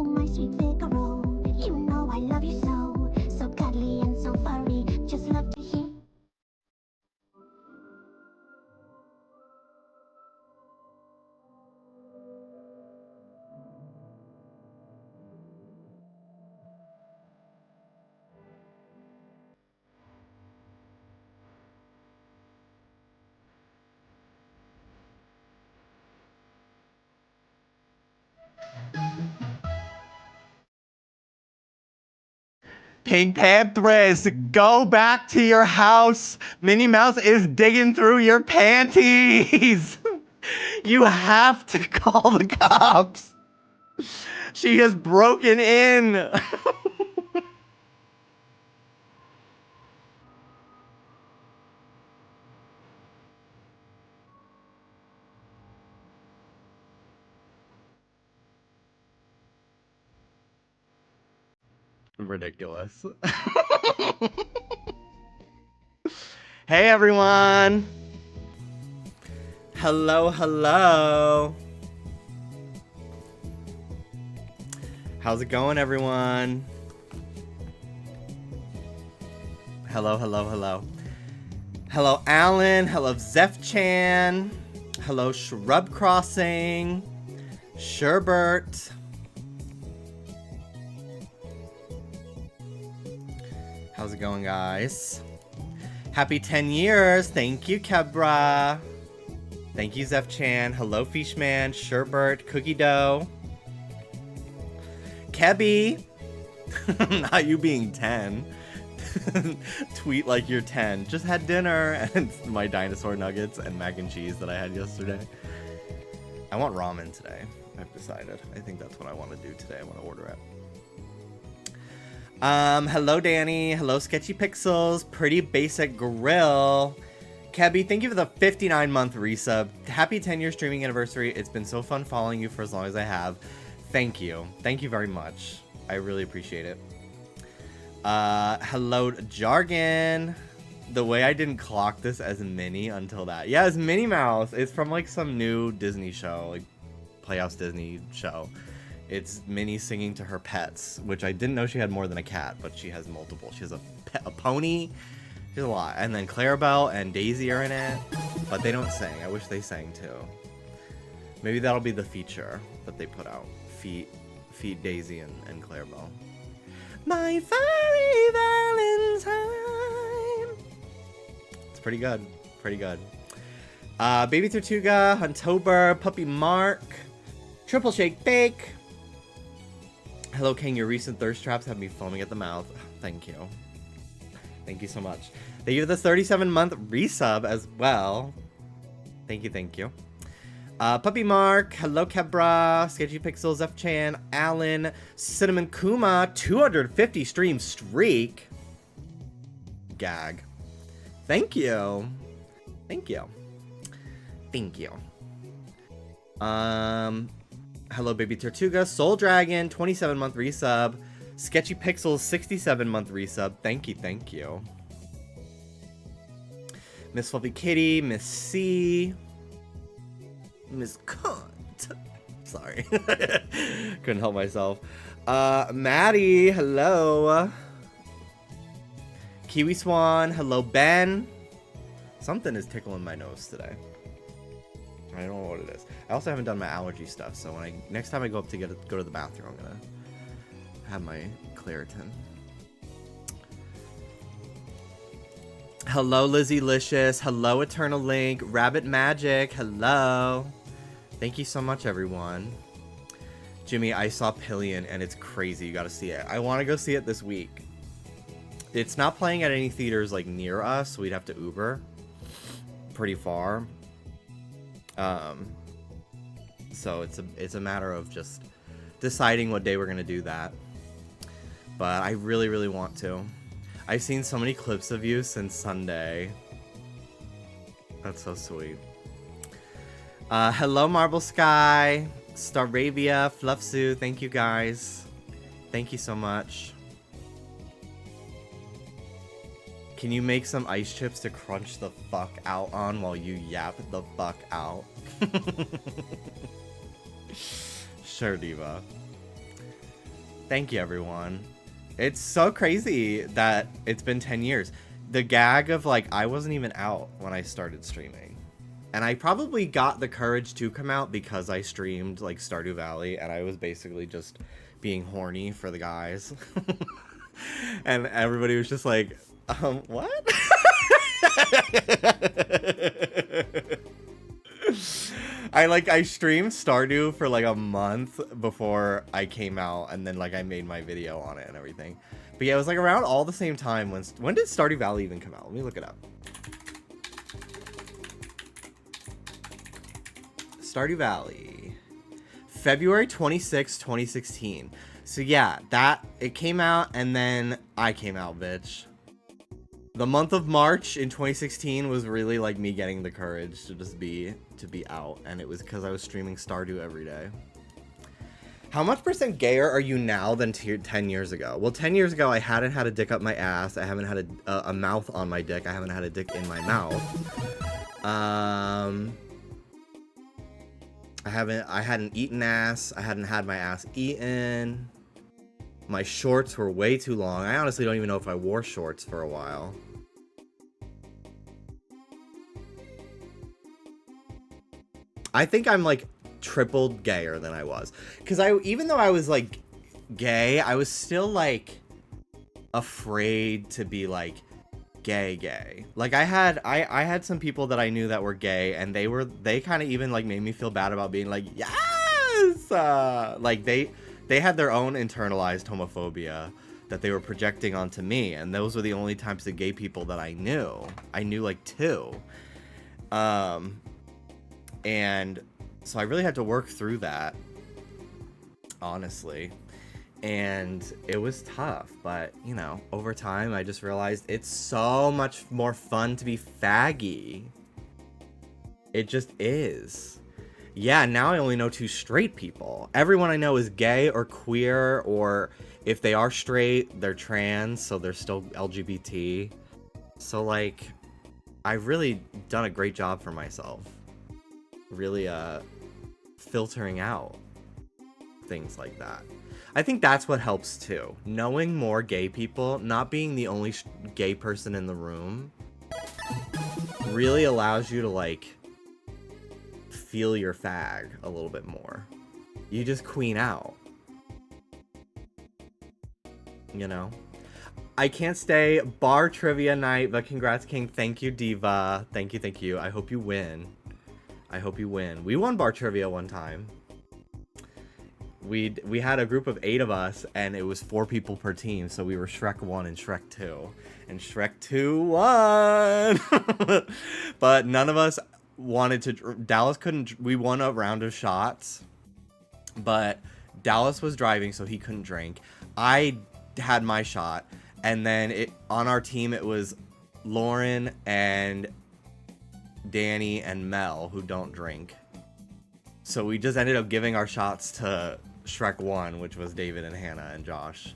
my sweet Figaro. You know I love you so, so cuddly and so furry. Just love to hear. Pink Panthers, go back to your house. Minnie Mouse is digging through your panties. You have to call the cops. She has broken in. Ridiculous. Hey everyone. Hello, hello. How's it going, everyone? Hello, hello, hello. Hello, Alan. Hello, Zef-chan. Hello, Shrub Crossing. Sherbert. How's it going, guys? Happy 10 years. Thank you, Kebra. Thank you, Zef-chan. Hello, Fishman, Sherbert, Cookie Dough. Kebby. Not you being 10. Tweet like you're 10. Just had dinner and my dinosaur nuggets and mac and cheese that I had yesterday. I want ramen today. I've decided. I think that's what I want to do today. I want to order it. Hello, Danny. Hello, Sketchy Pixels. Pretty Basic Grill. Kebby, thank you for the 59-month resub. Happy 10-year streaming anniversary. It's been so fun following you for as long as I have. Thank you. Thank you very much. I really appreciate it. Hello, Jargon. The way I didn't clock this as Minnie until that. Yeah, it's Minnie Mouse. It's from like some new Disney show, like Playhouse Disney show. It's Minnie singing to her pets, which I didn't know she had more than a cat, but she has multiple. She has a pony. She has a lot. And then Clarabelle and Daisy are in it, but they don't sing. I wish they sang too. Maybe that'll be the feature that they put out. Feed Daisy and Clarabelle. My furry Valentine. It's pretty good. Pretty good. Baby Tortuga, Huntober, Puppy Mark, Triple Shake Bake. Hello, King. Your recent thirst traps have me foaming at the mouth. Thank you. Thank you so much. Thank you for the 37-month resub as well. Thank you, thank you. Puppy Mark, hello Kebra, Sketchy Pixels, F-Chan, Alan, Cinnamon Kuma, 250 stream streak. Gag. Thank you. Thank you. Thank you. Hello Baby Tortuga, Soul Dragon, 27-month resub. Sketchy Pixels, 67-month resub. Thank you, thank you. Miss Fluffy Kitty, Miss C. Miss Cunt. Sorry. Couldn't help myself. Maddie, hello. Kiwi Swan, hello Ben. Something is tickling my nose today. I don't know what it is. I also haven't done my allergy stuff, so when next time I go up to go to the bathroom, I'm gonna have my Claritin. Hello, Lizzie Licious. Hello, Eternal Link. Rabbit Magic. Hello. Thank you so much, everyone. Jimmy, I saw Pillion, and it's crazy. You gotta see it. I want to go see it this week. It's not playing at any theaters, like, near us, so we'd have to Uber. Pretty far. So it's a matter of just deciding what day we're gonna do that. But I really, really want to. I've seen so many clips of you since Sunday. That's so sweet. Hello, Marble Sky, Staravia, Fluffsu. Thank you, guys. Thank you so much. Can you make some ice chips to crunch the fuck out on while you yap the fuck out? Sure, Diva. Thank you, everyone. It's so crazy that it's been 10 years. The gag of, like, I wasn't even out when I started streaming. And I probably got the courage to come out because I streamed, like, Stardew Valley, and I was basically just being horny for the guys. And everybody was just like, what? I streamed Stardew for like a month before I came out, and then like I made my video on it and everything. But yeah, it was like around all the same time. When did Stardew Valley even come out? Let me look it up. Stardew Valley, February 26, 2016. So yeah, it came out, and then I came out, bitch. The month of March in 2016 was really like me getting the courage to just be out, and it was because I was streaming Stardew every day. How much % gayer are you now than 10 years ago? Well, 10 years ago I hadn't had a dick up my ass. I haven't had a mouth on my dick. I haven't had a dick in my mouth. I hadn't eaten ass. I hadn't had my ass eaten. My shorts were way too long. I honestly don't even know if I wore shorts for a while. I think I'm like triple gayer than I was. Because even though I was like gay, I was still like afraid to be like gay. Like I had some people that I knew that were gay, and they kind of even like made me feel bad about being like, yes! Like they had their own internalized homophobia that they were projecting onto me, and those were the only types of gay people that I knew. I knew like 2. And so I really had to work through that, honestly. And it was tough, but, you know, over time I just realized it's so much more fun to be faggy. It just is. Yeah, now I only know 2 straight people. Everyone I know is gay or queer, or if they are straight, they're trans, so they're still LGBT. So, like, I've really done a great job for myself. Really, filtering out things like that. I think that's what helps, too. Knowing more gay people, not being the only gay person in the room, really allows you to, like, feel your fag a little bit more. You just queen out. You know? I can't stay. Bar trivia night, but congrats, King. Thank you, Diva. Thank you. I hope you win. We won bar trivia one time. We had a group of 8 of us, and it was 4 people per team, so we were Shrek 1 and Shrek 2. And Shrek 2 won! But none of us wanted to... Dallas couldn't... We won a round of shots, but Dallas was driving, so he couldn't drink. I had my shot, and then on our team, it was Lauren and Danny and Mel, who don't drink. So we just ended up giving our shots to Shrek 1, which was David and Hannah and Josh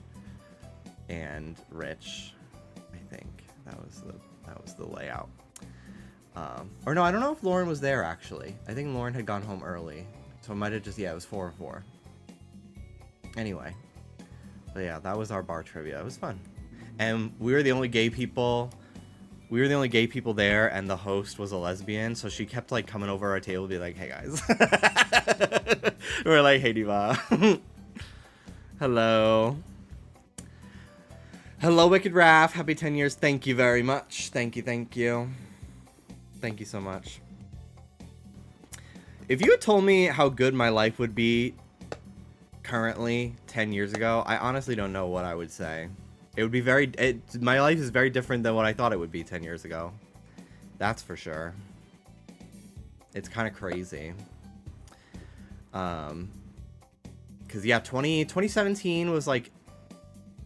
and Rich. I think that was the layout. Or no, I don't know if Lauren was there, actually. I think Lauren had gone home early, so it might have just... Yeah, it was 4-4. Anyway, but yeah, that was our bar trivia. It was fun, and we were the only gay people. We were the only gay people there, and the host was a lesbian, so she kept, like, coming over our table and be like, hey, guys. We were like, hey, Diva. Hello. Hello, Wicked Raph. Happy 10 years. Thank you very much. Thank you. Thank you so much. If you had told me how good my life would be currently 10 years ago, I honestly don't know what I would say. It would be my life is very different than what I thought it would be 10 years ago. That's for sure. It's kind of crazy. Cause yeah, 2017 was like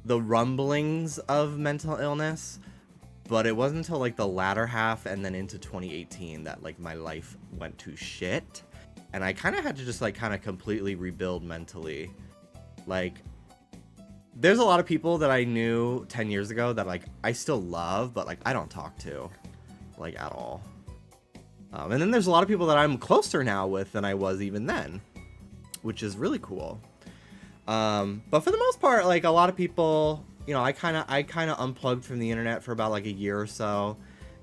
the rumblings of mental illness, but it wasn't until like the latter half and then into 2018 that like my life went to shit. And I kind of had to just like kind of completely rebuild mentally. Like, there's a lot of people that I knew 10 years ago that, like, I still love, but, like, I don't talk to, like, at all. And then there's a lot of people that I'm closer now with than I was even then, which is really cool. But for the most part, like a lot of people, you know, I kind of unplugged from the internet for about like a year or so,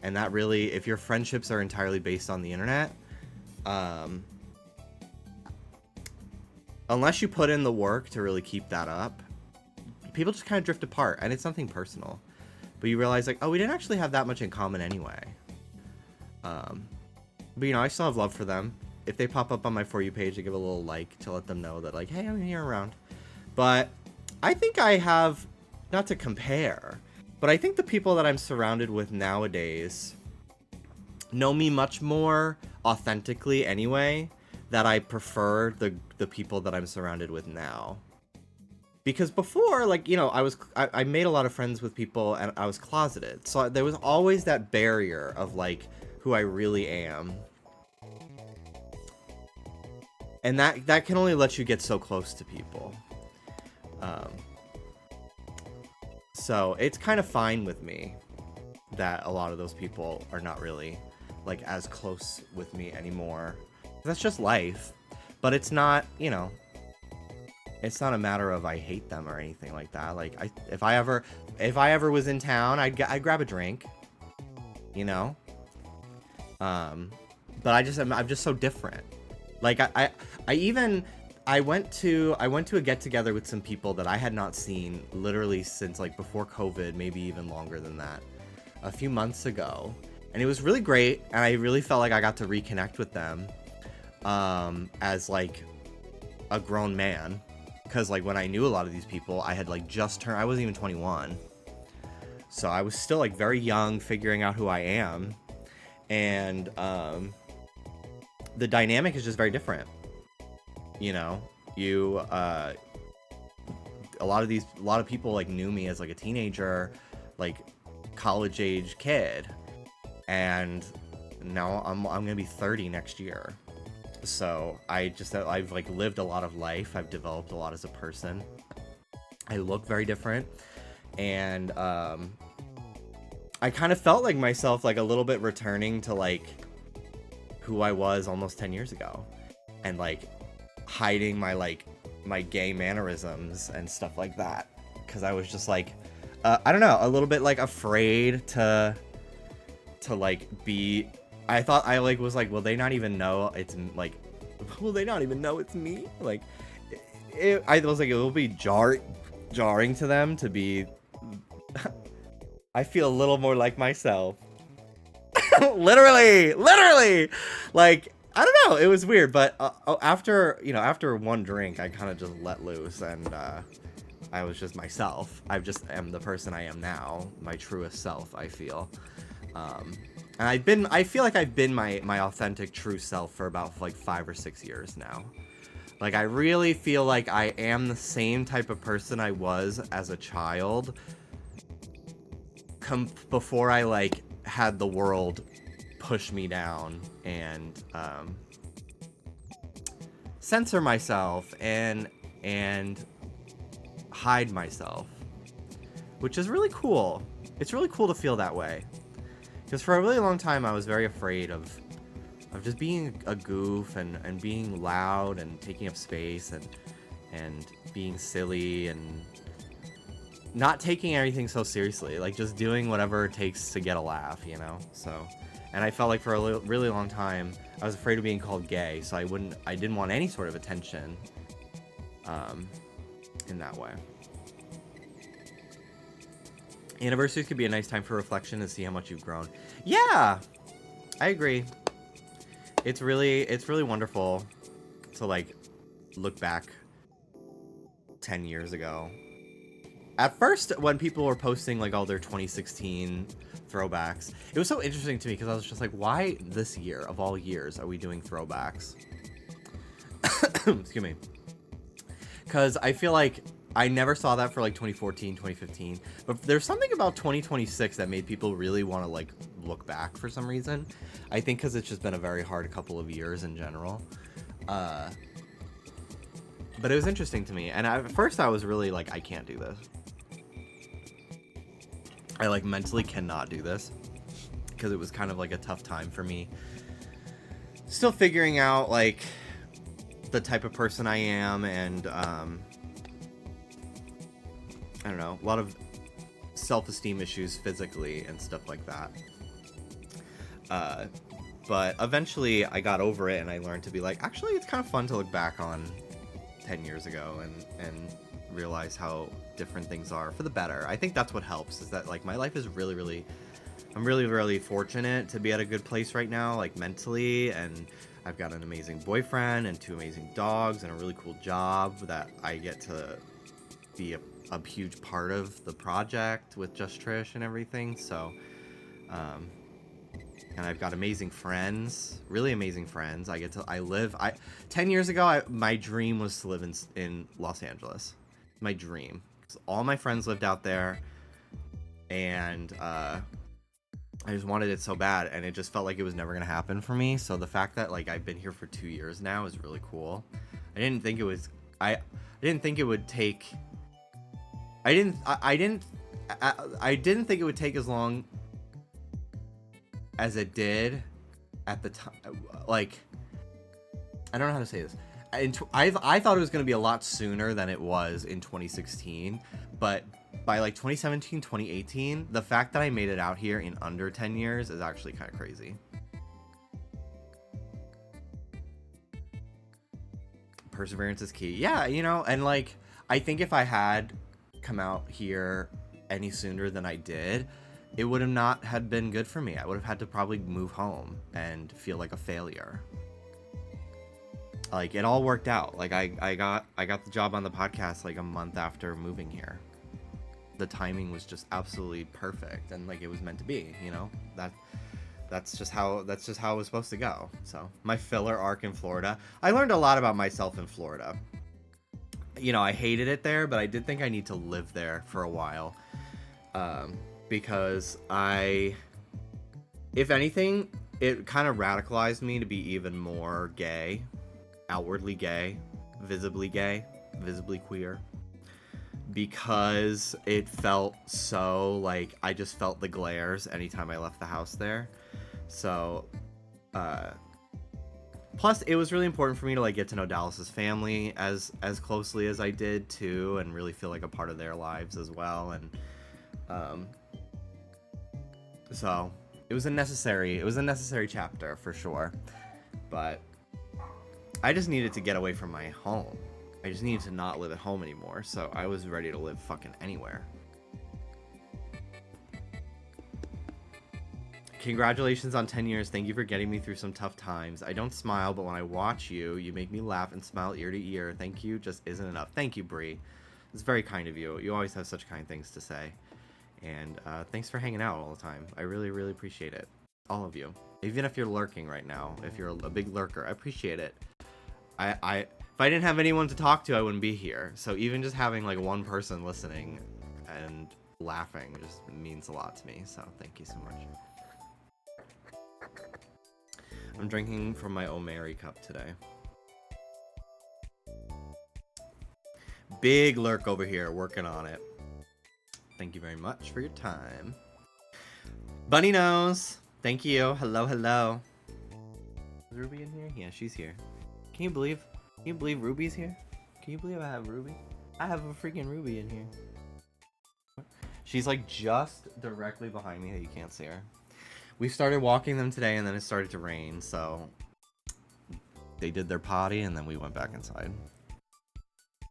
and that really, if your friendships are entirely based on the internet, unless you put in the work to really keep that up, people just kind of drift apart, and it's nothing personal. But you realize like, oh, we didn't actually have that much in common anyway. But you know, I still have love for them. If they pop up on my For You page, I give a little like to let them know that like, hey, I'm here around. But I think I have, not to compare, but I think the people that I'm surrounded with nowadays know me much more authentically anyway, that I prefer the people that I'm surrounded with now. Because before, like, you know, I made a lot of friends with people and I was closeted. So there was always that barrier of like who I really am. And that can only let you get so close to people. So it's kind of fine with me that a lot of those people are not really like as close with me anymore. That's just life. But it's not, you know, it's not a matter of I hate them or anything like that. Like if I ever was in town, I'd grab a drink, you know. But I'm just so different. Like I went to a get together with some people that I had not seen literally since like before COVID, maybe even longer than that, a few months ago, and it was really great, and I really felt like I got to reconnect with them, as like a grown man, because like when I knew a lot of these people, I had like just turned, I wasn't even 21, so I was still like very young, figuring out who I am, and the dynamic is just very different. You know, a lot of people like knew me as like a teenager, like college age kid, and now I'm gonna be 30 next year. So I've like lived a lot of life. I've developed a lot as a person. I look very different, and I kind of felt like myself like a little bit returning to like who I was almost 10 years ago, and like hiding my gay mannerisms and stuff like that, because I was just like I don't know, a little bit like afraid to like be, I thought I like was like, will they not even know it's like, will they not even know it's me? Like I was like, it will be jarring to them to be I feel a little more like myself. literally like I don't know, it was weird, but after one drink, I kind of just let loose, and I was just myself. I just am the person I am now, my truest self, I feel. And I feel like I've been my authentic true self for about like 5 or 6 years now. Like I really feel like I am the same type of person I was as a child, before I like had the world push me down and censor myself and hide myself, which is really cool. It's really cool to feel that way, because for a really long time I was very afraid of just being a goof and being loud and taking up space and being silly and not taking everything so seriously, like just doing whatever it takes to get a laugh, you know. So, and I felt like for a really long time I was afraid of being called gay, so I didn't want any sort of attention in that way. Anniversaries could be a nice time for reflection and see how much you've grown. Yeah, I agree. It's really wonderful to like look back 10 years ago. At first, when people were posting like all their 2016 throwbacks, it was so interesting to me, because I was just like, why this year of all years are we doing throwbacks? Excuse me. Because I feel like I never saw that for like 2014, 2015. But there's something about 2026 that made people really want to like look back for some reason. I think because it's just been a very hard couple of years in general. But it was interesting to me. And at first I was really like, I can't do this. I like mentally cannot do this, because it was kind of like a tough time for me. Still figuring out like the type of person I am, and I don't know, a lot of self-esteem issues physically and stuff like that. But eventually I got over it, and I learned to be like, actually, it's kind of fun to look back on 10 years ago and realize how different things are for the better. I think that's what helps, is that like my life is really I'm really fortunate to be at a good place right now, like mentally, and I've got an amazing boyfriend and 2 amazing dogs and a really cool job that I get to be a huge part of the project with Just Trish and everything. So and I've got amazing friends, really amazing friends. 10 years ago, my dream was to live in Los Angeles. My dream. 'Cause all my friends lived out there, and I just wanted it so bad, and it just felt like it was never gonna happen for me. So the fact that like I've been here for 2 years now is really cool. I didn't think it would take as long as it did at the time. Like, I don't know how to say this. I thought it was going to be a lot sooner than it was in 2016, but by like 2017, 2018, the fact that I made it out here in under 10 years is actually kind of crazy. Perseverance is key. Yeah, you know, and like, I think if I had come out here any sooner than I did, it would have not had been good for me. I would have had to probably move home and feel like a failure. Like, it all worked out. Like, I got the job on the podcast like a month after moving here. The timing was just absolutely perfect, and like it was meant to be, you know? That's just how it was supposed to go. So, my filler arc in Florida. I learned a lot about myself in Florida. You know, I hated it there, but I did think I need to live there for a while. Because if anything, it kind of radicalized me to be even more gay, outwardly gay, visibly queer, because it felt so like I just felt the glares anytime I left the house there. So, plus it was really important for me to like get to know Dallas's family as closely as I did too, and really feel like a part of their lives as well. And so it was a necessary chapter for sure, but I just needed to get away from my home. I just needed to not live at home anymore, so I was ready to live fucking anywhere. Congratulations on 10 years. Thank you for getting me through some tough times. I don't smile, but when I watch you, you make me laugh and smile ear to ear. Thank you just isn't enough. Thank you, Bree. It's very kind of you. You always have such kind things to say. And thanks for hanging out all the time. I really appreciate it. All of you. Even if you're lurking right now, if you're a big lurker, I appreciate it. If I didn't have anyone to talk to, I wouldn't be here. So even just having like one person listening and laughing just means a lot to me. So thank you so much. I'm drinking from my O'Mary cup today. Big lurk over here, working on it. Thank you very much for your time. Bunny Nose, thank you. Hello. Is Ruby in here? Yeah, she's here. Can you believe Ruby's here? Can you believe I have Ruby? I have a freaking Ruby in here. She's like just directly behind me that you can't see her. We started walking them today, and then it started to rain, so they did their potty, and then we went back inside.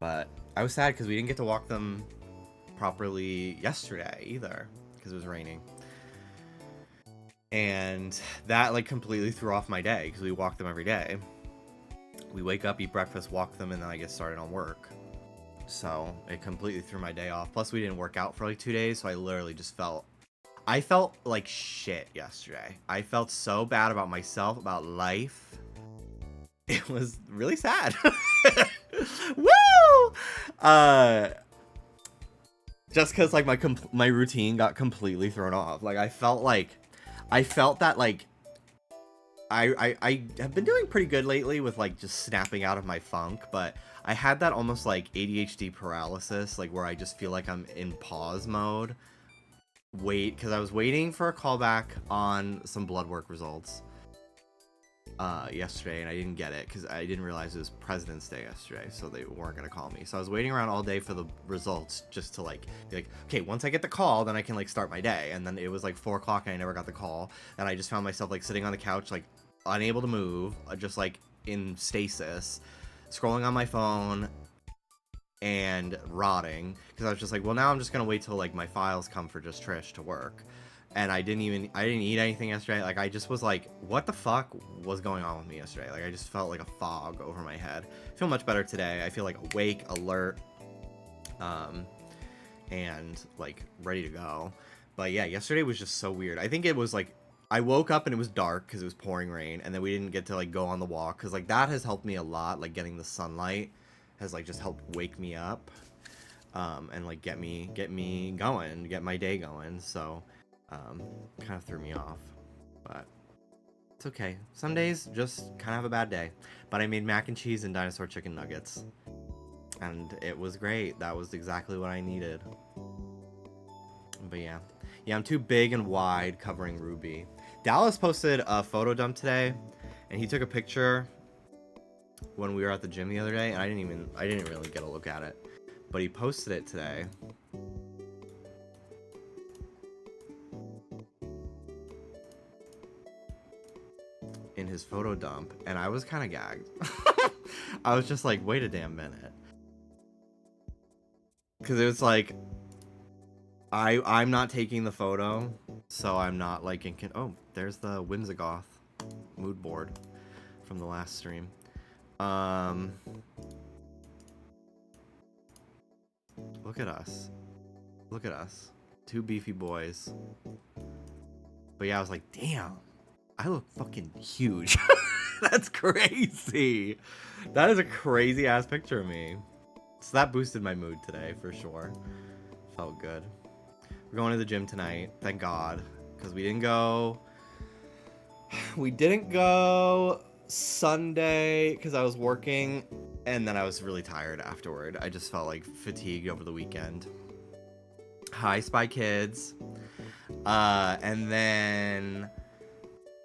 But I was sad because we didn't get to walk them properly yesterday either, because it was raining. And that like completely threw off my day, because we walk them every day. We wake up, eat breakfast, walk them, and then I get started on work. So it completely threw my day off. Plus we didn't work out for like 2 days, so I literally just felt like shit yesterday. I felt so bad about myself, about life. It was really sad. Woo! Just because like my routine got completely thrown off. Like I felt that like I have been doing pretty good lately with like just snapping out of my funk, but I had that almost like ADHD paralysis, like where I just feel like I'm in pause mode. Because I was waiting for a callback on some blood work results, yesterday, and I didn't get it because I didn't realize it was President's Day yesterday, so they weren't gonna call me. So I was waiting around all day for the results just to like be like, okay, once I get the call, then I can like start my day. And then it was like 4 o'clock and I never got the call, and I just found myself like sitting on the couch, like unable to move, just like in stasis, scrolling on my phone and rotting because I was just like, well, now I'm just gonna wait till like my files come for just Trish to work. And I didn't eat anything yesterday. Like, I just was like, what the fuck was going on with me yesterday? Like, I just felt like a fog over my head. I feel much better today. I feel like awake, alert, and like ready to go. But yeah, yesterday was just so weird. I think it was like I woke up and it was dark because it was pouring rain, and then we didn't get to like go on the walk because like that has helped me a lot. Like getting the sunlight has like just helped wake me up, and like get me going, get my day going. So kind of threw me off, but it's okay. Some days just kind of have a bad day. But I made mac and cheese and dinosaur chicken nuggets, and it was great. That was exactly what I needed. But yeah, I'm too big and wide covering Ruby. Dallas posted a photo dump today, and he took a picture when we were at the gym the other day, and I didn't really get a look at it, but he posted it today. In his photo dump, and I was kind of gagged. I was just like, wait a damn minute, because it was like I'm not taking the photo, so I'm not like oh, there's the Whimsigoth mood board from the last stream. Look at us, two beefy boys. But yeah, I was like, damn, I look fucking huge. That's crazy. That is a crazy ass picture of me. So that boosted my mood today for sure. Felt good. We're going to the gym tonight, thank God, because we didn't go Sunday because I was working, and then I was really tired afterward. I just felt like fatigued over the weekend. Hi, Spy Kids. And then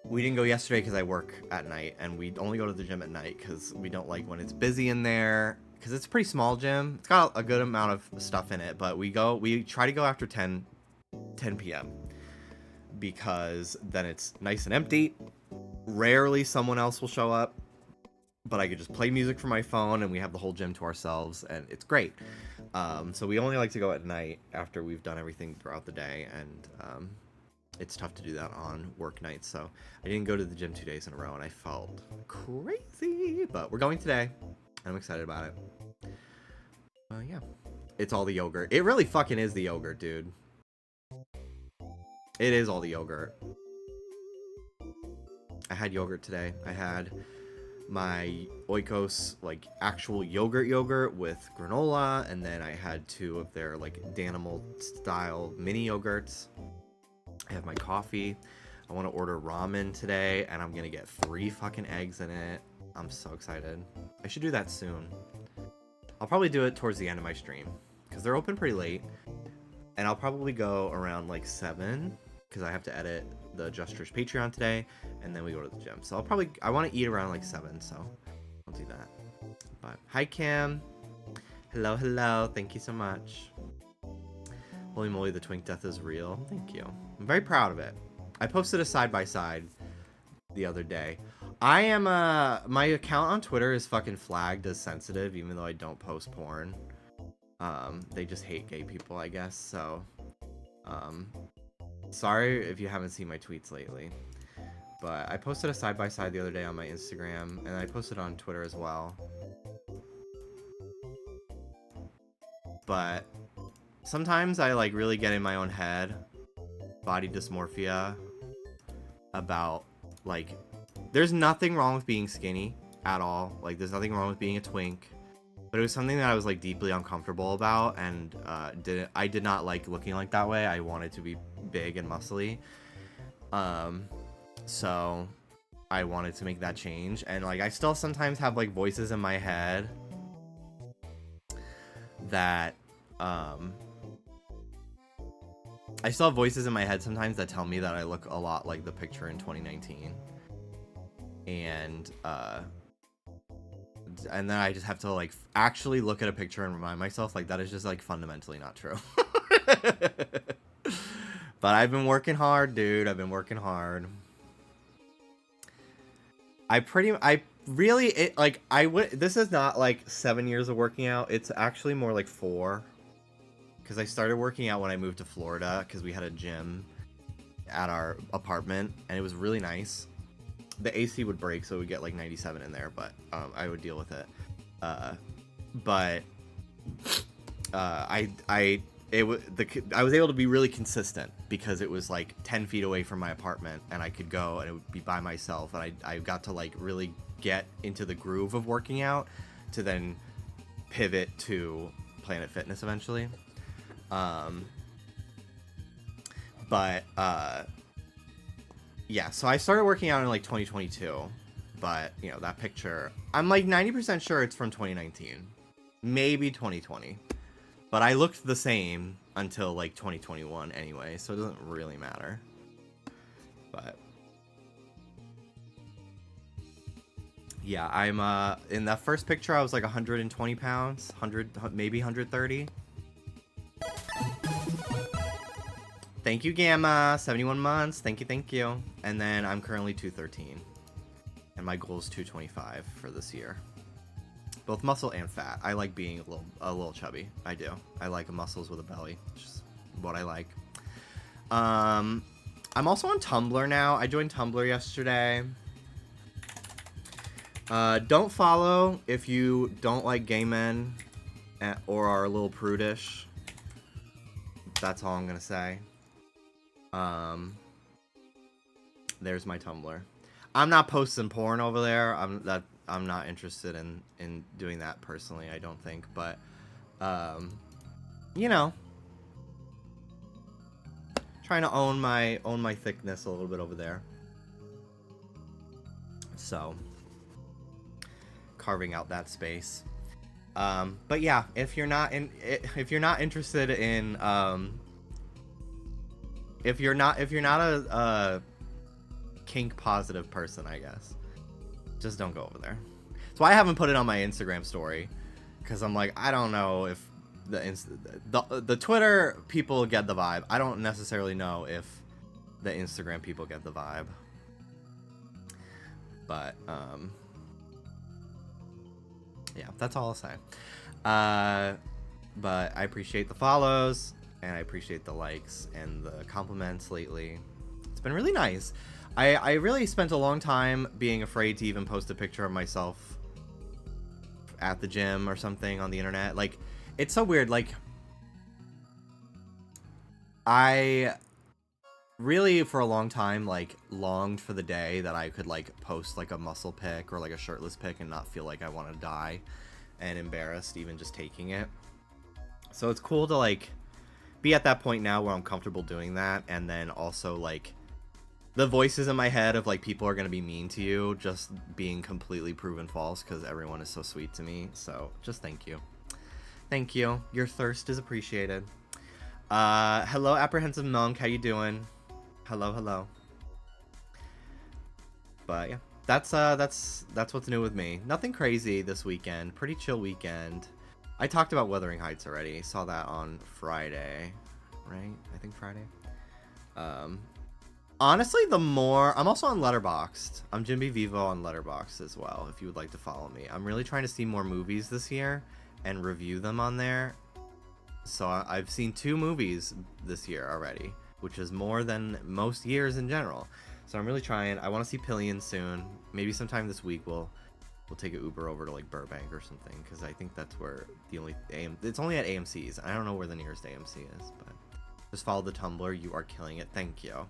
we didn't go yesterday because I work at night, and we only go to the gym at night because we don't like when it's busy in there, because it's a pretty small gym. It's got a good amount of stuff in it, but we try to go after 10 p.m. because then it's nice and empty. Rarely someone else will show up, but I could just play music from my phone, and we have the whole gym to ourselves, and it's great. So we only like to go at night after we've done everything throughout the day, and it's tough to do that on work nights. So I didn't go to the gym 2 days in a row, and I felt crazy, but we're going today, and I'm excited about it. Yeah, it's all the yogurt. It really fucking is the yogurt, dude. It is all the yogurt. I had yogurt today. I had my Oikos like actual yogurt with granola, and then I had 2 of their like Danimal style mini yogurts. I have my coffee. I want to order ramen today, and I'm gonna get 3 fucking eggs in it. I'm so excited. I should do that soon. I'll probably do it towards the end of my stream because they're open pretty late, and I'll probably go around like 7 because I have to edit the Just Trish Patreon today, and then we go to the gym. So I want to eat around like 7, so I'll do that. But hi, Cam. Hello. Thank you so much. Holy moly, the twink death is real. Thank you. I'm very proud of it. I posted a side-by-side the other day. I am my account on Twitter is fucking flagged as sensitive, even though I don't post porn. They just hate gay people, I guess. So sorry if you haven't seen my tweets lately, but I posted a side-by-side the other day on my Instagram, and I posted on Twitter as well. But sometimes I like really get in my own head, body dysmorphia, about like, there's nothing wrong with being skinny at all. Like, there's nothing wrong with being a twink, but it was something that I was like deeply uncomfortable about, and I did not like looking like that way. I wanted to be big and muscly, so I wanted to make that change. And like, I still sometimes have like voices in my head that I still have voices in my head sometimes that tell me that I look a lot like the picture in 2019. and then I just have to like actually look at a picture and remind myself like that is just like fundamentally not true. But I've been working hard, dude. I've been working hard. This is not like 7 years of working out. It's actually more like 4. Because I started working out when I moved to Florida because we had a gym at our apartment and it was really nice. The AC would break, so we'd get like 97 in there, but I would deal with it. I was able to be really consistent because it was like 10 feet away from my apartment and I could go and it would be by myself, and I got to like really get into the groove of working out to then pivot to Planet Fitness eventually. Yeah, so I started working out in like 2022, but you know, that picture, I'm like 90% sure it's from 2019, maybe 2020, but I looked the same until like 2021 anyway, so it doesn't really matter. But yeah, I'm in that first picture I was like 120 pounds, 100, maybe 130. Thank you, Gamma. 71 months. Thank you. And then I'm currently 213. And my goal is 225 for this year. Both muscle and fat. I like being a little chubby. I do. I like muscles with a belly. It's just what I like. I'm also on Tumblr now. I joined Tumblr yesterday. Don't follow if you don't like gay men or are a little prudish. That's all I'm gonna say. There's my Tumblr. I'm not posting porn over there. I'm not interested in doing that personally, I don't think, but you know, trying to own my thickness a little bit over there. So, carving out that space. But yeah, if you're not interested in if you're not a kink positive person, I guess, just don't go over there. So I haven't put it on my Instagram story because I'm like, I don't know if the Twitter people get the vibe. I don't necessarily know if the Instagram people get the vibe. But yeah, that's all I'll say. But I appreciate the follows. And I appreciate the likes and the compliments lately. It's been really nice. I really spent a long time being afraid to even post a picture of myself at the gym or something on the internet. Like, it's so weird. Like, I really, for a long time, like, longed for the day that I could, like, post, like, a muscle pic or, like, a shirtless pic and not feel like I want to die and embarrassed even just taking it. So it's cool to, like, be at that point now where I'm comfortable doing that, and then also like the voices in my head of like people are gonna be mean to you just being completely proven false because everyone is so sweet to me. So just thank you. Your thirst is appreciated. Hello, apprehensive monk, how you doing? Hello. But yeah, that's what's new with me. Nothing crazy this weekend. Pretty chill weekend. I talked about Wuthering Heights already. Saw that on Friday, right? I think Friday. Honestly, I'm also on Letterboxd. I'm Jimby Vivo on Letterboxd as well, if you would like to follow me. I'm really trying to see more movies this year and review them on there. So I've seen 2 movies this year already, which is more than most years in general. So I'm really trying. I want to see Pillion soon. Maybe sometime this week we'll take an Uber over to like Burbank or something, because I think that's where it's only at AMC's. I don't know where the nearest AMC is, but just follow the Tumblr. You are killing it. Thank you.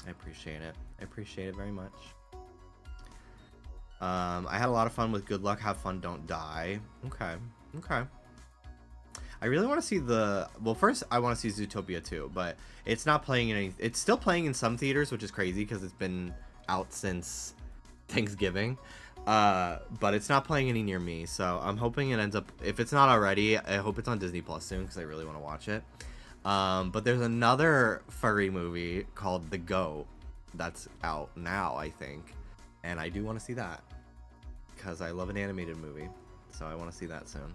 I appreciate it very much. I had a lot of fun with Good Luck, Have Fun, Don't Die. Okay. I really want to see first I want to see Zootopia 2, but it's not playing in it's still playing in some theaters, which is crazy because it's been out since Thanksgiving, but it's not playing any near me, so I'm hoping it ends up, if it's not already, I hope it's on Disney Plus soon because I really want to watch it. But there's another furry movie called The Goat that's out now, I think. And I do want to see that. Because I love an animated movie. So I want to see that soon.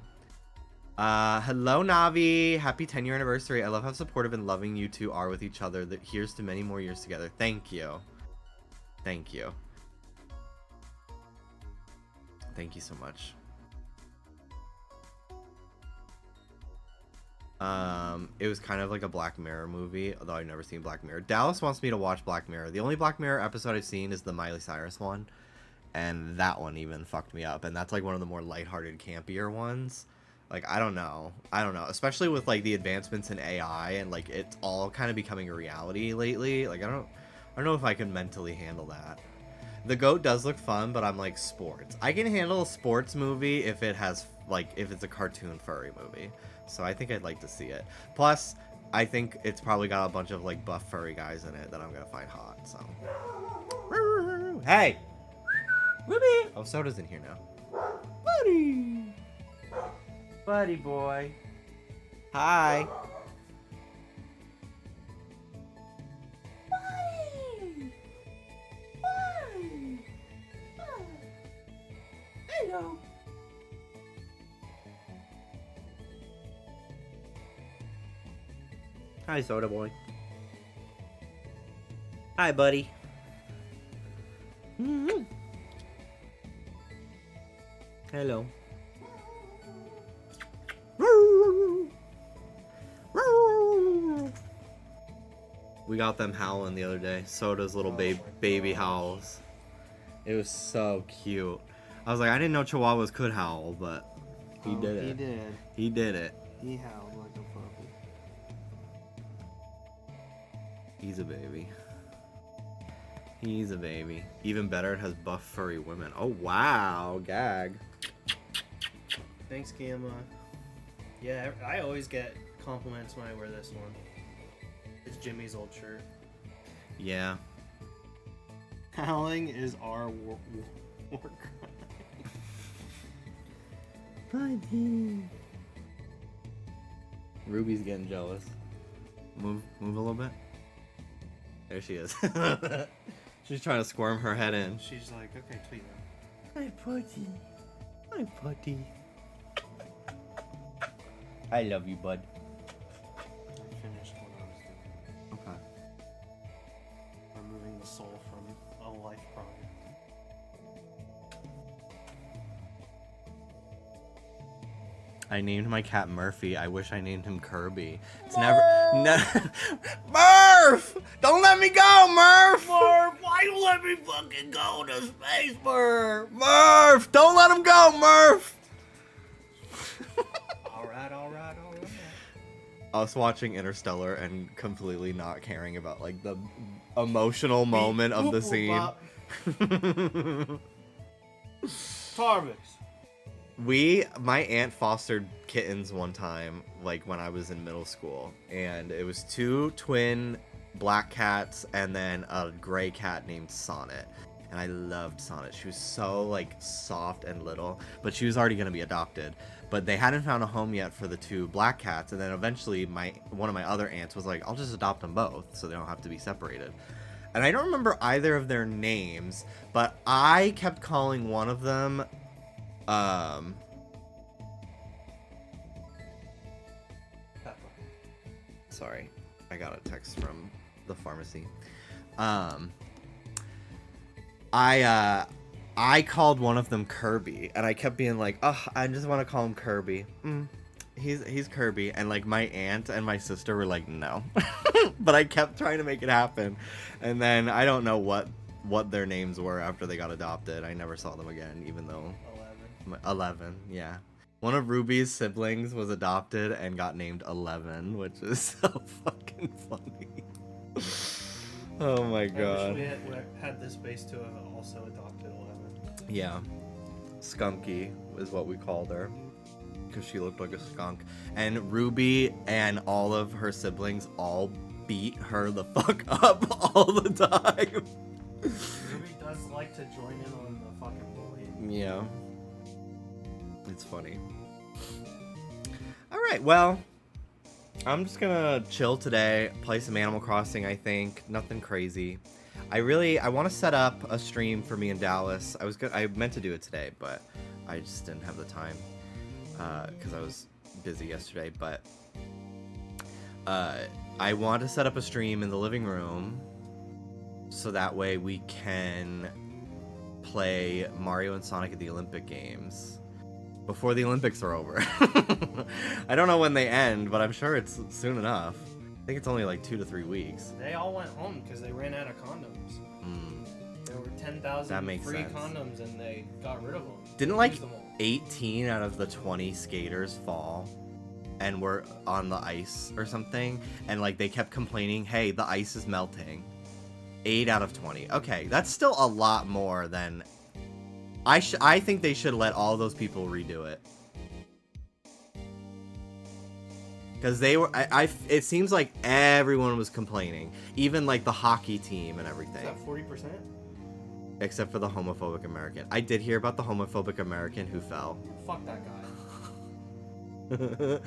Hello, Navi. Happy 10-year anniversary. I love how supportive and loving you two are with each other. Here's to many more years together. Thank you. Thank you. Thank you so much. It was kind of like a Black Mirror movie, although I've never seen Black Mirror. Dallas wants me to watch Black Mirror. The only Black Mirror episode I've seen is the Miley Cyrus one, and that one even fucked me up. And that's like one of the more lighthearted, campier ones. Like, I don't know, especially with like the advancements in AI and like it's all kind of becoming a reality lately. Like, I don't know if I can mentally handle that. The Goat does look fun, but I'm like, sports. I can handle a sports movie if it has like, if it's a cartoon furry movie. So I think I'd like to see it. Plus, I think it's probably got a bunch of like buff furry guys in it that I'm gonna find hot. So, hey, Ruby. Oh, Soda's in here now. Buddy, buddy boy. Hi. Buddy. Buddy. Hello. Hi, Soda Boy. Hi, buddy. Mm-hmm. Hello. We got them howling the other day. Soda's little baby howls. It was so cute. I was like, I didn't know Chihuahuas could howl, but he did it. He did. He did it. He howled like a puppy. He's a baby. He's a baby. Even better, it has buff furry women. Oh, wow. Gag. Thanks, Gamma. Yeah, I always get compliments when I wear this one. It's Jimmy's old shirt. Yeah. Howling is our war cry. Buddy. Ruby's getting jealous. Move a little bit. There she is. She's trying to squirm her head in. She's like, okay, tweet now. Hi, buddy. Hi, buddy. I love you, bud. I finished what I was doing. Okay. Removing the soul from a life project. I named my cat Murphy. I wish I named him Kirby. It's Murph! Don't let me go, Murph! Murph, why you let me fucking go to space, Murph? Murph, don't let him go, Murph! Alright. Us watching Interstellar and completely not caring about like the emotional moment of the scene. Tarvix. My aunt fostered kittens one time, like when I was in middle school, and it was 2 twin black cats and then a gray cat named Sonnet. And I loved Sonnet. She was so like soft and little, but she was already going to be adopted. But they hadn't found a home yet for the 2 black cats, and then eventually one of my other aunts was like, I'll just adopt them both so they don't have to be separated. And I don't remember either of their names, but I kept calling one of them sorry, I got a text from the pharmacy. I called one of them Kirby, and I kept being like, oh, I just want to call him Kirby. He's Kirby. And like my aunt and my sister were like, no. But I kept trying to make it happen. And then I don't know what their names were after they got adopted. I never saw them again, even though 11, yeah. One of Ruby's siblings was adopted and got named 11, which is so fucking funny. Oh my god. I wish we had this base to have also adopted 11. Yeah. Skunky is what we called her, because she looked like a skunk. And Ruby and all of her siblings all beat her the fuck up all the time. Ruby does like to join in on the fucking bullying. Yeah. It's funny. Alright, well, I'm just gonna chill today, play some Animal Crossing, I think. Nothing crazy. I want to set up a stream for me in Dallas. I meant to do it today, but I just didn't have the time because I was busy yesterday. But I want to set up a stream in the living room so that way we can play Mario and Sonic at the Olympic Games before the Olympics are over. I don't know when they end, but I'm sure it's soon enough. I think it's only like 2 to 3 weeks. They all went home because they ran out of condoms. There were 10,000 free sense. condoms and they got rid of them. Didn't like Used them all. 18 out of the 20 skaters fall and were on the ice or something, and like they kept complaining, hey, the ice is melting. 8 out of 20. Okay, that's still a lot more than I think they should let all those people redo it. Because they were, it seems like everyone was complaining, even like the hockey team and everything. Is that 40%? Except for the homophobic American. I did hear about the homophobic American who fell. Fuck that guy.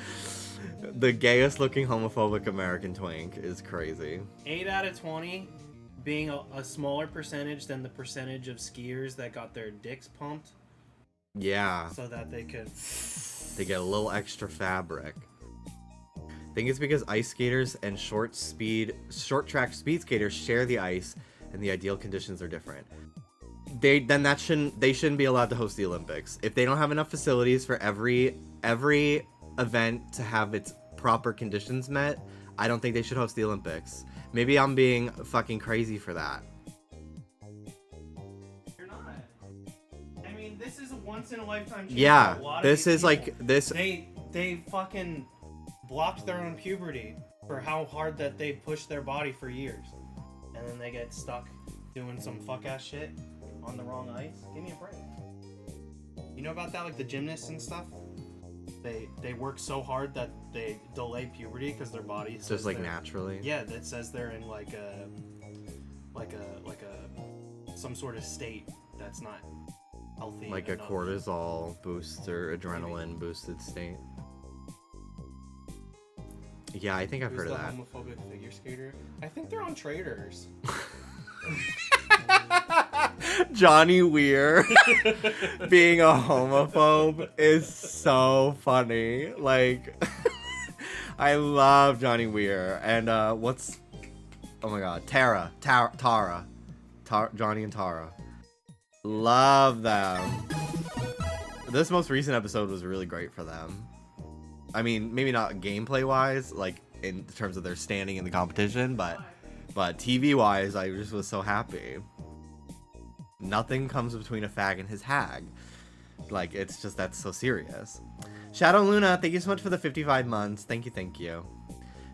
The gayest looking homophobic American twink is crazy. 8 out of 20 being a smaller percentage than the percentage of skiers that got their dicks pumped Yeah, so that they could... they get a little extra fabric. I think it's because ice skaters and short track speed skaters share the ice and the ideal conditions are different. They shouldn't be allowed to host the Olympics. If they don't have enough facilities for every event to have its proper conditions met, I don't think they should host the Olympics. Maybe I'm being fucking crazy for that. You're not. I mean, this is a once in a lifetime chance. Yeah, for a lot of this these is people. like this. They fucking blocked their own puberty for how hard that they pushed their body for years, and then they get stuck doing some fuck ass shit on the wrong ice. Give me a break. You know about that, like the gymnasts and stuff. They work so hard that they delay puberty because their body Just like naturally. Yeah, that says they're in like a some sort of state that's not healthy. Like a enough. cortisol boost or adrenaline boosted state. Yeah, I think I've Who's heard of the that. homophobic figure skater? I think they're on Traders. Johnny Weir being a homophobe is so funny. Like, I love Johnny Weir. And oh my god, Tara, Johnny and Tara. Love them. This most recent episode was really great for them. I mean, maybe not gameplay wise, like in terms of their standing in the competition, but TV wise, I just was so happy. Nothing comes between a fag and his hag. Like, it's just, that's so serious. Shadow Luna, thank you so much for the 55 months. Thank you.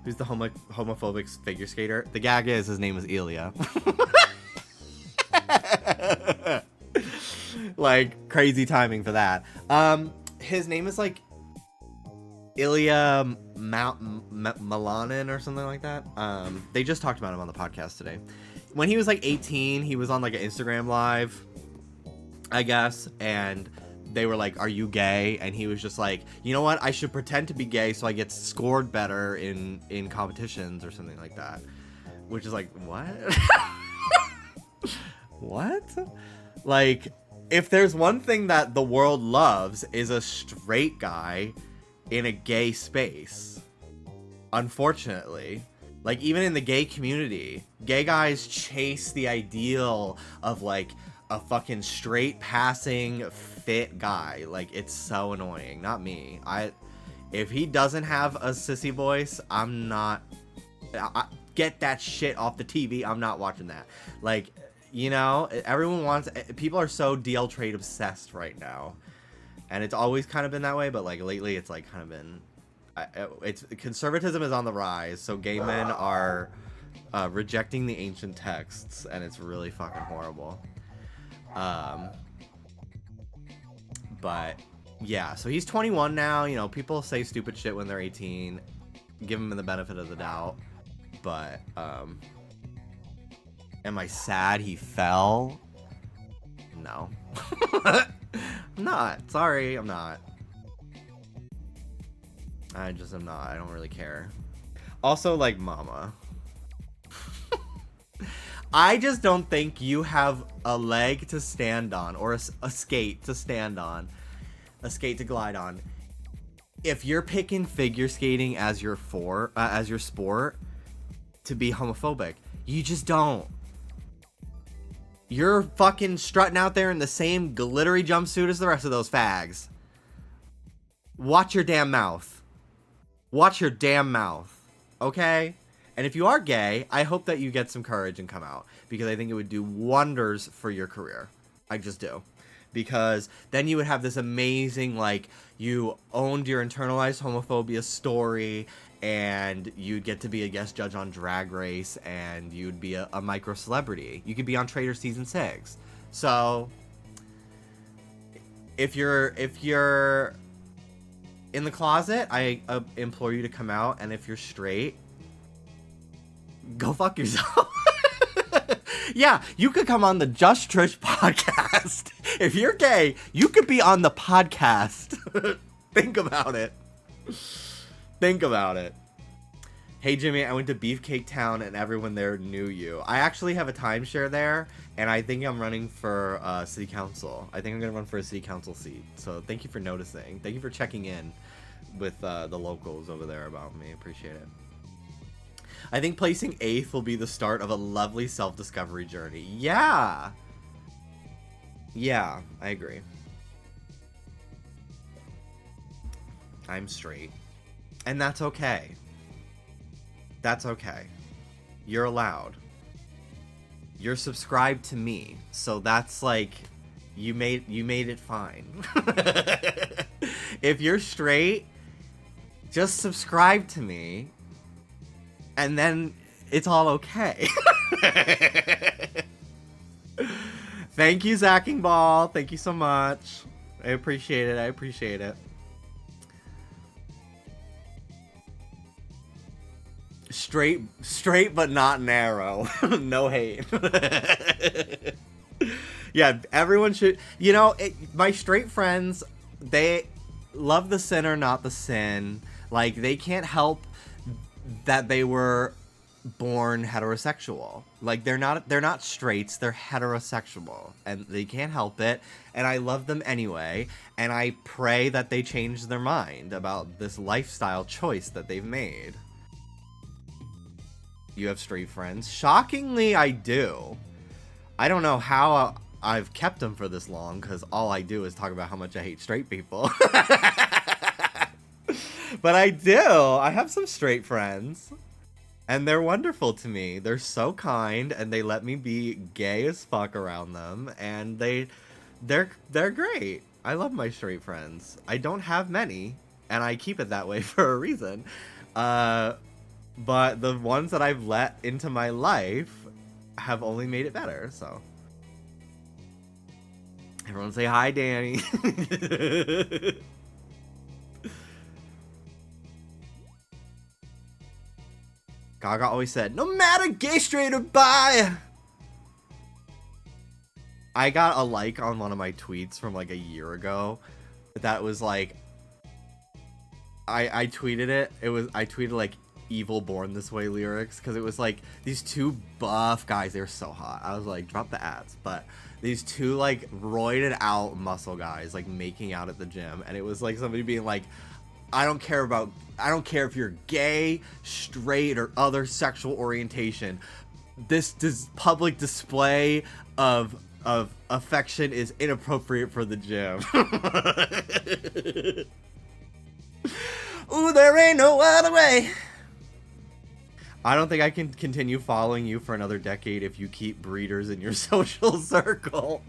Who's the homophobic figure skater? The gag is his name is Ilya. Like, crazy timing for that. His name is like Ilya Malanin or something like that. They just talked about him on the podcast today. When he was like 18, he was on like an Instagram live, I guess, and they were like, "Are you gay?" And he was just like, "You know what? I should pretend to be gay so I get scored better in competitions or something like that." Which is like, what? What? Like, if there's one thing that the world loves is a straight guy in a gay space. Unfortunately, like even in the gay community, gay guys chase the ideal of like a fucking straight passing fit guy. Like, it's so annoying. Not me. If he doesn't have a sissy voice, get that shit off the TV. I'm not watching that. Like, you know, people are so DL trade obsessed right now. And it's always kind of been that way, but like lately it's like kind of been, conservatism is on the rise, so gay men are rejecting the ancient texts, and it's really fucking horrible. But yeah, so he's 21 now. You know, people say stupid shit when they're 18. Give him the benefit of the doubt. But am I sad he fell? No. I'm not. Sorry, I'm not. I just am not. I don't really care. Also, like, mama. I just don't think you have a leg to stand on, or a skate to stand on, a skate to glide on. If you're picking figure skating as your sport to be homophobic, you just don't. You're fucking strutting out there in the same glittery jumpsuit as the rest of those fags. Watch your damn mouth. Watch your damn mouth. Okay? And if you are gay, I hope that you get some courage and come out, because I think it would do wonders for your career. I just do. Because then you would have this amazing, like, you owned your internalized homophobia story, and you'd get to be a guest judge on Drag Race, and you'd be a micro celebrity. You could be on Trader Season 6. So, if you're in the closet, I implore you to come out, and if you're straight, go fuck yourself. Yeah, you could come on the Just Trish podcast. If you're gay, you could be on the podcast. Think about it. Think about it. Hey, Jimmy, I went to Beefcake Town and everyone there knew you. I actually have a timeshare there, and I think I'm running for city council. I think I'm going to run for a city council seat. So thank you for noticing. Thank you for checking in with the locals over there about me. Appreciate it. I think placing 8th will be the start of a lovely self-discovery journey. Yeah. Yeah, I agree. I'm straight. And that's okay. That's okay. You're allowed. You're subscribed to me. So that's like, you made it fine. If you're straight, just subscribe to me. And then it's all okay. Thank you, Zacking Ball. Thank you so much. I appreciate it. I appreciate it. Straight, but not narrow. No hate. Yeah, everyone should. You know, my straight friends, they love the sinner, not the sin. Like, they can't help that they were born heterosexual. Like, they're not straights, they're heterosexual, and they can't help it, and I love them anyway, and I pray that they change their mind about this lifestyle choice that they've made. You have straight friends? Shockingly, I do. I don't know how I've kept them for this long, because all I do is talk about how much I hate straight people. But I do. I have some straight friends. And they're wonderful to me. They're so kind, and they let me be gay as fuck around them. And they're great. I love my straight friends. I don't have many, and I keep it that way for a reason. But the ones that I've let into my life have only made it better, so. Everyone say hi, Danny. Gaga always said, no matter gay, straight, or bi. I got a like on one of my tweets from like a year ago. That was like, I tweeted it. I tweeted like Evil Born This Way lyrics, because it was like these two buff guys. They were so hot. I was like, drop the ads. But these two like roided out muscle guys like making out at the gym, and it was like somebody being like, I don't care if you're gay, straight, or other sexual orientation. This public display of affection is inappropriate for the gym. Ooh, there ain't no other way. I don't think I can continue following you for another decade if you keep breeders in your social circle.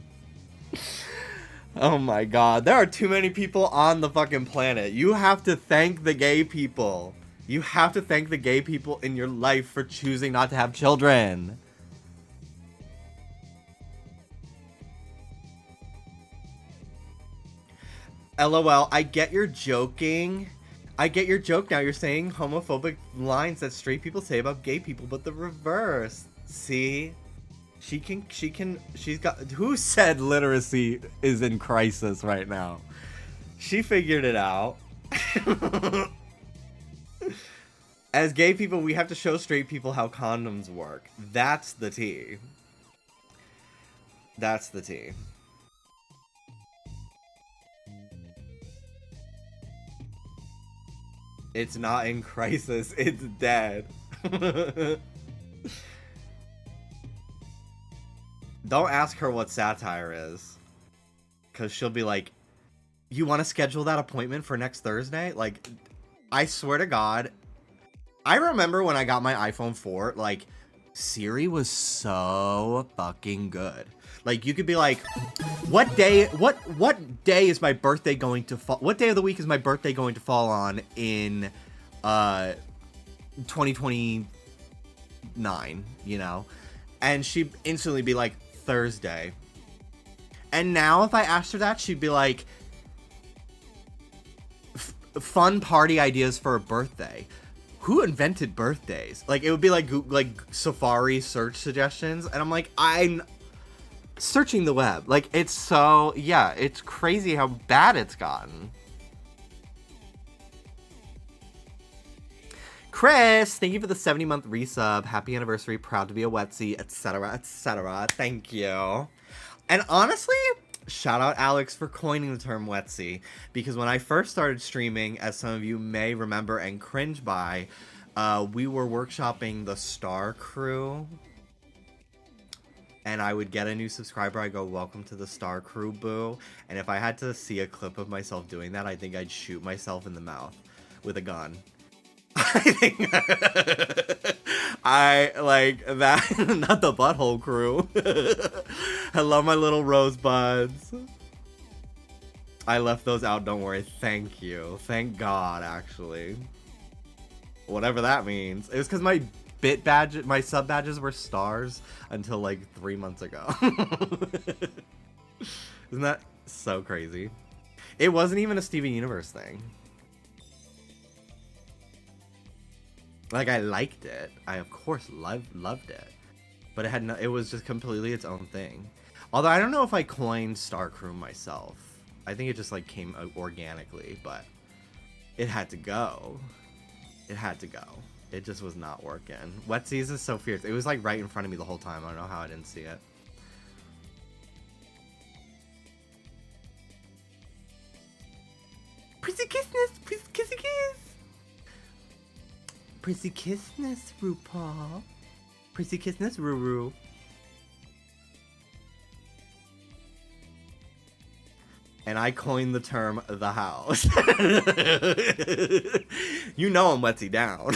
Oh my god, there are too many people on the fucking planet. You have to thank the gay people. You have to thank the gay people in your life for choosing not to have children. LOL, I get you're joking. I get your joke now. You're saying homophobic lines that straight people say about gay people, but the reverse. See? She's got, who said literacy is in crisis right now? She figured it out. As gay people, we have to show straight people how condoms work. That's the tea. That's the tea. It's not in crisis, it's dead. Don't ask her what satire is. Because she'll be like, you want to schedule that appointment for next Thursday? Like, I swear to God, I remember when I got my iPhone 4, like, Siri was so fucking good. Like, you could be like, what day is my birthday going to fall? What day of the week is my birthday going to fall on in 2029, you know? And she'd instantly be like, Thursday. And now if I asked her that, she'd be like, fun party ideas for a birthday. Who invented birthdays? Like, it would be like Safari search suggestions. And I'm like, I'm searching the web. Like, it's so, yeah, it's crazy how bad it's gotten. Chris, thank you for the 70-month resub. Happy anniversary. Proud to be a Wetsy, etc., etc. Thank you. And honestly, shout out Alex for coining the term Wetsy, because when I first started streaming, as some of you may remember and cringe by, we were workshopping the Star Crew. And I would get a new subscriber, I go, welcome to the Star Crew, boo. And if I had to see a clip of myself doing that, I think I'd shoot myself in the mouth with a gun. I think I like that. Not the butthole crew. Hello, my little rosebuds. I left those out, don't worry. Thank you. Thank God, actually. Whatever that means. It was because my bit badge, my sub badges were stars until like 3 months ago. Isn't that so crazy? It wasn't even a Steven Universe thing. Like, I liked it. I, of course, loved it. But it had no, it was just completely its own thing. Although, I don't know if I coined Star Crew myself. I think it just, like, came organically, but it had to go. It had to go. It just was not working. Wetsies is so fierce. It was, like, right in front of me the whole time. I don't know how I didn't see it. Prissy kissness! Kissy kiss! Prissy kissness, RuPaul. Prissy kissness, Ruru. And I coined the term the house. You know I'm Wetsy down.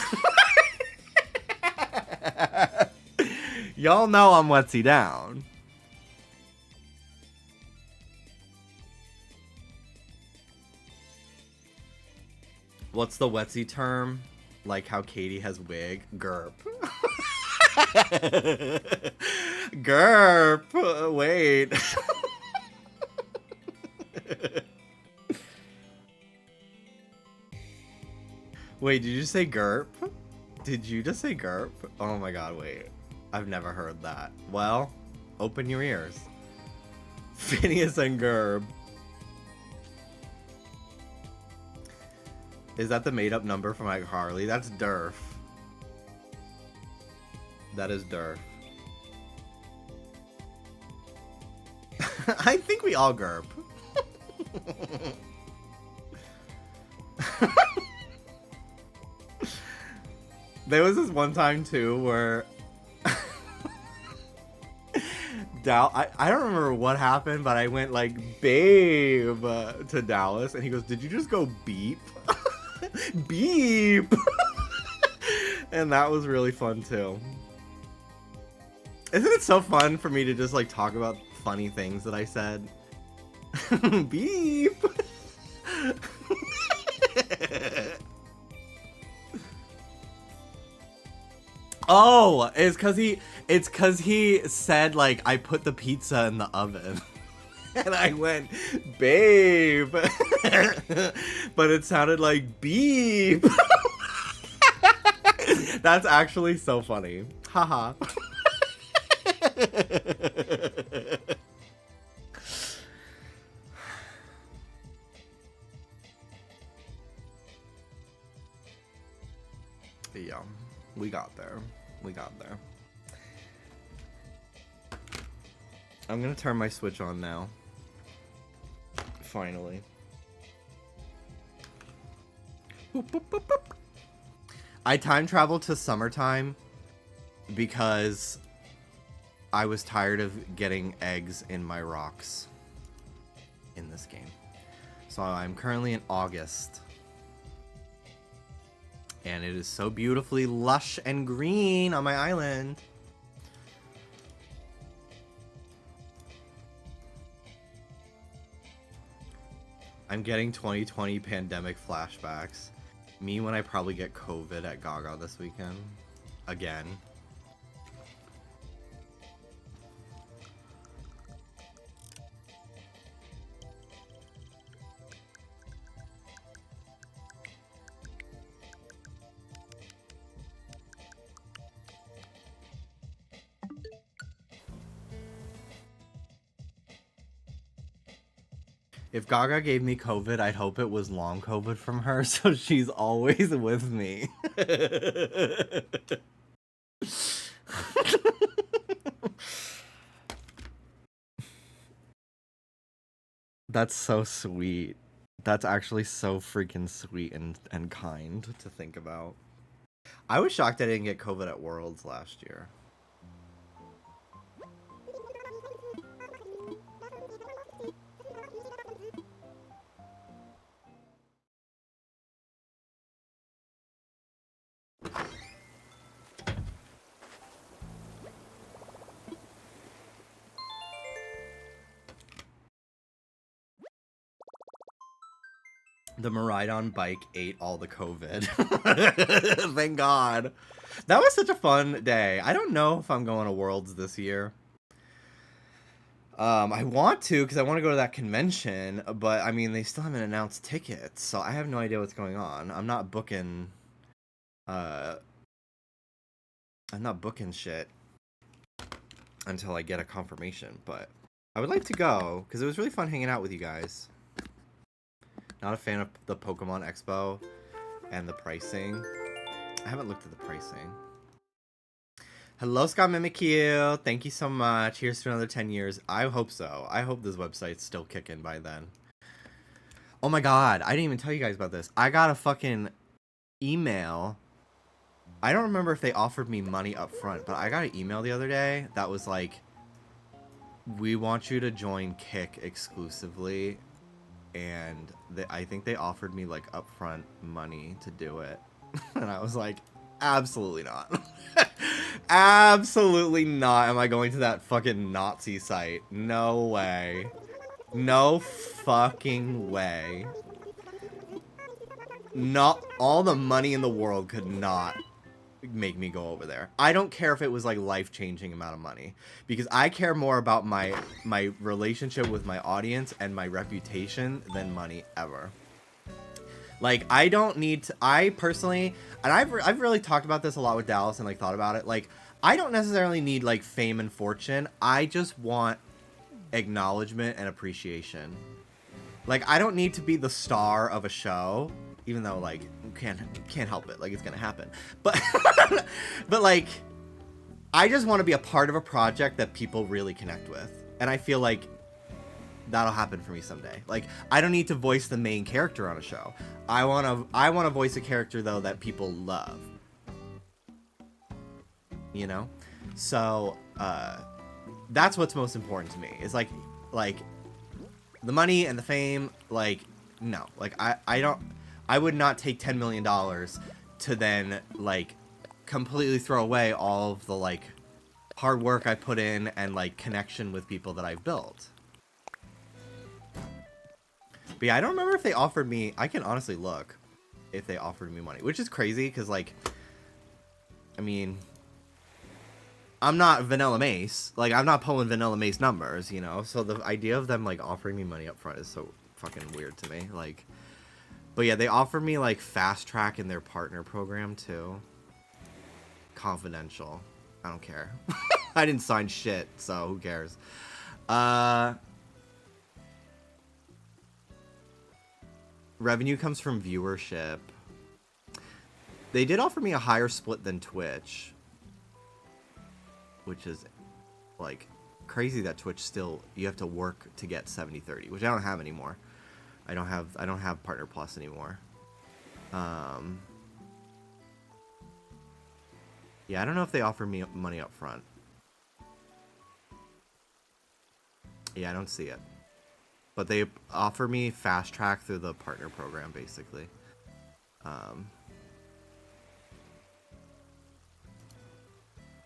Y'all know I'm Wetsy down. What's the Wetsy term? Like how Katie has wig? Gerp. Gerp. Wait. Wait, did you just say GERP? Did you just say GERP? Oh my god, wait. I've never heard that. Well, open your ears. Phineas and Gerb. Is that the made-up number from Ike Harley? That's Durf. That is Durf. I think we all GERP. There was this one time too where I don't remember what happened, but I went like babe to Dallas and he goes, did you just go beep? Beep. And that was really fun too. Isn't it so fun for me to just like talk about funny things that I said? Beep. Oh, it's cause he said like I put the pizza in the oven. And I went, babe. But it sounded like beep. That's actually so funny. Haha. Yeah, we got there. We got there. I'm gonna turn my Switch on now. Finally. Boop, boop, boop, boop. I time traveled to summertime because I was tired of getting eggs in my rocks in this game. So I'm currently in August. And it is so beautifully lush and green on my island. I'm getting 2020 pandemic flashbacks. Me when I probably get COVID at Gaga this weekend. Again. If Gaga gave me COVID, I'd hope it was long COVID from her, so she's always with me. That's so sweet. That's actually so freaking sweet and kind to think about. I was shocked I didn't get COVID at Worlds last year. The Maridon bike ate all the COVID. Thank God. That was such a fun day. I don't know if I'm going to Worlds this year. I want to because I want to go to that convention, but I mean they still haven't announced tickets, so I have no idea what's going on. I'm not booking shit until I get a confirmation, but I would like to go because it was really fun hanging out with you guys. Not a fan of the Pokemon Expo and the pricing. I haven't looked at the pricing. Hello, Scott Mimikyu. Thank you so much. Here's to another 10 years. I hope so. I hope this website's still kicking by then. Oh my god, I didn't even tell you guys about this. I got a fucking email. I don't remember if they offered me money up front, but I got an email the other day that was like, we want you to join Kick exclusively. And I think they offered me like upfront money to do it. And I was like, absolutely not. Absolutely not am I going to that fucking Nazi site. No way. No fucking way. Not all the money in the world could not make me go over there. I don't care if it was like life-changing amount of money, because I care more about my relationship with my audience and my reputation than money ever. Like, I don't need to, I personally, and I've really talked about this a lot with Dallas and like thought about it. Like, I don't necessarily need like fame and fortune. I just want acknowledgement and appreciation. Like, I don't need to be the star of a show, even though like can't help it, like it's gonna happen. But but like, I just want to be a part of a project that people really connect with, and I feel like that'll happen for me someday. Like, I don't need to voice the main character on a show. I wanna voice a character though that people love. You know? So that's what's most important to me. Is like the money and the fame, like, no. Like, I would not take $10 million to then like completely throw away all of the like hard work I put in and like connection with people that I've built. But yeah, I don't remember if they offered me, I can honestly look if they offered me money, which is crazy because like, I mean, I'm not Vanilla Mace. Like, I'm not pulling Vanilla Mace numbers, you know? So the idea of them like offering me money up front is so fucking weird to me. Like, but yeah, they offered me like fast track in their partner program too. Confidential. I don't care. I didn't sign shit, so who cares? Revenue comes from viewership. They did offer me a higher split than Twitch, which is like crazy that Twitch still you have to work to get 70/30, which I don't have anymore. I don't have Partner Plus anymore. Yeah, I don't know if they offer me money up front. Yeah, I don't see it. But they offer me fast track through the partner program, basically.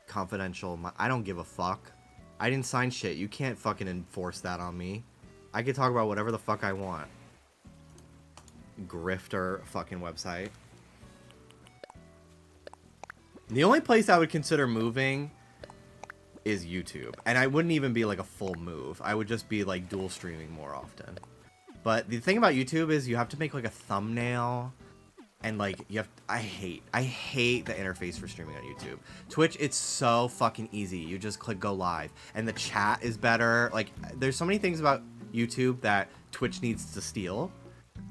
Confidential. I don't give a fuck. I didn't sign shit. You can't fucking enforce that on me. I can talk about whatever the fuck I want. Grifter fucking website. The only place I would consider moving is YouTube. And I wouldn't even be like a full move. I would just be like dual streaming more often. But the thing about YouTube is you have to make like a thumbnail. And like you have, I hate the interface for streaming on YouTube. Twitch, it's so fucking easy. You just click go live, and the chat is better. Like there's so many things about YouTube that Twitch needs to steal,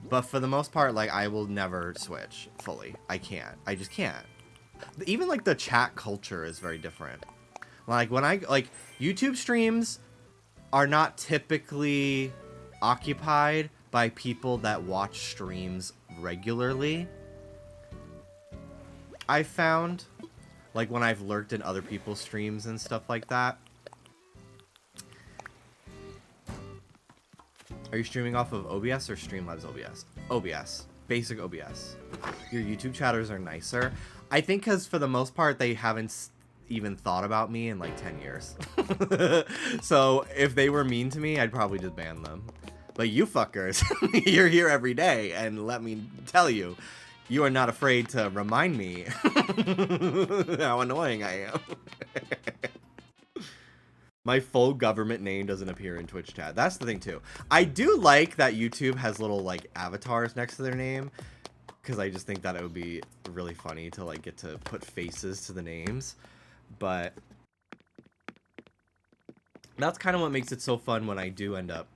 but for the most part, like I will never switch fully. I can't. I just can't. Even like the chat culture is very different. Like when I like YouTube streams are not typically occupied by people that watch streams regularly. I found, like when I've lurked in other people's streams and stuff like that. Are you streaming off of OBS or Streamlabs OBS? OBS. Basic OBS. Your YouTube chatters are nicer. I think because for the most part, they haven't even thought about me in like 10 years. So if they were mean to me, I'd probably just ban them. But you fuckers, you're here every day, and let me tell you, you are not afraid to remind me how annoying I am. My full government name doesn't appear in Twitch chat. That's the thing too. I do like that YouTube has little like avatars next to their name, because I just think that it would be really funny to like get to put faces to the names. But that's kind of what makes it so fun when I do end up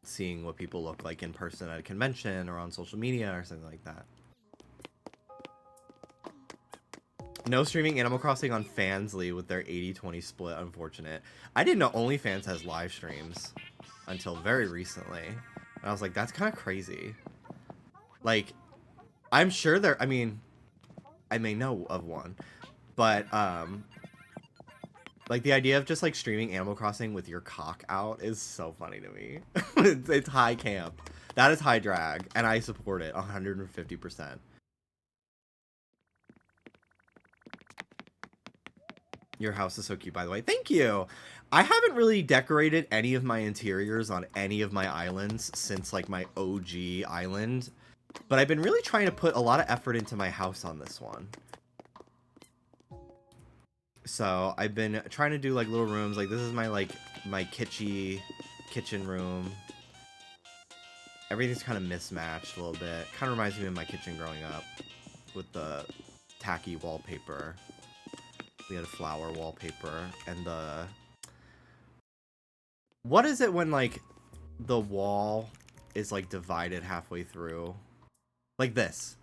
seeing what people look like in person at a convention or on social media or something like that. No streaming Animal Crossing on Fansly with their 80-20 split, unfortunate. I didn't know OnlyFans has live streams until very recently. And I was like, that's kind of crazy. Like, I'm sure there, I mean, I may know of one, but, like, the idea of just, like, streaming Animal Crossing with your cock out is so funny to me. It's high camp. That is high drag, and I support it 150%. Your house is so cute, by the way. Thank you! I haven't really decorated any of my interiors on any of my islands since, like, my OG island. But I've been really trying to put a lot of effort into my house on this one. So I've been trying to do like little rooms. Like this is my like my kitchen room. Everything's kind of mismatched a little bit. Kind of reminds me of my kitchen growing up with the tacky wallpaper. We had a flower wallpaper and the... What is it when like the wall is like divided halfway through? Like this.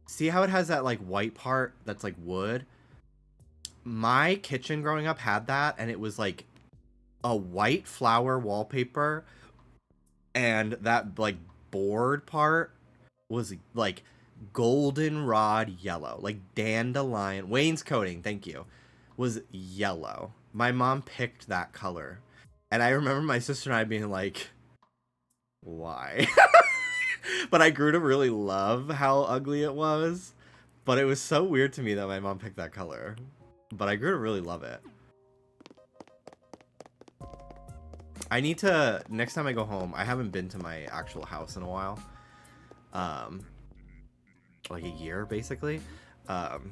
See how it has that like white part that's like wood? My kitchen growing up had that, and it was like a white flower wallpaper, and that like board part was like goldenrod yellow, like dandelion wainscoting, thank you, was yellow. My mom picked that color, and I remember my sister and I being like, why? But I grew to really love how ugly it was, but it was so weird to me that my mom picked that color. But I grew to really love it. I need to, next time I go home, I haven't been to my actual house in a while. Like a year, basically. And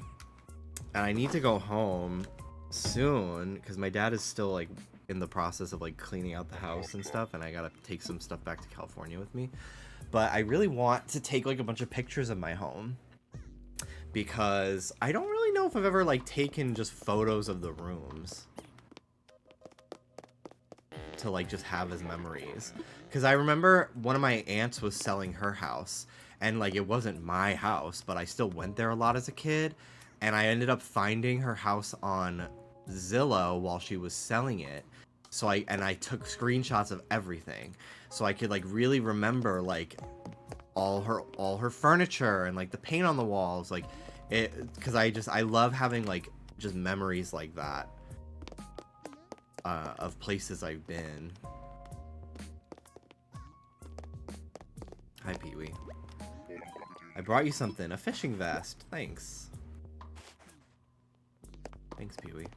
I need to go home soon, because my dad is still, like, in the process of, like, cleaning out the house and stuff, and I gotta take some stuff back to California with me. But I really want to take, like, a bunch of pictures of my home. Because I don't really know if I've ever, like, taken just photos of the rooms to, like, just have as memories. Because I remember one of my aunts was selling her house, and like it wasn't my house, but I still went there a lot as a kid, and I ended up finding her house on Zillow while she was selling it. So I took screenshots of everything, so I could like really remember like all her furniture and like the paint on the walls, like it, because I love having like just memories like that of places I've been. Hi, Pee-wee. I brought you something, a fishing vest. Thanks. Thanks, Pee-wee.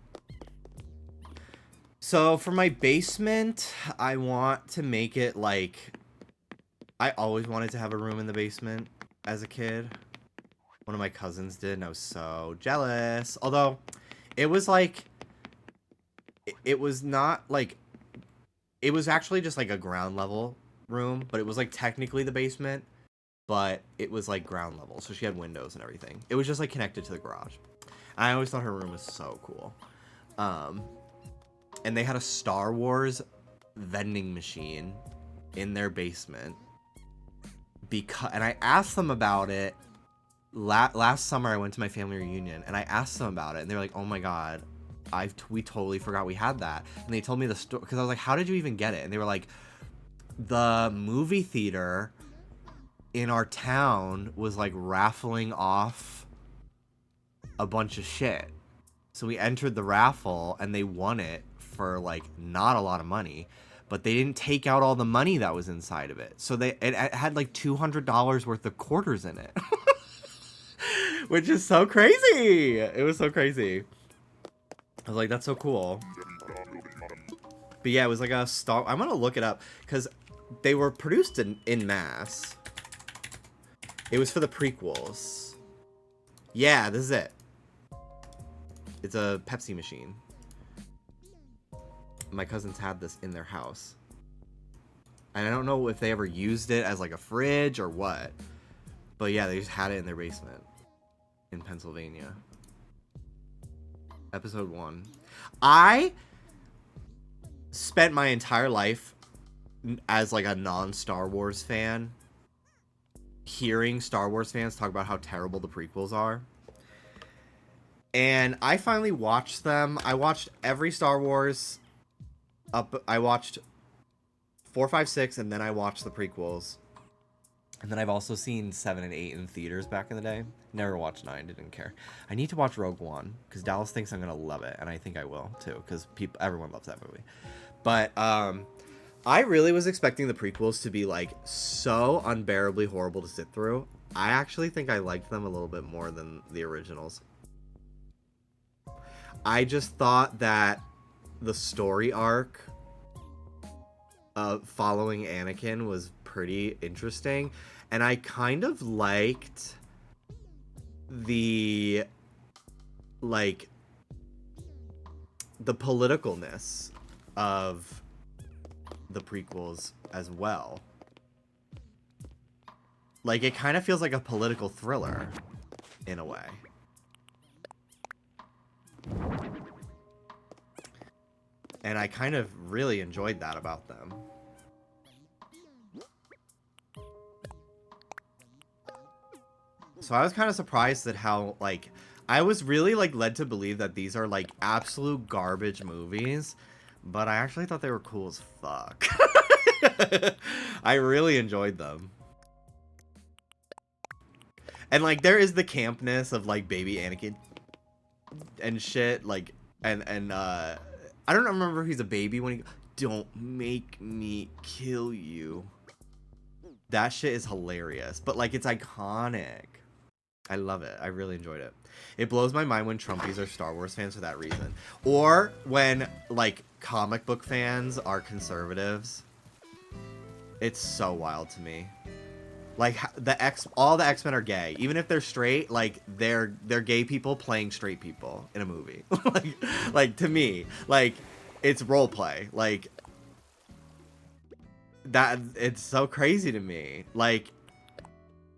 So for my basement, I want to make it like, I always wanted to have a room in the basement as a kid. One of my cousins did, and I was so jealous. Although, it was like, it was not like, it was actually just like a ground level room, but it was like technically the basement, but it was like ground level. So she had windows and everything. It was just like connected to the garage. And I always thought her room was so cool. And they had a Star Wars vending machine in their basement. And I asked them about it last summer. I went to my family reunion, and I asked them about it, and they were like, "Oh my god, we totally forgot we had that." And they told me the story, because I was like, "How did you even get it?" And they were like, "The movie theater in our town was like raffling off a bunch of shit. So we entered the raffle, and they won it for like not a lot of money, but they didn't take out all the money that was inside of it. So it had like $200 worth of quarters in it." Which is so crazy. It was so crazy. I was like, that's so cool. But yeah, it was like a Star... I'm gonna look it up, because they were produced in mass. It was for the prequels. Yeah, this is it. It's a Pepsi machine. My cousins had this in their house. And I don't know if they ever used it as like a fridge or what. But yeah, they just had it in their basement in Pennsylvania. Episode 1. I spent my entire life as like a non-Star Wars fan hearing Star Wars fans talk about how terrible the prequels are. And I finally watched them. I watched every Star Wars I watched 4, 5, 6, and then I watched the prequels. And then I've also seen 7 and 8 in theaters back in the day. Never watched 9, didn't care. I need to watch Rogue One, because Dallas thinks I'm going to love it, and I think I will, too, because everyone loves that movie. But I really was expecting the prequels to be, like, so unbearably horrible to sit through. I actually think I liked them a little bit more than the originals. I just thought that the story arc following Anakin was pretty interesting, and I kind of liked the politicalness of the prequels as well. Like, it kind of feels like a political thriller in a way. And I kind of really enjoyed that about them. So I was kind of surprised at how, like, I was really, like, led to believe that these are, like, absolute garbage movies. But I actually thought they were cool as fuck. I really enjoyed them. And, like, there is the campness of, like, baby Anakin and shit. Like, and I don't remember if he's a baby when he... Don't make me kill you. That shit is hilarious. But, like, it's iconic. I love it. I really enjoyed it. It blows my mind when Trumpies are Star Wars fans for that reason. Or when, like, comic book fans are conservatives. It's so wild to me. Like, all the X-Men are gay. Even if they're straight, like, they're gay people playing straight people in a movie. like, to me, like, it's role play. Like, that, it's so crazy to me. Like,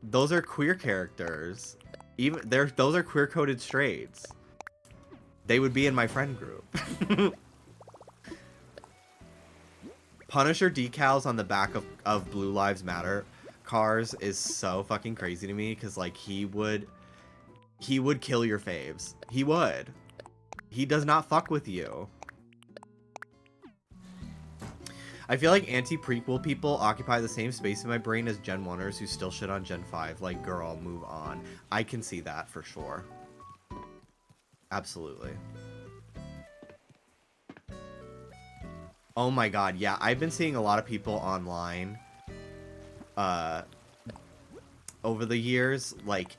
those are queer characters. Those are queer-coded straights. They would be in my friend group. Punisher decals on the back of Blue Lives Matter cars is so fucking crazy to me because like he would kill your faves. He would. He does not fuck with you. I feel like anti-prequel people occupy the same space in my brain as Gen 1ers who still shit on Gen 5. Like, girl, move on. I can see that for sure. Absolutely. Oh my god, yeah. I've been seeing a lot of people online over the years, like,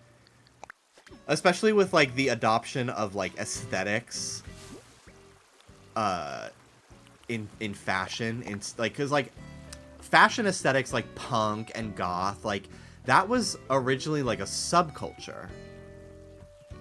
especially with, like, the adoption of, like, aesthetics in fashion, in like, because like fashion aesthetics like punk and goth, like that was originally like a subculture.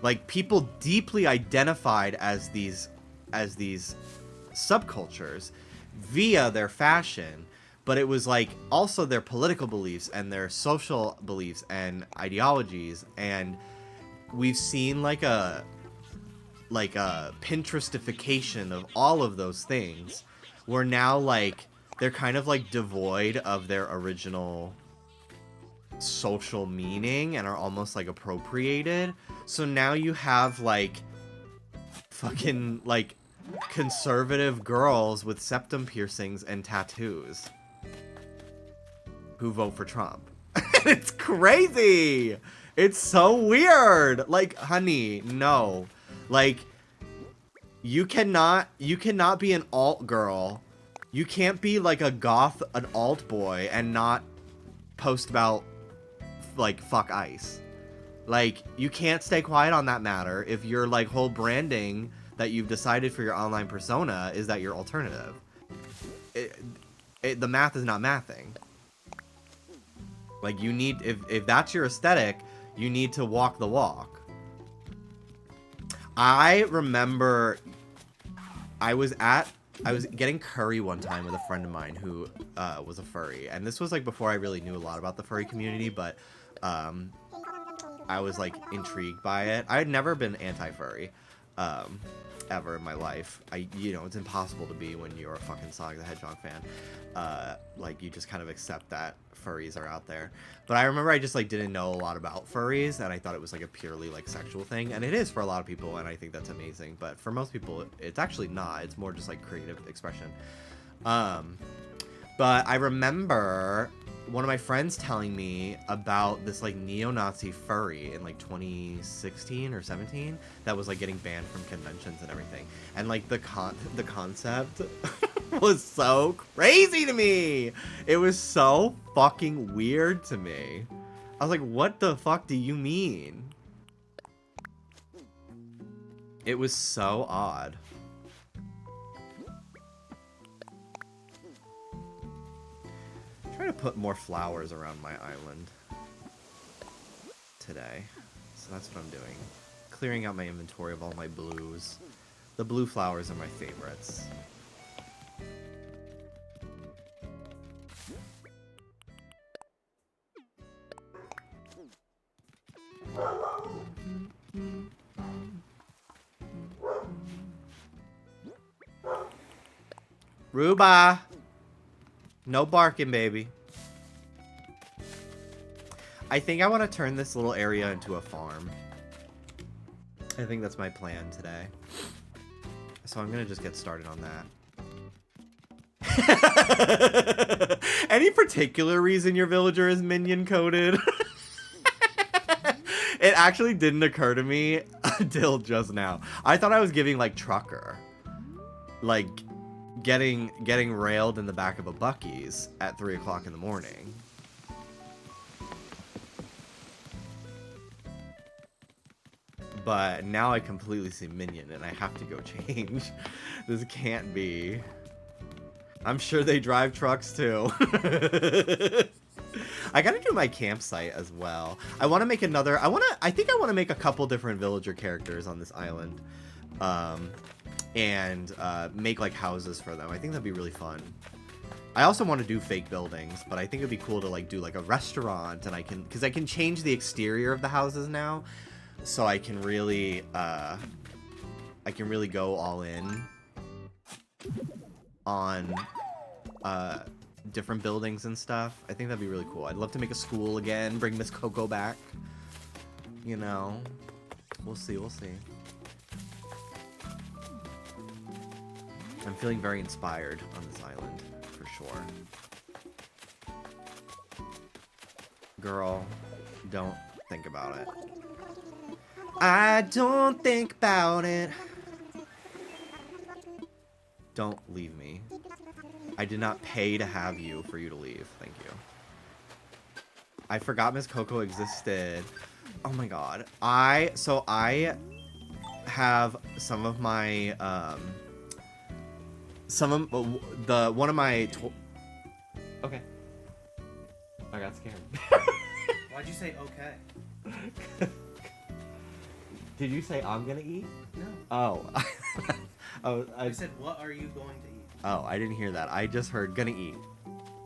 Like people deeply identified as these subcultures via their fashion, but it was like also their political beliefs and their social beliefs and ideologies, and we've seen like a Pinterestification of all of those things, where now like they're kind of like devoid of their original social meaning and are almost like appropriated. So now you have like fucking like conservative girls with septum piercings and tattoos who vote for Trump. It's crazy. It's so weird. Like, honey, no. Like, you cannot be an alt girl. You can't be like an alt boy and not post about like fuck ICE. Like, you can't stay quiet on that matter if your like whole branding that you've decided for your online persona is that you're alternative. The math is not mathing. Like, you need, if that's your aesthetic, you need to walk the walk. I remember I was getting curry one time with a friend of mine who was a furry, and this was like before I really knew a lot about the furry community, but I was like intrigued by it. I had never been anti-furry ever in my life. You know, it's impossible to be when you're a fucking Sonic the Hedgehog fan. Like, you just kind of accept that furries are out there. But I remember I just like didn't know a lot about furries, and I thought it was like a purely like sexual thing, and it is for a lot of people, and I think that's amazing. But for most people, it's actually not. It's more just like creative expression. But I remember one of my friends telling me about this like neo-Nazi furry in like 2016 or 17 that was like getting banned from conventions and everything, and like the concept was so crazy to me. It was so fucking weird to me. I was like, what the fuck do you mean? It was so odd. I'm trying to put more flowers around my island today. So that's what I'm doing. Clearing out my inventory of all my blues. The blue flowers are my favorites. Ruba! No barking, baby. I think I want to turn this little area into a farm. I think that's my plan today. So I'm going to just get started on that. Any particular reason your villager is minion coded? It actually didn't occur to me until just now. I thought I was giving like trucker. Like getting railed in the back of a Buc-ee's at 3 o'clock in the morning. But now I completely see minion and I have to go change. This can't be. I'm sure they drive trucks too. I gotta do my campsite as well. I want to make another. I think I want to make a couple different villager characters on this island. And make like houses for them. I think that'd be really fun. I also want to do fake buildings, but I think it'd be cool to like do like a restaurant, and I can change the exterior of the houses now, so I can really go all in on different buildings and stuff. I think that'd be really cool. I'd love to make a school again, bring Miss Coco back. You know, we'll see, we'll see. I'm feeling very inspired on this island, for sure. Girl, don't think about it. I don't think about it. Don't leave me. I did not pay to have you for you to leave. Thank you. I forgot Miss Coco existed. Oh my god. I have some of my one of my okay. I got scared. Why'd you say okay? Did you say I'm gonna eat? No. Oh. Oh, I said, what are you going to eat? Oh, I didn't hear that. I just heard gonna eat.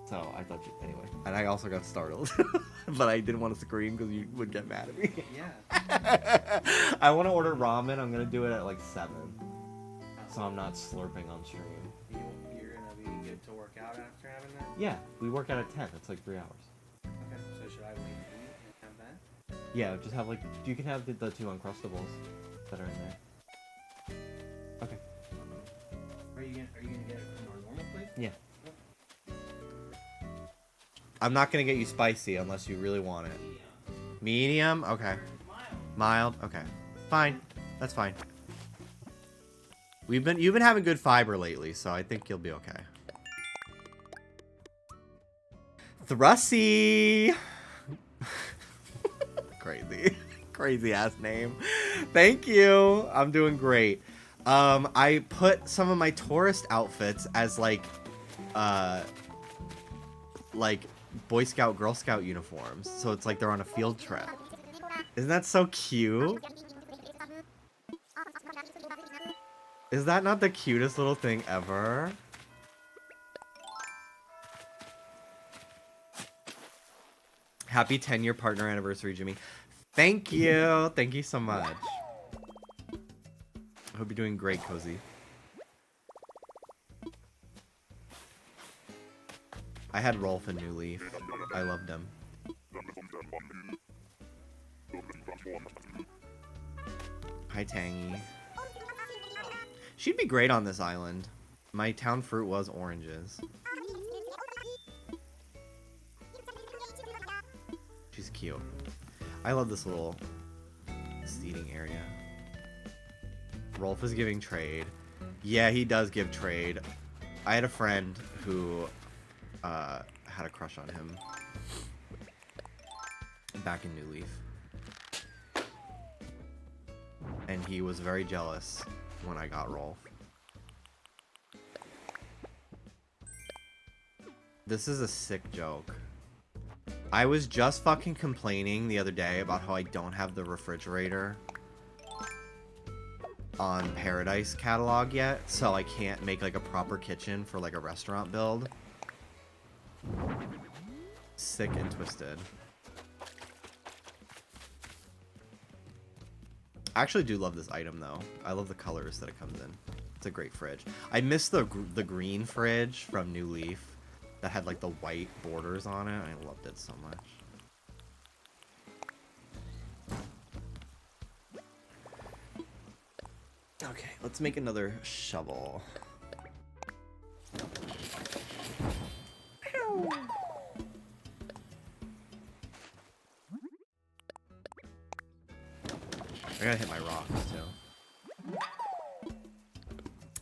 So I thought you anyway. And I also got startled. But I didn't want to scream because you would get mad at me. Yeah. I want to order ramen. I'm gonna do it at like 7. So I'm not slurping on stream. You're gonna be good to work out after having that? Yeah, we work out at 10. It's like 3 hours. Okay, so should I wait to eat and have that? Yeah, just have like, you can have the 2 Uncrustables that are in there. Okay. Are you gonna get it from our normal place? Yeah. I'm not gonna get you spicy unless you really want it. Medium? Okay. Mild? Okay. Fine. That's fine. You've been having good fiber lately, so I think you'll be okay. Thrussie! Crazy. Crazy ass name. Thank you. I'm doing great. I put some of my tourist outfits as like Boy Scout, Girl Scout uniforms. So it's like they're on a field trip. Isn't that so cute? Is that not the cutest little thing ever? Happy 10-year partner anniversary, Jimmy. Thank you. Thank you so much. I hope you're doing great, Cozy. I had Rolf and New Leaf. I loved him. Hi, Tangy. She'd be great on this island. My town fruit was oranges. She's cute. I love this little seating area. Rolf is giving trade. Yeah, he does give trade. I had a friend who had a crush on him back in New Leaf. And he was very jealous when I got Rolf. This is a sick joke. I was just fucking complaining the other day about how I don't have the refrigerator on Paradise catalog yet, so I can't make like a proper kitchen for like a restaurant build. Sick and twisted. I actually do love this item though. I love the colors that it comes in. It's a great fridge. I miss the green fridge from New Leaf that had like the white borders on it. I loved it so much. Okay, let's make another shovel. I gotta hit my rocks too.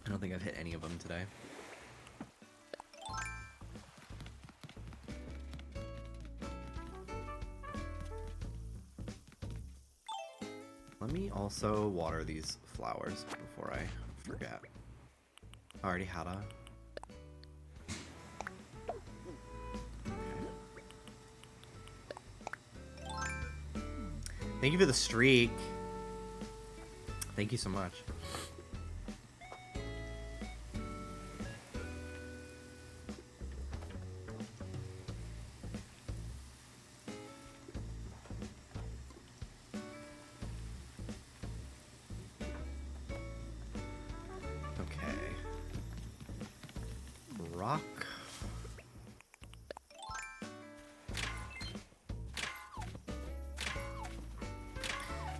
I don't think I've hit any of them today. Let me also water these flowers before I forget. I already had a... Thank you for the streak. Thank you so much. Okay. Rock.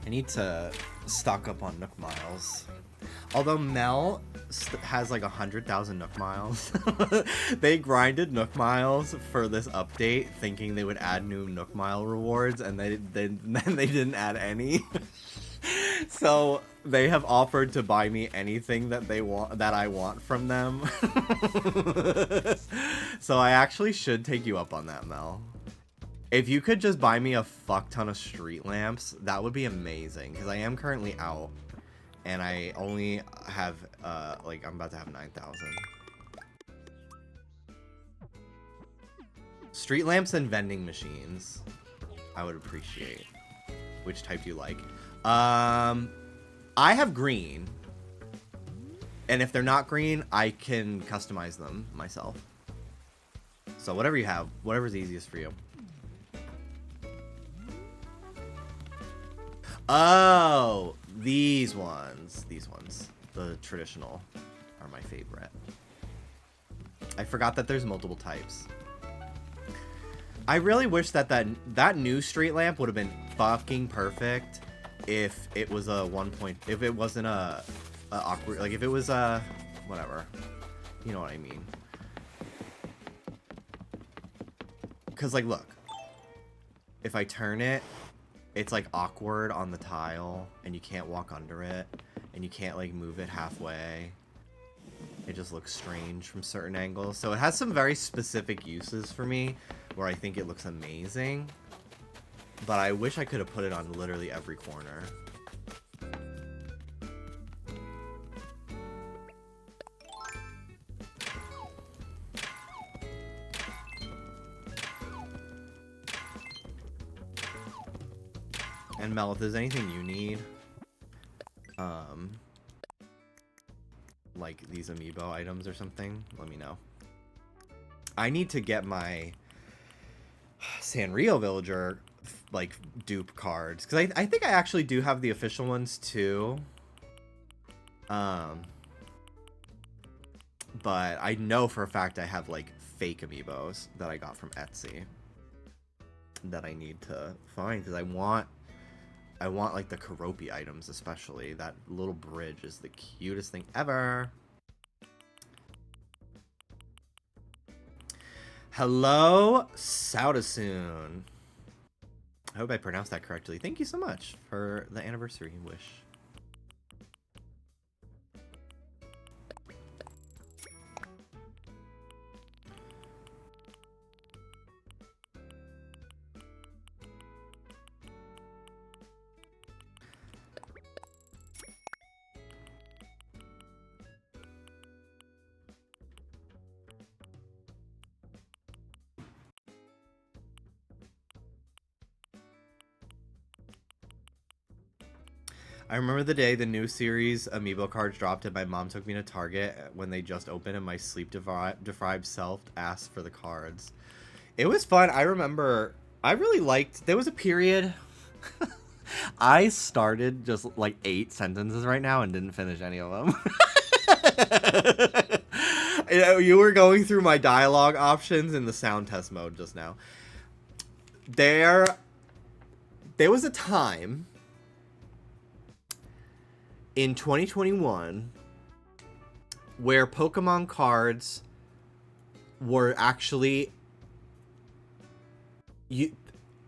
I need to stock up on Nook Miles. Although Mel has like 100,000 Nook Miles. They grinded Nook Miles for this update thinking they would add new Nook Mile rewards, and they didn't add any. So they have offered to buy me anything that I want from them. So I actually should take you up on that, Mel. If you could just buy me a fuck ton of street lamps, that would be amazing, because I am currently out and I only have like, I'm about to have 9,000. Street lamps and vending machines I would appreciate. Which type do you like? I have green, and if they're not green, I can customize them myself. So whatever you have, whatever's easiest for you. Oh, these ones. The traditional are my favorite. I forgot that there's multiple types. I really wish that new street lamp would have been fucking perfect if it was a if it wasn't a awkward, like if it was a whatever. You know what I mean? Cuz like look. If I turn it, it's like awkward on the tile, and you can't walk under it, and you can't like move it halfway. It just looks strange from certain angles. So it has some very specific uses for me where I think it looks amazing, but I wish I could have put it on literally every corner. And Mel, if there's anything you need, like these amiibo items or something, let me know. I need to get my Sanrio villager like dupe cards, because I think I actually do have the official ones too. But I know for a fact I have like fake amiibos that I got from Etsy that I need to find, because I want like the Karopi items, especially. That little bridge is the cutest thing ever. Hello, Saudasoon. I hope I pronounced that correctly. Thank you so much for the anniversary wish. I remember the day the new series amiibo cards dropped and my mom took me to Target when they just opened and my sleep-deprived self asked for the cards. It was fun. I remember I really liked, there was a period I started just like 8 sentences right now and didn't finish any of them. You were going through my dialogue options in the sound test mode just now. There was a time in 2021 where Pokemon cards were actually in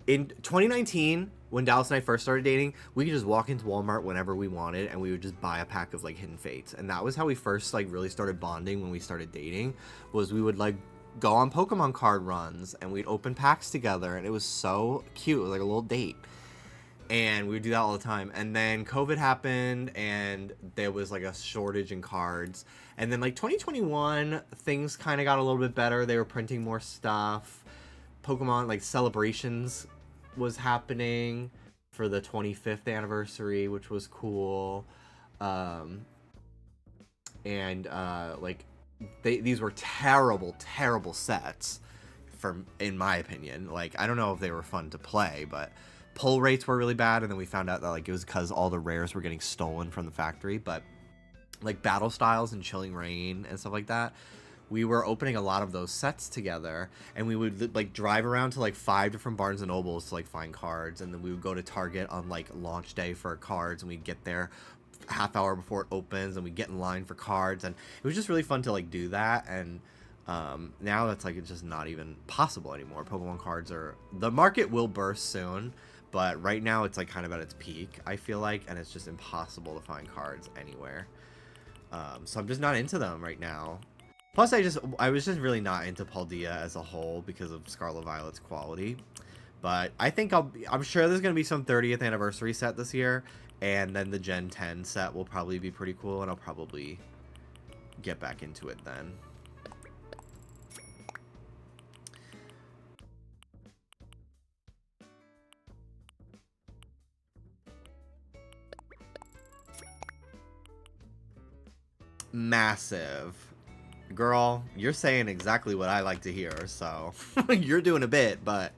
2019, when Dallas and I first started dating, we could just walk into Walmart whenever we wanted and we would just buy a pack of like Hidden Fates, and that was how we first like really started bonding when we started dating. Was we would like go on Pokemon card runs and we'd open packs together, and it was so cute. It was like a little date. And we would do that all the time. And then COVID happened, and there was like a shortage in cards. And then like 2021, things kind of got a little bit better. They were printing more stuff. Pokemon like celebrations was happening for the 25th anniversary, which was cool. Like these were terrible sets, in my opinion. Like, I don't know if they were fun to play, but pull rates were really bad, and then we found out that like it was because all the rares were getting stolen from the factory. But like battle styles and Chilling Reign and stuff like that we were opening a lot of those sets together, and we would like drive around to like 5 different Barnes and Nobles to like find cards, and then we would go to Target on like launch day for cards, and we'd get there half hour before it opens, and we'd get in line for cards, and it was just really fun to like do that. And now that's like, it's just not even possible anymore. Pokemon cards are, the market will burst soon, but right now it's like kind of at its peak, I feel like, and it's just impossible to find cards anywhere. So I'm just not into them right now. Plus, I was just really not into Paldea as a whole because of Scarlet Violet's quality. But I think I'm sure there's going to be some 30th anniversary set this year, and then the Gen 10 set will probably be pretty cool, and I'll probably get back into it then. Massive. Girl, you're saying exactly what I like to hear, so you're doing a bit, but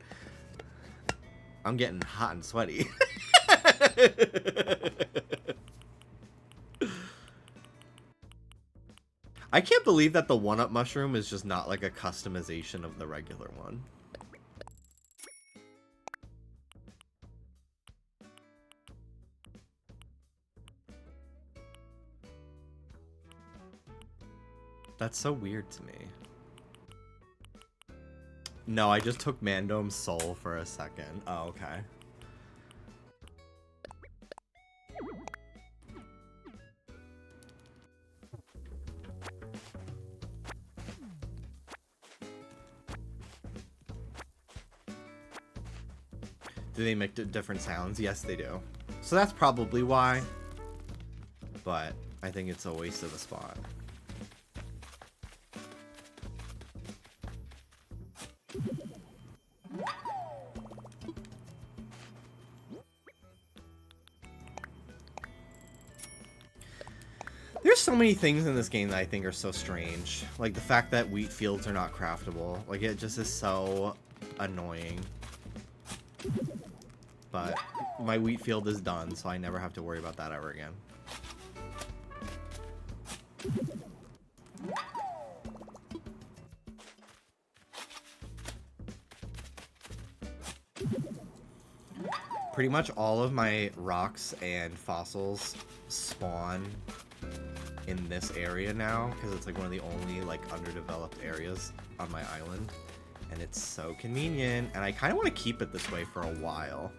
I'm getting hot and sweaty. I can't believe that the 1-up mushroom is just not like a customization of the regular one. That's so weird to me. No, I just took Mandome's soul for a second. Oh, okay. Do they make different sounds? Yes, they do. So that's probably why. But I think it's a waste of a spot. There's so many things in this game that I think are so strange. Like the fact that wheat fields are not craftable. Like it just is so annoying. But my wheat field is done, so I never have to worry about that ever again. Pretty much all of my rocks and fossils spawn in this area now, because it's like one of the only like underdeveloped areas on my island, and it's so convenient, and I kind of want to keep it this way for a while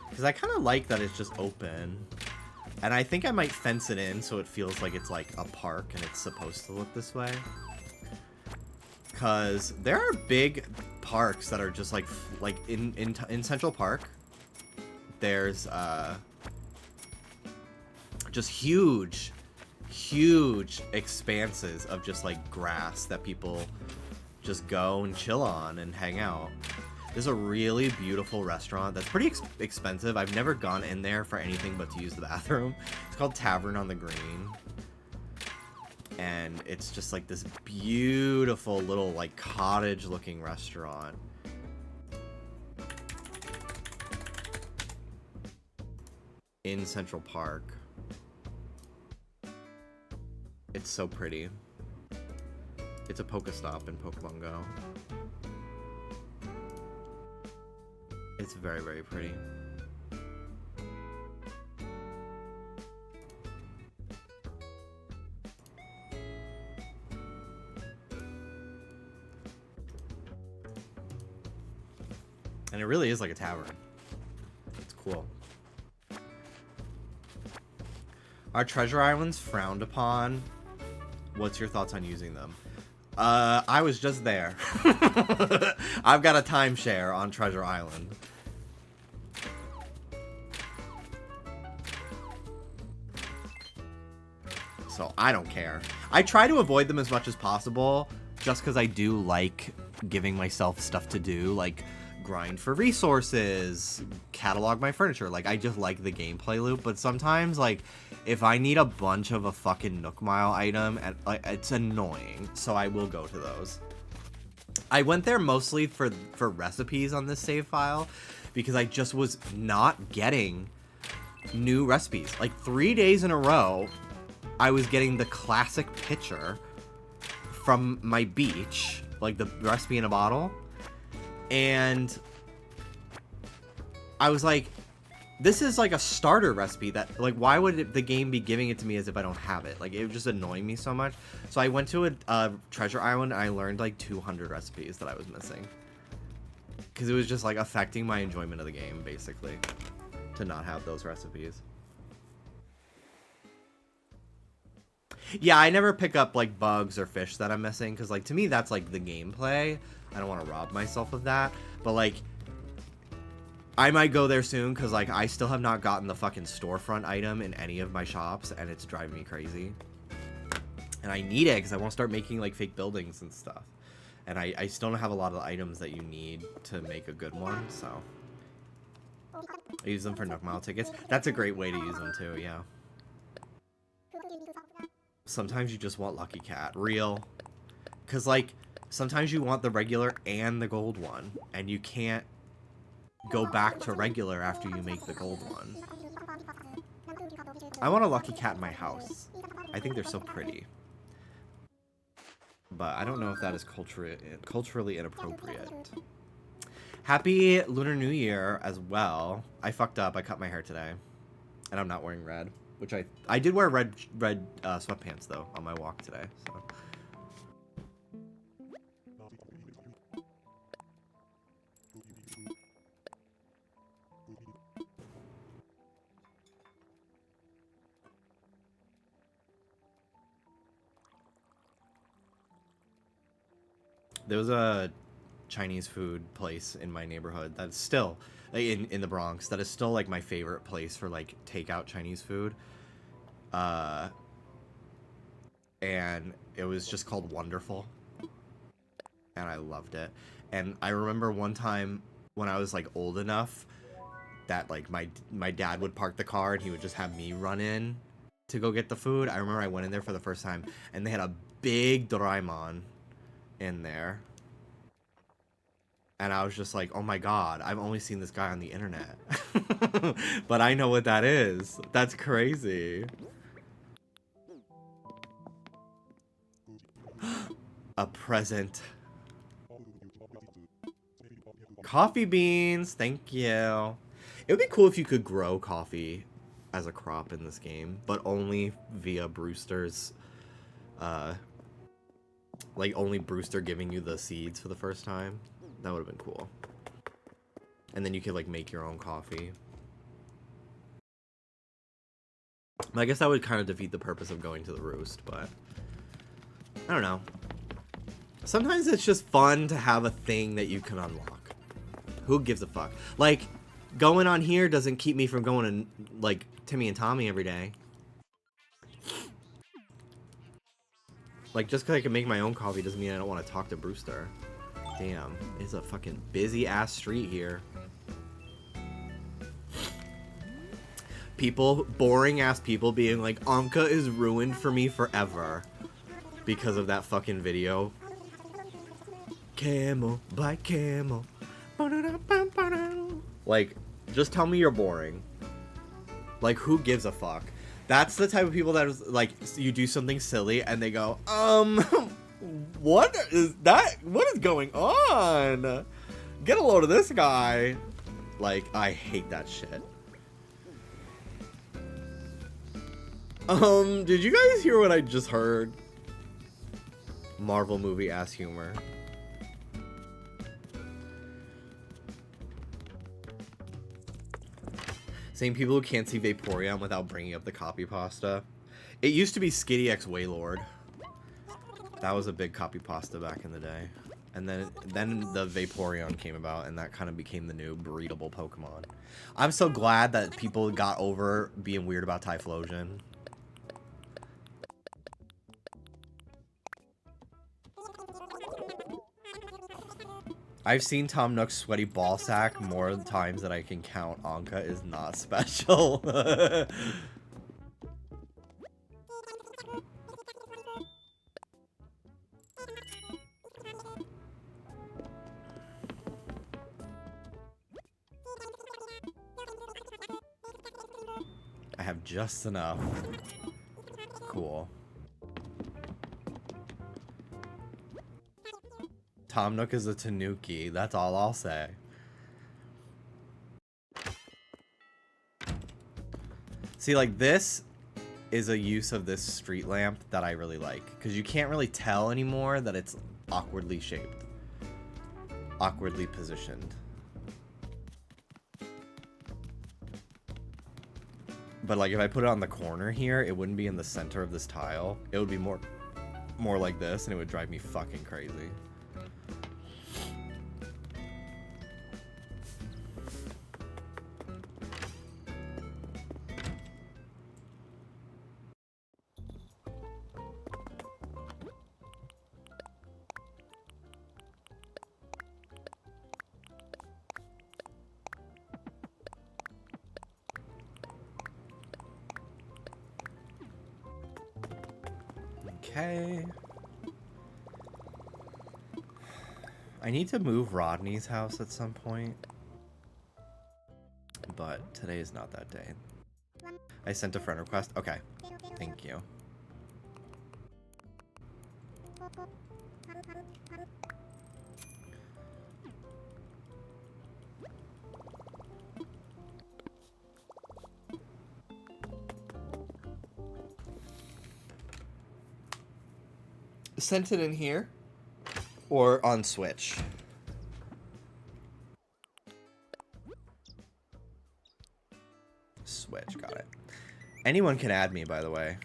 because I kind of like that it's just open, and I think I might fence it in so it feels like it's like a park and it's supposed to look this way, because there are big parks that are just like in Central Park. There's just huge expanses of just like grass that people just go and chill on and hang out. There's a really beautiful restaurant that's pretty expensive. I've never gone in there for anything but to use the bathroom. It's called Tavern on the Green, and it's just like this beautiful little like cottage looking restaurant. In Central Park. It's so pretty. It's a Pokestop in Pokemon Go. It's very, very pretty. And it really is like a tavern. It's cool. Are treasure islands frowned upon? What's your thoughts on using them? I was just there. I've got a timeshare on Treasure Island. So I don't care. I try to avoid them as much as possible, just because I do like giving myself stuff to do, like grind for resources, catalog my furniture. Like, I just like the gameplay loop, but sometimes, like, if I need a bunch of a fucking Nook Mile item, and like, it's annoying, so I will go to those. I went there mostly for recipes on this save file, because I just was not getting new recipes. Like, 3 days in a row, I was getting the classic pitcher from my beach, like the recipe in a bottle, and I was like, this is like a starter recipe that, like, why would the game be giving it to me as if I don't have it? Like, it was just annoying me so much. So I went to a treasure island and I learned like 200 recipes that I was missing. Because it was just like affecting my enjoyment of the game, basically, to not have those recipes. Yeah, I never pick up like bugs or fish that I'm missing, because like to me that's like the gameplay. I don't want to rob myself of that, but like I might go there soon, because like I still have not gotten the fucking storefront item in any of my shops, and it's driving me crazy. And I need it because I want to start making like fake buildings and stuff. And I still don't have a lot of the items that you need to make a good one, so I use them for Nook Mile tickets. That's a great way to use them too, yeah. Sometimes you just want Lucky Cat. Real. Because, like, sometimes you want the regular and the gold one, and you can't go back to regular after you make the gold one. I want a Lucky Cat in my house. I think they're so pretty. But I don't know if that is culturally inappropriate. Happy Lunar New Year as well. I fucked up. I cut my hair today. And I'm not wearing red. Which I did wear red sweatpants, though, on my walk today. So. There was a Chinese food place in my neighborhood that's still in the Bronx, that is still like my favorite place for like takeout Chinese food, and it was just called Wonderful, and I loved it. And I remember one time when I was like old enough that like my dad would park the car and he would just have me run in to go get the food. I remember I went in there for the first time and they had a big Doraemon in there, and I was just like, oh my god, I've only seen this guy on the internet. But I know what that is. That's crazy. A present. Coffee beans, thank you. It would be cool if you could grow coffee as a crop in this game, but only via Brewster's like only Brewster giving you the seeds for the first time. That would have been cool. And then you could like make your own coffee. I guess that would kind of defeat the purpose of going to the roost, but I don't know. Sometimes it's just fun to have a thing that you can unlock. Who gives a fuck? Like, going on here doesn't keep me from going to like Timmy and Tommy every day. Like, just because I can make my own coffee doesn't mean I don't want to talk to Brewster. Damn, it's a fucking busy-ass street here. People, boring-ass people being like, Anka is ruined for me forever. Because of that fucking video. Camel by camel. Like, just tell me you're boring. Like, who gives a fuck? That's the type of people that is, like, you do something silly and they go, what is that? What is going on? Get a load of this guy. Like, I hate that shit. Did you guys hear what I just heard? Marvel movie ass humor. Same people who can't see Vaporeon without bringing up the copy pasta. It used to be Skitty X Wailord. That was a big copy pasta back in the day. And then the Vaporeon came about, and that kind of became the new breedable Pokemon. I'm so glad that people got over being weird about Typhlosion. I've seen Tom Nook's sweaty ball sack more times than I can count. Anka is not special. I have just enough. Cool. Tom Nook is a tanuki. That's all I'll say. See, like, this is a use of this street lamp that I really like. Because you can't really tell anymore that it's awkwardly shaped. Awkwardly positioned. But, like, if I put it on the corner here, it wouldn't be in the center of this tile. It would be more like this, and it would drive me fucking crazy. Okay. I need to move Rodney's house at some point. But today is not that day. I sent a friend request. Okay. Thank you. Sent it in here or on Switch. Switch, got it. Anyone can add me, by the way,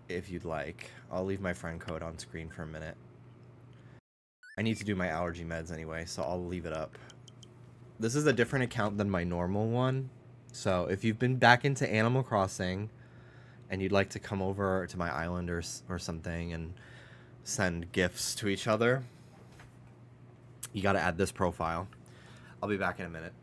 if you'd like. I'll leave my friend code on screen for a minute. I need to do my allergy meds anyway, so I'll leave it up. This is a different account than my normal one. So if you've been back into Animal Crossing and you'd like to come over to my island or something and send gifts to each other, you got to add this profile. I'll be back in a minute.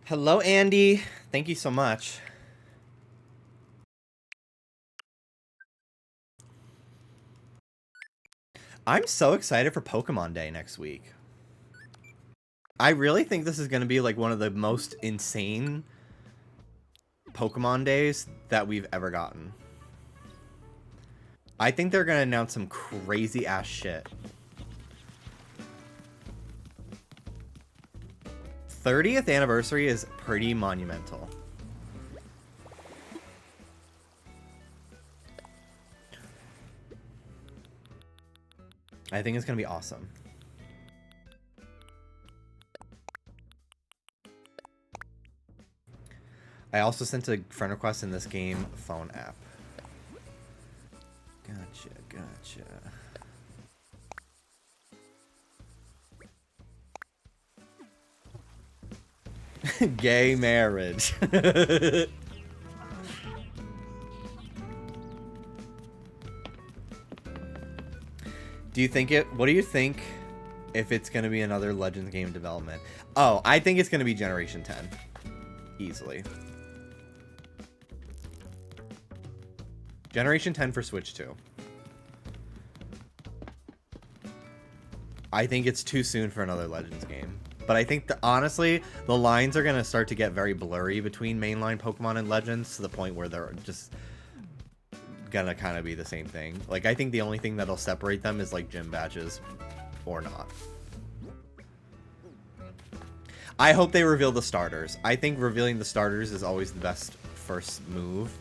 Hello, Andy. Thank you so much. I'm so excited for Pokemon Day next week. I really think this is going to be like one of the most insane Pokemon days that we've ever gotten. I think they're going to announce some crazy ass shit. 30th anniversary is pretty monumental. I think it's going to be awesome. I also sent a friend request in this game phone app. Gotcha, gotcha. Gay marriage. Do you think it? What do you think if it's going to be another Legends game development? Oh, I think it's going to be Generation 10. Easily. Generation 10 for Switch 2. I think it's too soon for another Legends game. But I think, honestly, the lines are going to start to get very blurry between mainline Pokemon and Legends to the point where they're just going to kind of be the same thing. Like, I think the only thing that'll separate them is, like, gym badges or not. I hope they reveal the starters. I think revealing the starters is always the best first move,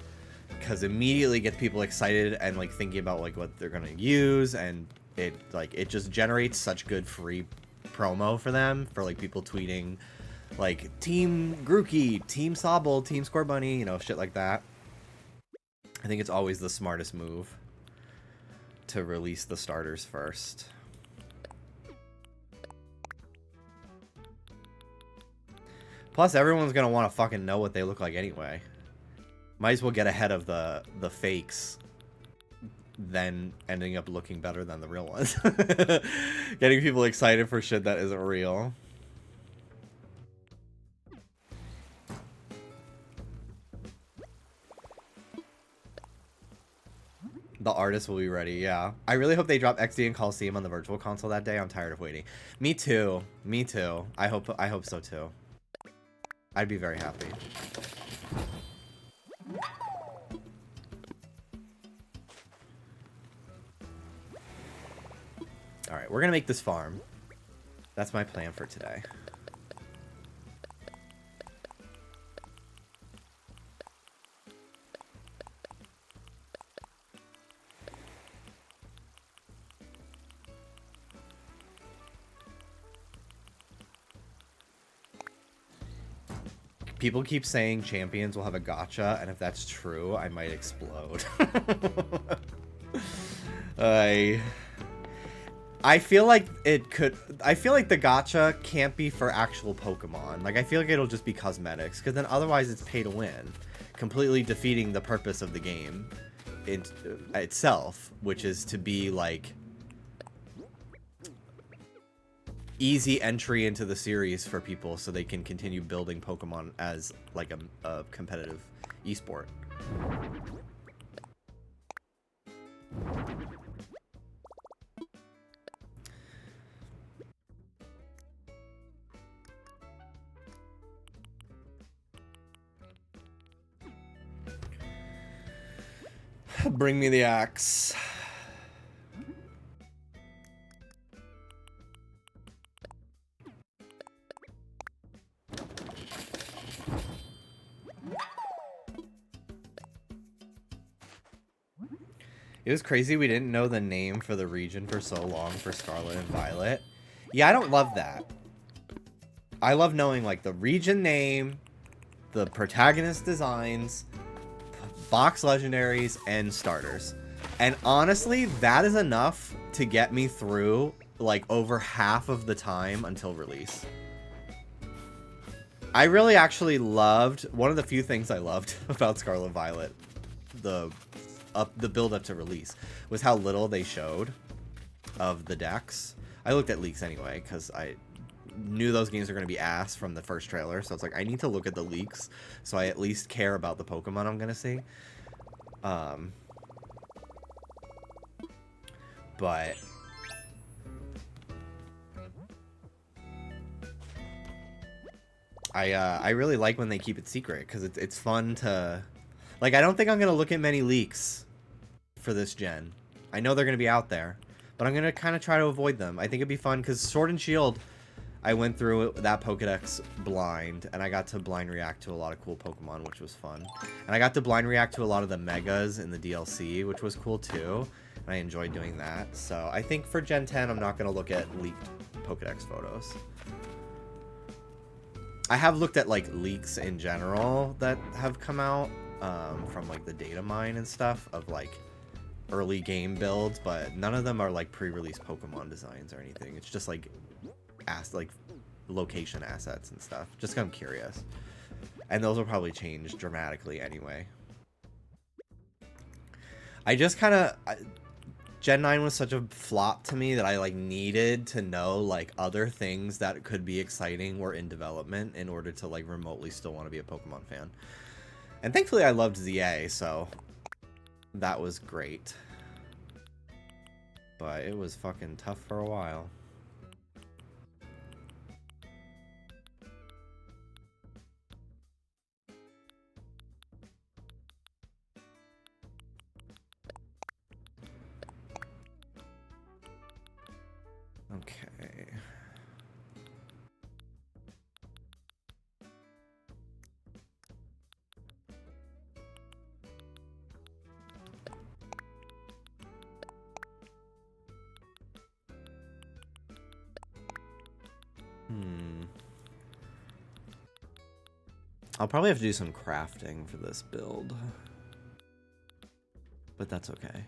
because immediately gets people excited and like thinking about like what they're gonna use, and it just generates such good free promo for them, for like people tweeting like Team Grookey, Team Sobble, Team Scorbunny, you know, shit like that. I think it's always the smartest move to release the starters first. Plus, everyone's gonna want to fucking know what they look like anyway. Might as well get ahead of the fakes, then ending up looking better than the real ones. Getting people excited for shit that isn't real. The artist will be ready, yeah. I really hope they drop XD and Coliseum on the Virtual Console that day. I'm tired of waiting. Me too. Me too. I hope so too. I'd be very happy. Alright, we're gonna make this farm. That's my plan for today. People keep saying champions will have a gacha, and if that's true, I might explode. I feel like it could. I feel like the gacha can't be for actual Pokemon. Like, I feel like it'll just be cosmetics, because then otherwise it's pay to win, completely defeating the purpose of the game itself, which is to be like easy entry into the series for people so they can continue building Pokemon as like a competitive esport. Bring me the axe. It was crazy we didn't know the name for the region for so long for Scarlet and Violet. Yeah, I don't love that. I love knowing like the region name, the protagonist designs, box legendaries, and starters. And honestly, that is enough to get me through like over half of the time until release. I really actually loved, one of the few things I loved about Scarlet and Violet, the build up to release, was how little they showed of the decks. I looked at leaks anyway because knew those games were going to be ass from the first trailer. So it's like, I need to look at the leaks so I at least care about the Pokemon I'm going to see. But I really like when they keep it secret, because it's fun to... Like, I don't think I'm going to look at many leaks for this gen. I know they're going to be out there, but I'm going to kind of try to avoid them. I think it'd be fun, because Sword and Shield, I went through that Pokedex blind, and I got to blind react to a lot of cool Pokemon, which was fun. And I got to blind react to a lot of the Megas in the DLC, which was cool too. And I enjoyed doing that. So I think for Gen 10, I'm not going to look at leaked Pokedex photos. I have looked at, like, leaks in general that have come out from, like, the data mine and stuff of, like, early game builds, but none of them are, like, pre-release Pokemon designs or anything. It's just, like, location assets and stuff. Just 'cause I'm curious. And those will probably change dramatically anyway. I just kind of... Gen 9 was such a flop to me that I, like, needed to know, like, other things that could be exciting were in development in order to, like, remotely still want to be a Pokemon fan. And thankfully I loved ZA, so that was great. But it was fucking tough for a while. Okay. I'll probably have to do some crafting for this build. But that's okay.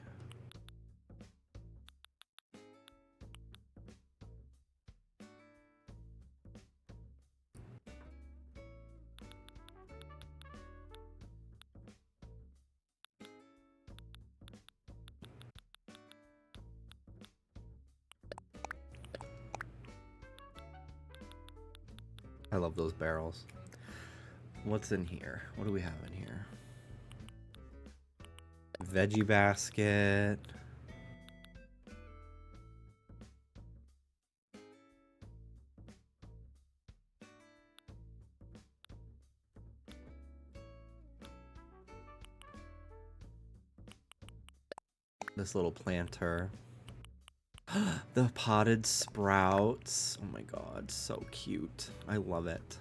I love those barrels. What's in here? What do we have in here? Veggie basket. This little planter. The potted sprouts. Oh my god, so cute. I love it.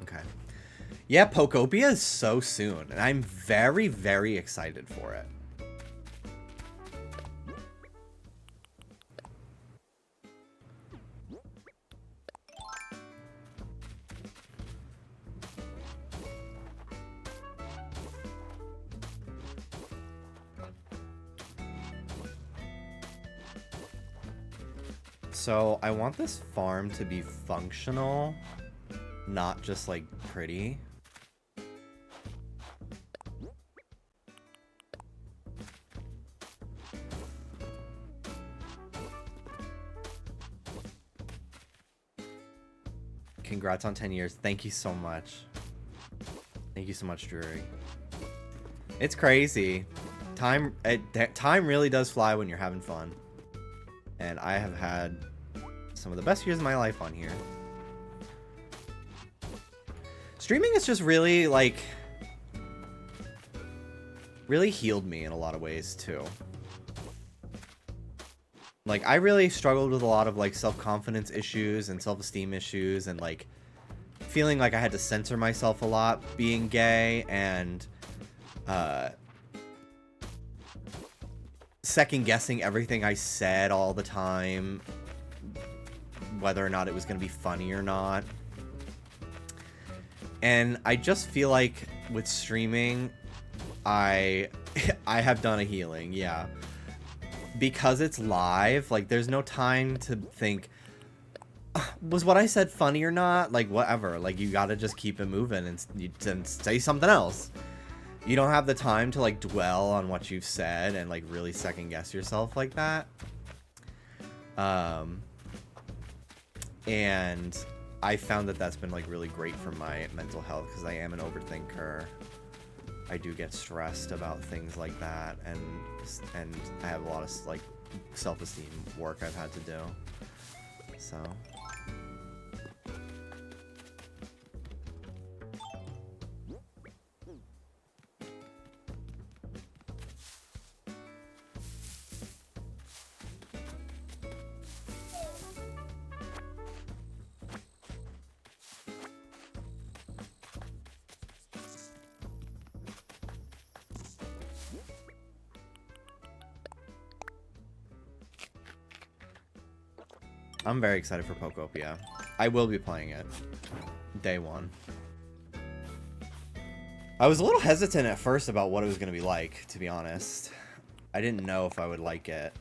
Okay. Yeah, Pokopia is so soon, and I'm very, very excited for it. So, I want this farm to be functional, not just, like, pretty. Congrats on 10 years. Thank you so much. Thank you so much, Drury. It's crazy. Time really does fly when you're having fun. And I have had some of the best years of my life on here. Streaming has just really, like, really healed me in a lot of ways, too. Like, I really struggled with a lot of, like, self-confidence issues and self-esteem issues and, like, feeling like I had to censor myself a lot being gay and, second-guessing everything I said all the time, whether or not it was going to be funny or not. And I just feel like with streaming, I have done a healing, yeah. because it's live, like there's no time to think, was what I said funny or not? Like whatever, like you gotta just keep it moving and say something else. You don't have the time to like dwell on what you've said and like really second guess yourself like that. And I found that that's been like really great for my mental health because I am an overthinker. I do get stressed about things like that, and I have a lot of like self-esteem work I've had to do. So I'm very excited for Pokopia. I will be playing it day one. I was a little hesitant at first about what it was going to be like, to be honest. I didn't know if I would like it,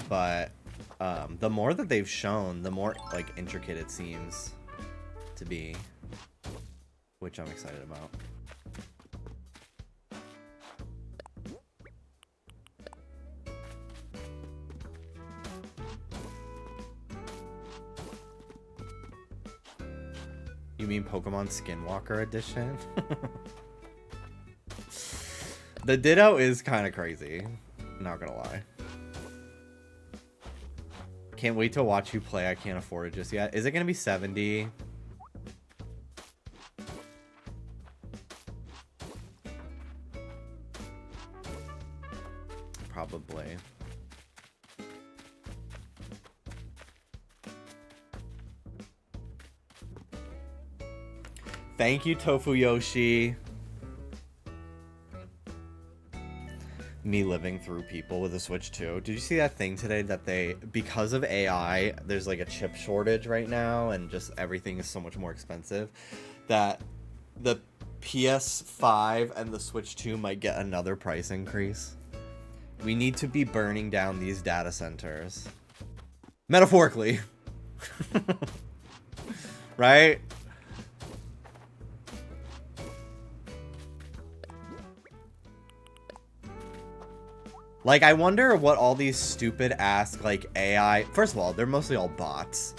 but the more that they've shown, the more like intricate it seems to be, which I'm excited about. You mean Pokemon Skinwalker Edition? The Ditto is kind of crazy. Not gonna lie. Can't wait to watch you play. I can't afford it just yet. Is it gonna be 70? Probably. Thank you, Tofu Yoshi. Me living through people with a Switch 2. Did you see that thing today that because of AI, there's like a chip shortage right now and just everything is so much more expensive that the PS5 and the Switch 2 might get another price increase? We need to be burning down these data centers. Metaphorically. Right? Like, I wonder what all these stupid ass, like, AI... First of all, they're mostly all bots.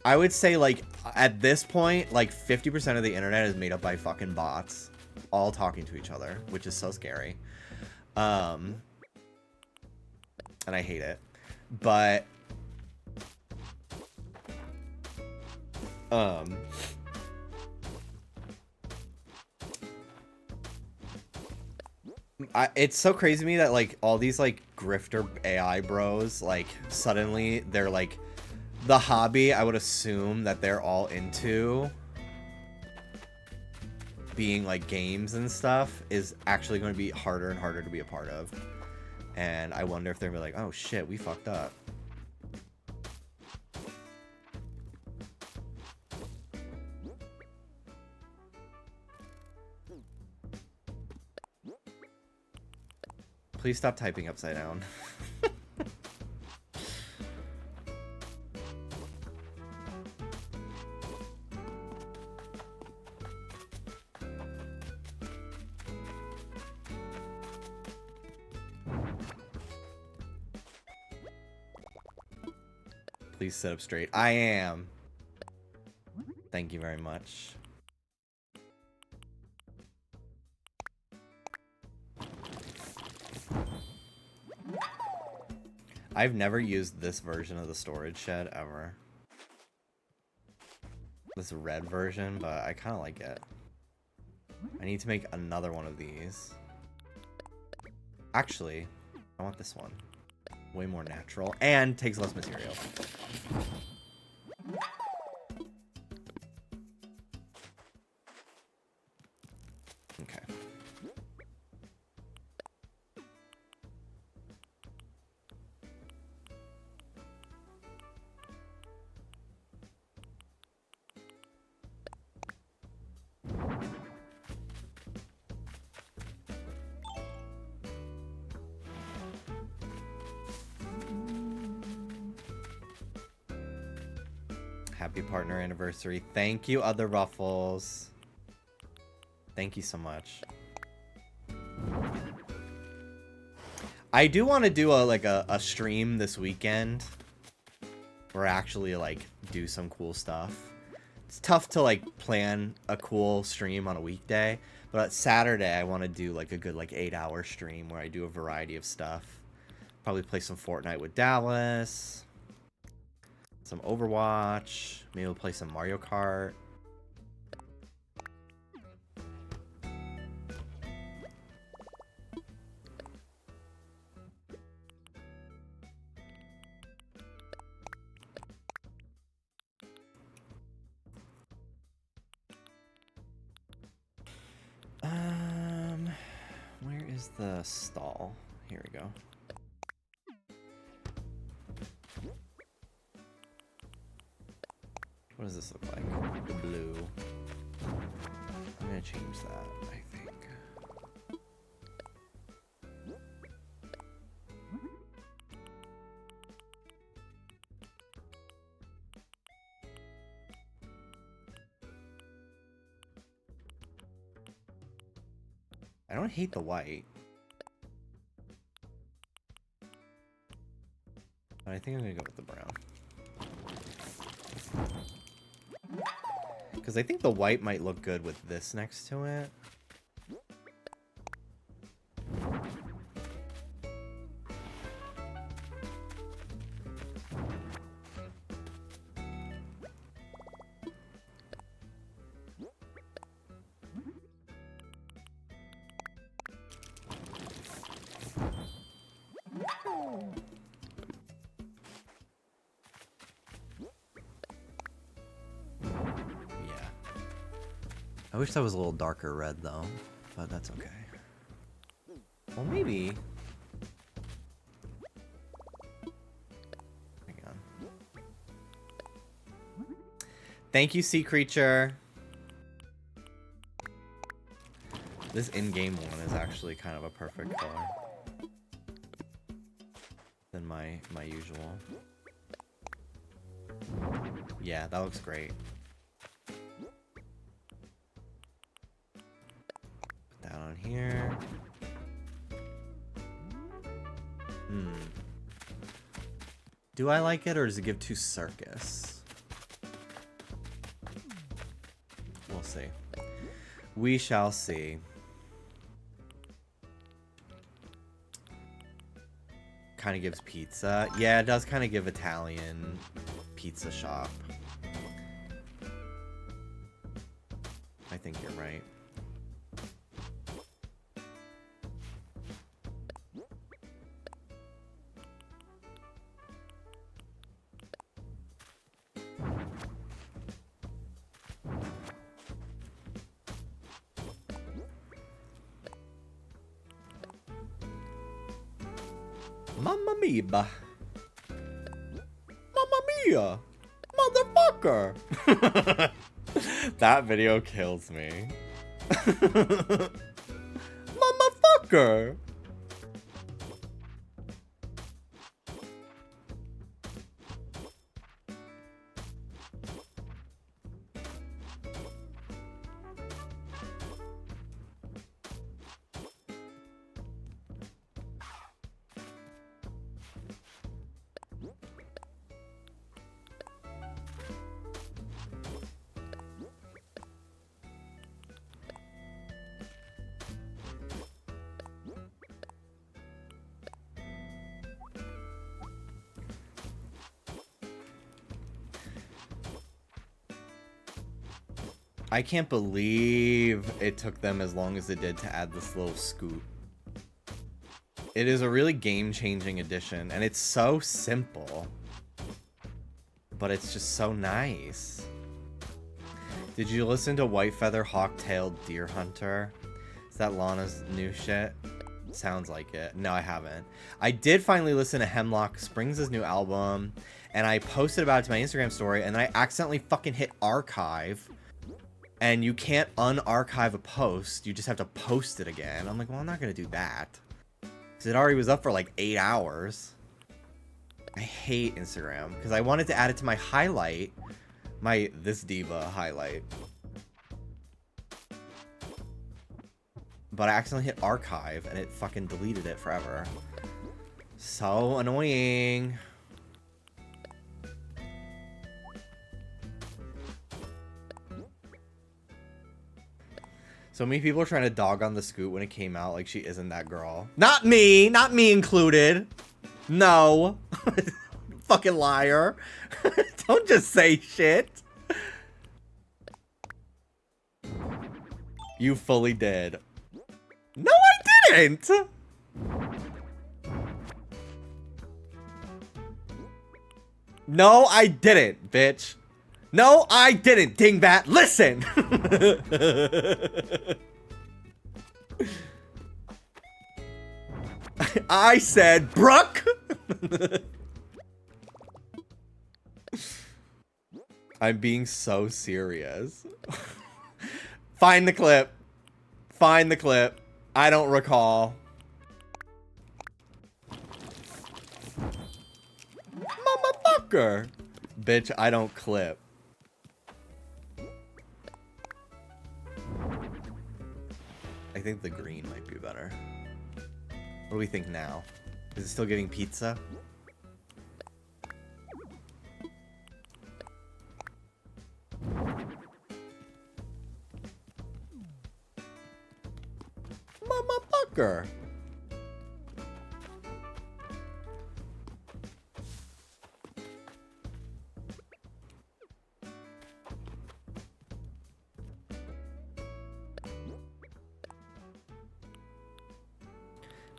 I would say, like, at this point, like, 50% of the internet is made up by fucking bots. All talking to each other, which is so scary. And I hate it. But... it's so crazy to me that like all these like grifter AI bros, like suddenly they're like the hobby I would assume that they're all into being like games and stuff is actually going to be harder and harder to be a part of. And I wonder if they're gonna be like, oh shit, we fucked up. Please stop typing upside down. Please sit up straight. I am. Thank you very much. I've never used this version of the storage shed ever. This red version, but I kind of like it. I need to make another one of these. Actually, I want this one. Way more natural and takes less material. Okay. Happy partner anniversary. Thank you, Other Ruffles. Thank you so much. I do want to do a stream this weekend where I actually like do some cool stuff. It's tough to like plan a cool stream on a weekday, but Saturday I want to do like a good like 8-hour stream where I do a variety of stuff. Probably play some Fortnite with Dallas, some Overwatch, maybe we'll play some Mario Kart. Where is the stall? Here we go. What does this look like? Blue. I'm gonna change that, I think. I don't hate the white. But I think I'm gonna go with the brown. Because I think the white might look good with this next to it. I wish that was a little darker red though, but that's okay. Well, maybe. Hang on. Thank you, Sea Creature. This in-game one is actually kind of a perfect color than my usual. Yeah, that looks great. On here. Do I like it or does it give too circus? We'll see. We shall see. Kind of gives pizza. Yeah, it does kind of give Italian pizza shop. I think you're right. Mamma mia. Mamma mia. Motherfucker. That video kills me. Motherfucker. I can't believe it took them as long as it did to add this little scoot. It is a really game-changing addition, and it's so simple. But it's just so nice. Did you listen to White Feather Hawk-tailed Deer Hunter? Is that Lana's new shit? Sounds like it. No, I haven't. I did finally listen to Hemlock Springs' new album, and I posted about it to my Instagram story, and then I accidentally fucking hit archive. And you can't unarchive a post. You just have to post it again. I'm like, well, I'm not going to do that. Because it already was up for like 8 hours. I hate Instagram. Because I wanted to add it to my My This Diva highlight. But I accidentally hit archive and it fucking deleted it forever. So annoying. So many people are trying to dog on the Scoot when it came out, like she isn't that girl. Not me included. No. Fucking liar. Don't just say shit. You fully did. No, I didn't. No, I didn't, bitch. No, I didn't, dingbat. Listen. I said, Brooke. I'm being so serious. Find the clip. Find the clip. I don't recall. Motherfucker. Bitch, I don't clip. I think the green might be better. What do we think now? Is it still giving pizza? Motherfucker.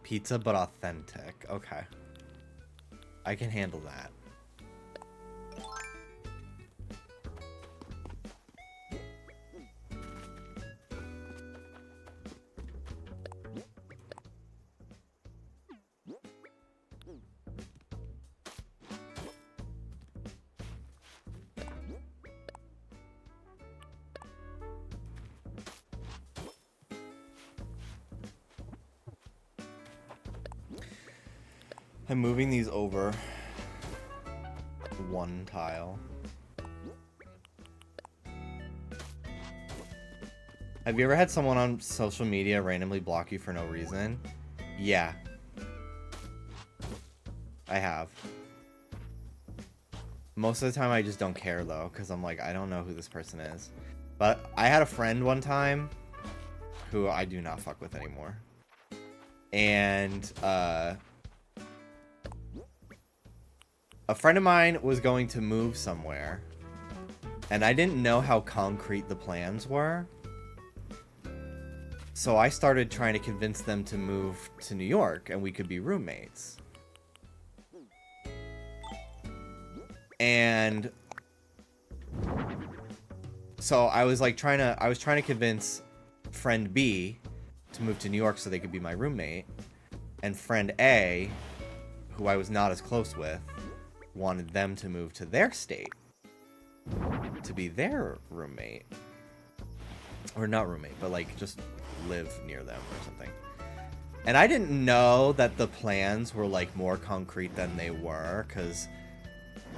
Pizza, but authentic. Okay. I can handle that. I'm moving these over one tile. Have you ever had someone on social media randomly block you for no reason? Yeah. I have. Most of the time I just don't care though, because I'm like, I don't know who this person is. But I had a friend one time who I do not fuck with anymore. And, a friend of mine was going to move somewhere, and I didn't know how concrete the plans were. So I started trying to convince them to move to New York, and we could be roommates. And so I was like trying to convince friend B to move to New York so they could be my roommate, and friend A, who I was not as close with, wanted them to move to their state to be their roommate, or not roommate, but like just live near them or something. And I didn't know that the plans were like more concrete than they were, because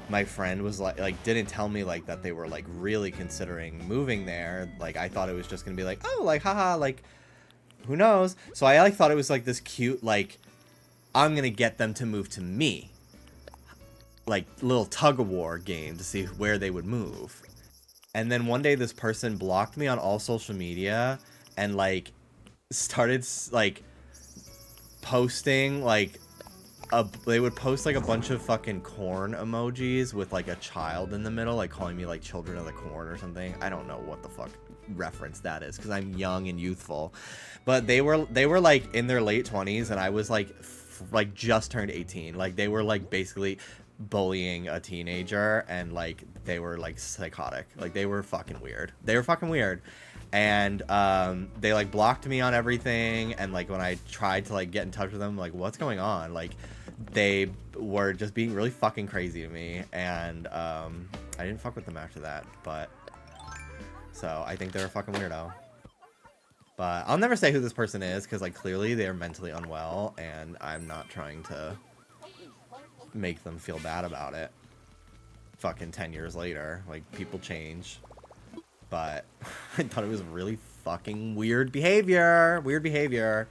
my friend was like didn't tell me like that they were like really considering moving there. Like I thought it was just gonna be like, oh, like haha, like who knows. So I like thought it was like this cute like, I'm gonna get them to move to me, like little tug-of-war game to see where they would move. And then one day this person blocked me on all social media and like started like posting like they would post like a bunch of fucking corn emojis with like a child in the middle, like calling me like children of the corn or something. I don't know what the fuck reference that is because I'm young and youthful, but they were like in their late 20s and I was like just turned 18. Like they were like basically bullying a teenager, and like they were like psychotic. Like they were fucking weird. And they like blocked me on everything, and like when I tried to like get in touch with them, like what's going on, like they were just being really fucking crazy to me, and I didn't fuck with them after that. But so I think they're a fucking weirdo. But I'll never say who this person is because like clearly they're mentally unwell, and I'm not trying to make them feel bad about it. fucking 10 years later. Like, people change. But I thought it was really fucking weird behavior. Weird behavior.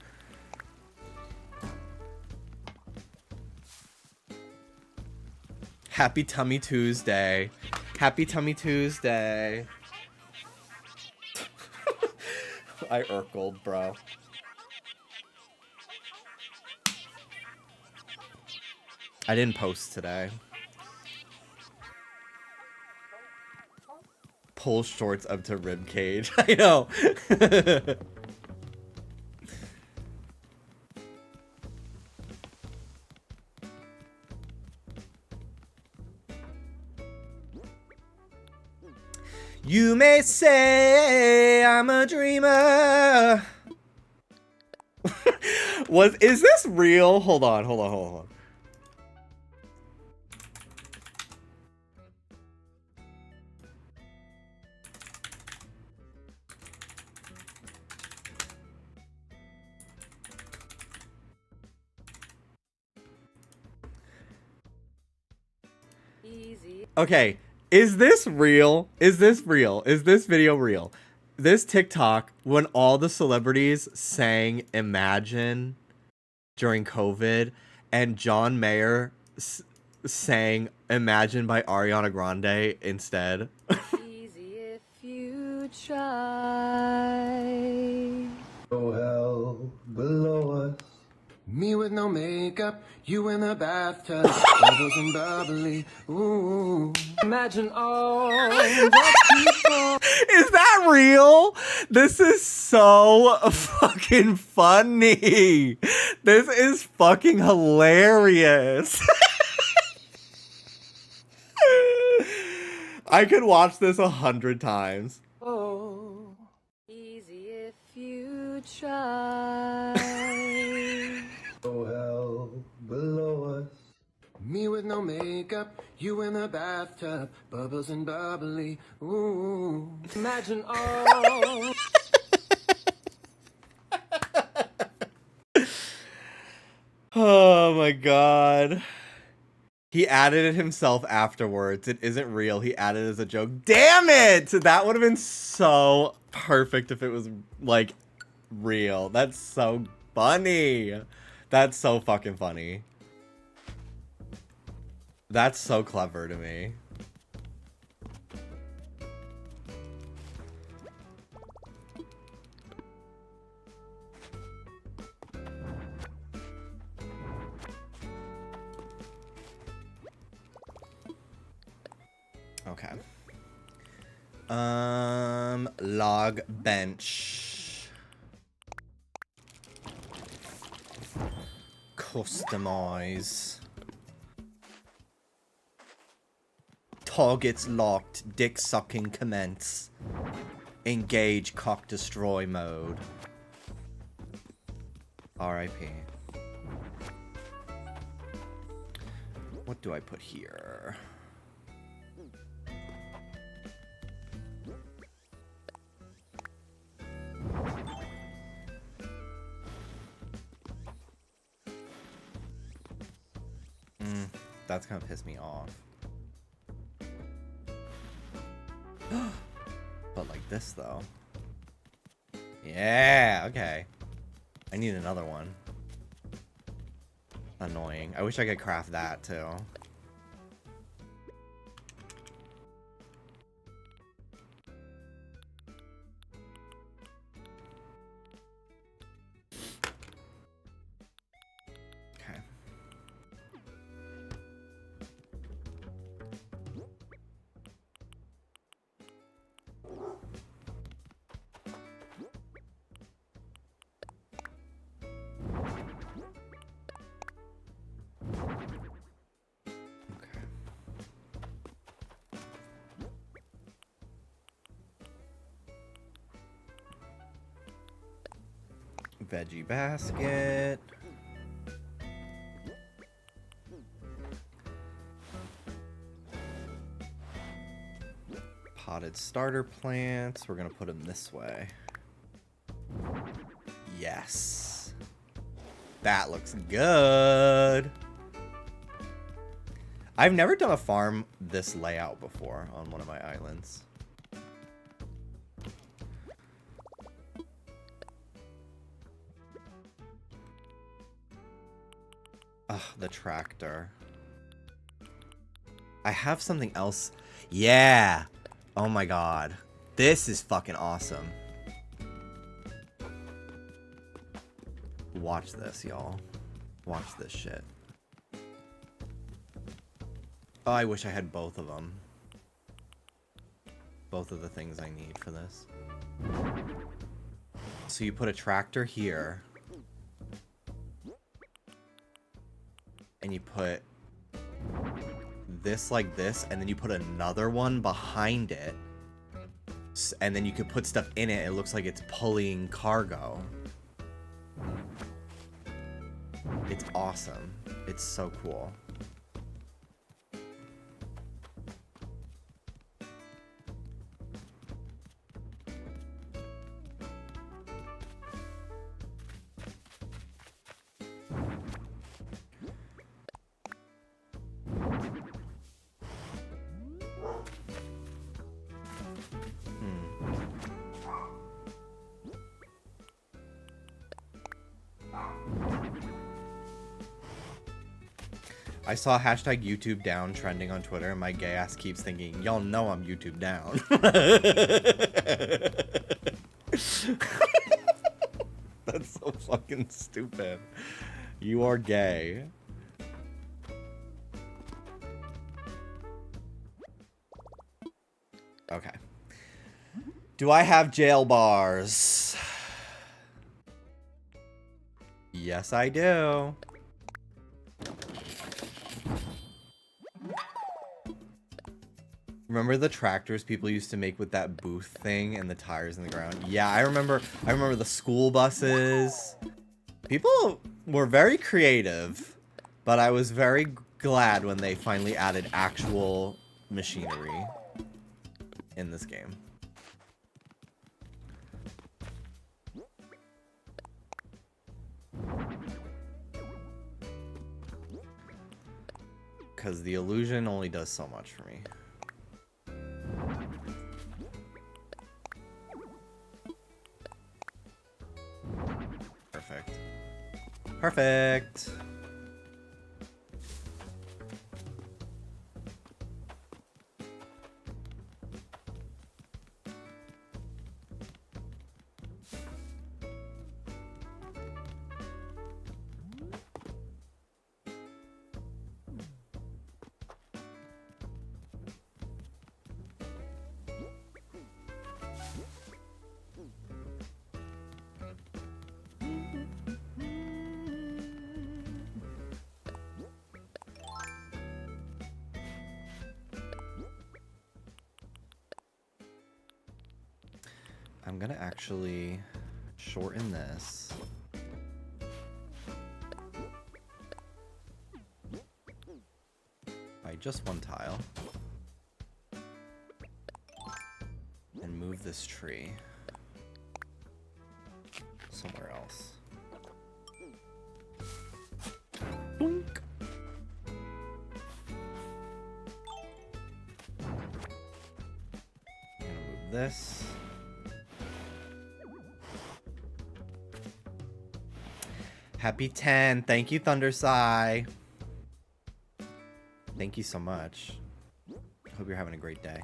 Happy Tummy Tuesday. Happy Tummy Tuesday. I urkled, bro. I didn't post today. Pull shorts up to rib cage. I know. You may say I'm a dreamer. Is this real? Hold on. Easy. Okay, is this real? Is this real? Is this video real? This TikTok, when all the celebrities sang Imagine during COVID, and John Mayer sang Imagine by Ariana Grande instead. Easy if you try. Oh, hell below us. Me with no makeup, you in the bathtub, bubbles and bubbly. Ooh, imagine all the people. Is that real? This is so fucking funny. This is fucking hilarious. I could watch this 100 times. Oh, Easy if you try. oh, hell below us. Me with no makeup, you in the bathtub, bubbles and bubbly. Ooh, imagine all. Oh my god. He added it himself afterwards. It isn't real. He added it as a joke. Damn it! That would have been so perfect if it was, like, real. That's so funny. That's so fucking funny. That's so clever to me. Okay. Log bench. Customize. Targets locked. Dick sucking commence. Engage cock destroy mode. RIP. What do I put here? That's gonna piss me off. But like this though. Yeah, okay. I need another one. Annoying. I wish I could craft that too. Okay. Veggie basket. Potted starter plants. We're gonna put them this way. Yes. That looks good. I've never done a farm this layout before on one of my islands. Ugh, the tractor. I have something else. Yeah. Oh my god. This is fucking awesome. Watch this, y'all. Watch this shit. Oh, I wish I had both of them. Both of the things I need for this. So you put a tractor here. And you put this like this, and then you put another one behind it. And then you could put stuff in it. It looks like it's pulling cargo. It's awesome. It's so cool. I saw hashtag YouTube down trending on Twitter, and my gay ass keeps thinking, y'all know I'm YouTube down. That's so fucking stupid. You are gay. Okay. Do I have jail bars? Yes, I do. Remember the tractors people used to make with that booth thing and the tires in the ground? Yeah, I remember the school buses. People were very creative, but I was very glad when they finally added actual machinery in this game. Because the illusion only does so much for me. Perfect. Perfect. I'm gonna actually shorten this. By just one tile. And move this tree somewhere else. Boink. I'm gonna move this. Happy 10. Thank you, Thundersai. Thank you so much. Hope you're having a great day.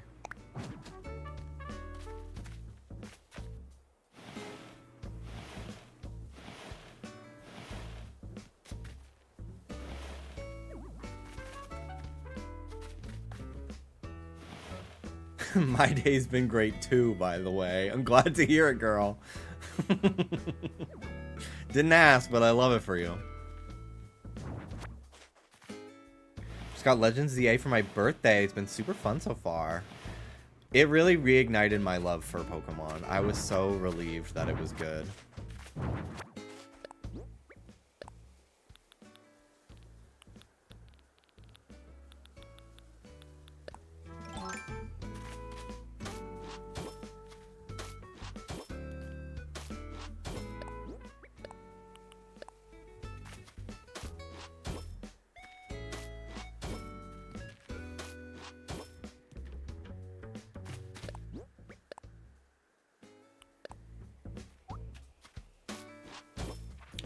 My day's been great too, by the way. I'm glad to hear it, girl. Didn't ask, but I love it for you. Just got Legends ZA for my birthday. It's been super fun so far. It really reignited my love for Pokemon. I was so relieved that it was good.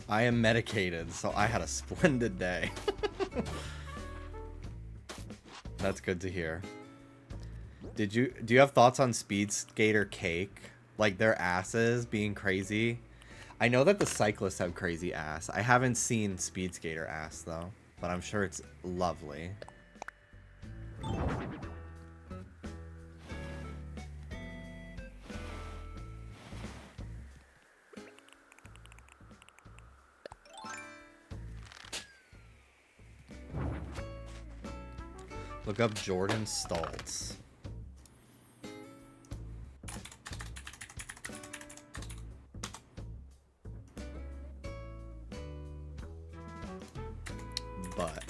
I am medicated, so I had a splendid day. That's good to hear. Do you have thoughts on Speed Skater Cake? Like their asses being crazy? I know that the cyclists have crazy ass. I haven't seen Speed Skater ass though, but I'm sure it's lovely. Look up Jordan Stoltz. But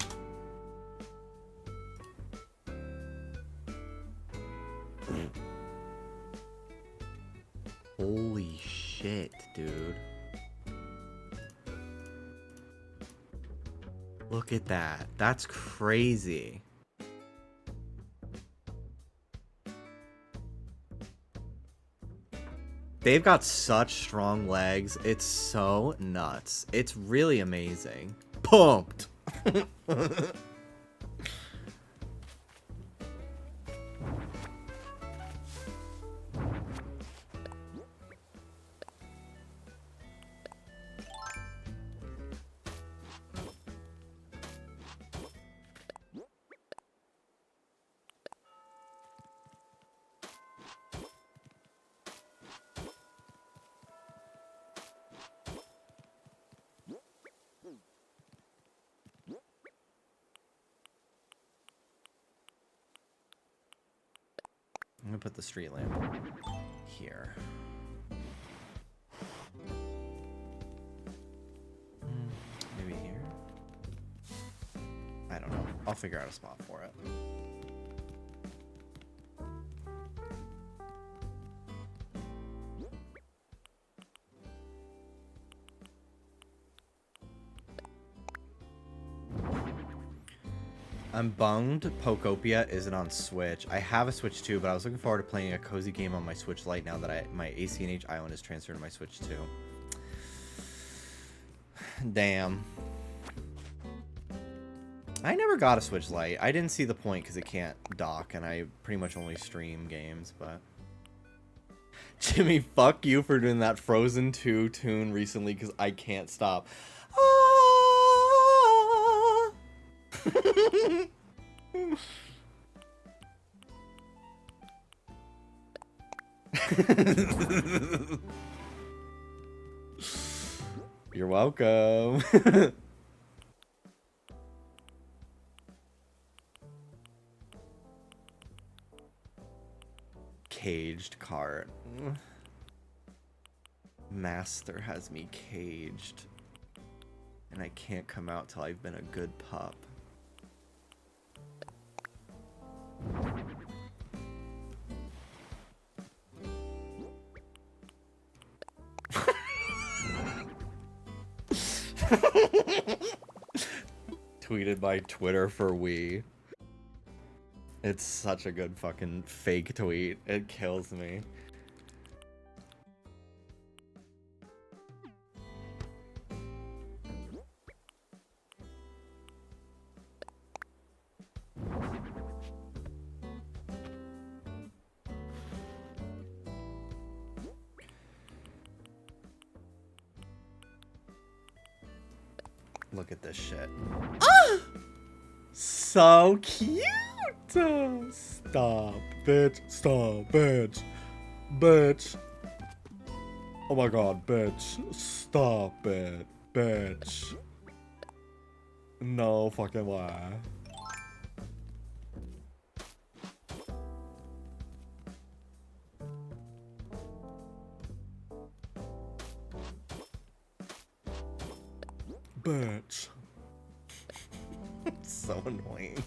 holy shit, dude. Look at that. That's crazy. They've got such strong legs. It's so nuts. It's really amazing. Pumped. I'm gonna put the street lamp here. Maybe here? I don't know. I'll figure out a spot for it. I'm bummed Pokopia isn't on Switch. I have a Switch too, but I was looking forward to playing a cozy game on my Switch Lite now that my ACNH island is transferred to my Switch too. Damn. I never got a Switch Lite. I didn't see the point because it can't dock, and I pretty much only stream games, but... Jimmy, fuck you for doing that Frozen 2 tune recently because I can't stop. You're welcome. Caged cart. Master has me caged. And I can't come out till I've been a good pup. Tweeted by Twitter for Wii. It's such a good fucking fake tweet. It kills me. Look at this shit. Ah! So cute! Stop, bitch. Stop, bitch. Bitch. Oh my god, bitch. Stop it, bitch. No fucking way. Bitch. So annoying.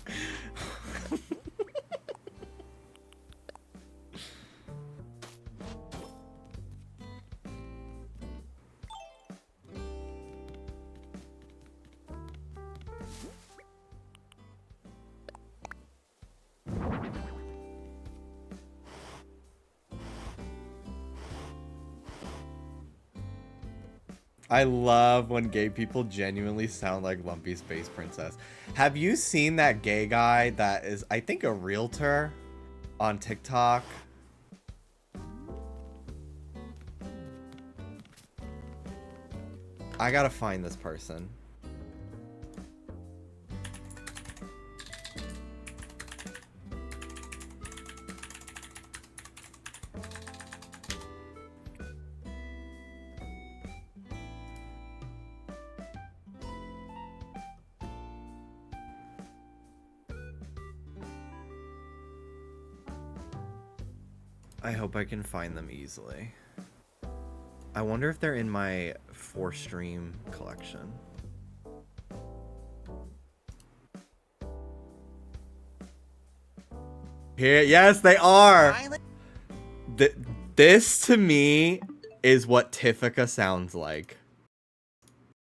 I love when gay people genuinely sound like Lumpy Space Princess. Have you seen that gay guy that is, I think, a realtor on TikTok? I gotta find this person. I hope I can find them easily. I wonder if they're in my 4-stream collection. Here, yes, they are. This to me is what Tiffica sounds like.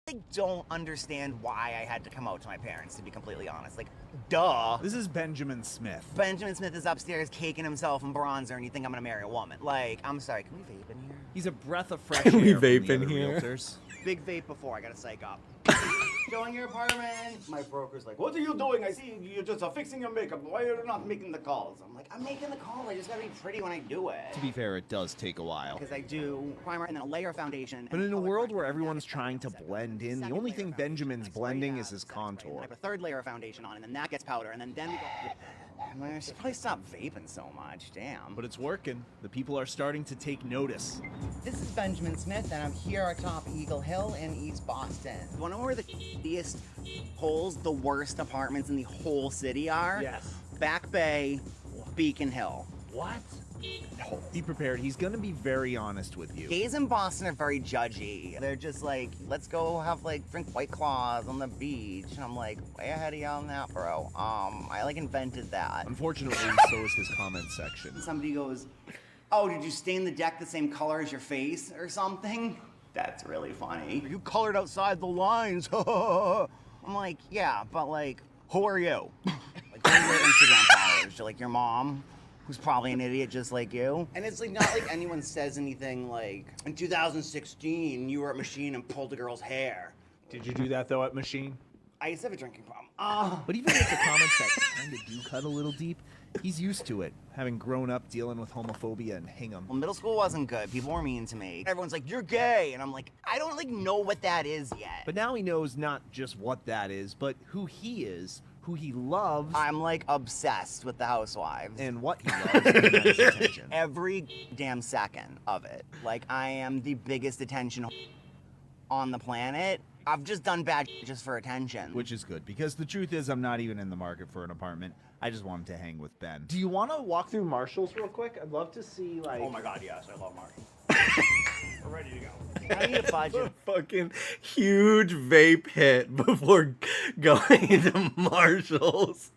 I don't understand why I had to come out to my parents, to be completely honest. Like, duh. This is Benjamin Smith. Benjamin Smith is upstairs caking himself in bronzer and you think I'm gonna marry a woman. Like, I'm sorry, can we vape in here? He's a breath of fresh Can we air from vape the in other here? realtors. Big vape before I gotta psych up. Showing your apartment. My broker's like, what are you doing? I see you're just fixing your makeup. Why are you not making the calls? I'm like, I'm making the call. I just gotta be pretty when I do it. To be fair, it does take a while. Because I do primer and then a layer of foundation. But in a world where everyone's trying to blend in, the only thing Benjamin's blending is his contour. I have a third layer of foundation on, and then that gets powder, and then we go. I should probably stop vaping so much. Damn. But it's working. The people are starting to take notice. This is Benjamin Smith, and I'm here atop Eagle Hill in East Boston. You wanna know where the shittiest holes, the worst apartments in the whole city are? Yes. Back Bay, Beacon Hill. What? Be prepared. He's gonna be very honest with you. Gays in Boston are very judgy. They're just like, let's go have drink White Claws on the beach. And I'm like, way ahead of you on that, bro. I invented that. Unfortunately, so is his comment section. Somebody goes, oh, did you stain the deck the same color as your face or something? That's really funny. You colored outside the lines. I'm like, yeah, but who are you? Who are your Instagram followers? You're your mom? Who's probably an idiot just like you. And it's not like anyone says anything in 2016, you were at Machine and pulled a girl's hair. Did you do that though at Machine? I used to have a drinking problem. But even with the comments that kind of do cut a little deep, he's used to it, having grown up dealing with homophobia and hingham. Well, middle school wasn't good. People were mean to me. Everyone's like, you're gay. And I'm like, I don't know what that is yet. But now he knows not just what that is, but who he is, who he loves. I'm obsessed with the Housewives. And what he loves and that is attention. Every damn second of it. I am the biggest attention on the planet. I've just done bad just for attention. Which is good, because the truth is I'm not even in the market for an apartment. I just wanted to hang with Ben. Do you want to walk through Marshall's real quick? I'd love to see, Oh my god, yes, I love Marshall. We're ready to go. I need a budget. Fucking huge vape hit before going into Marshall's.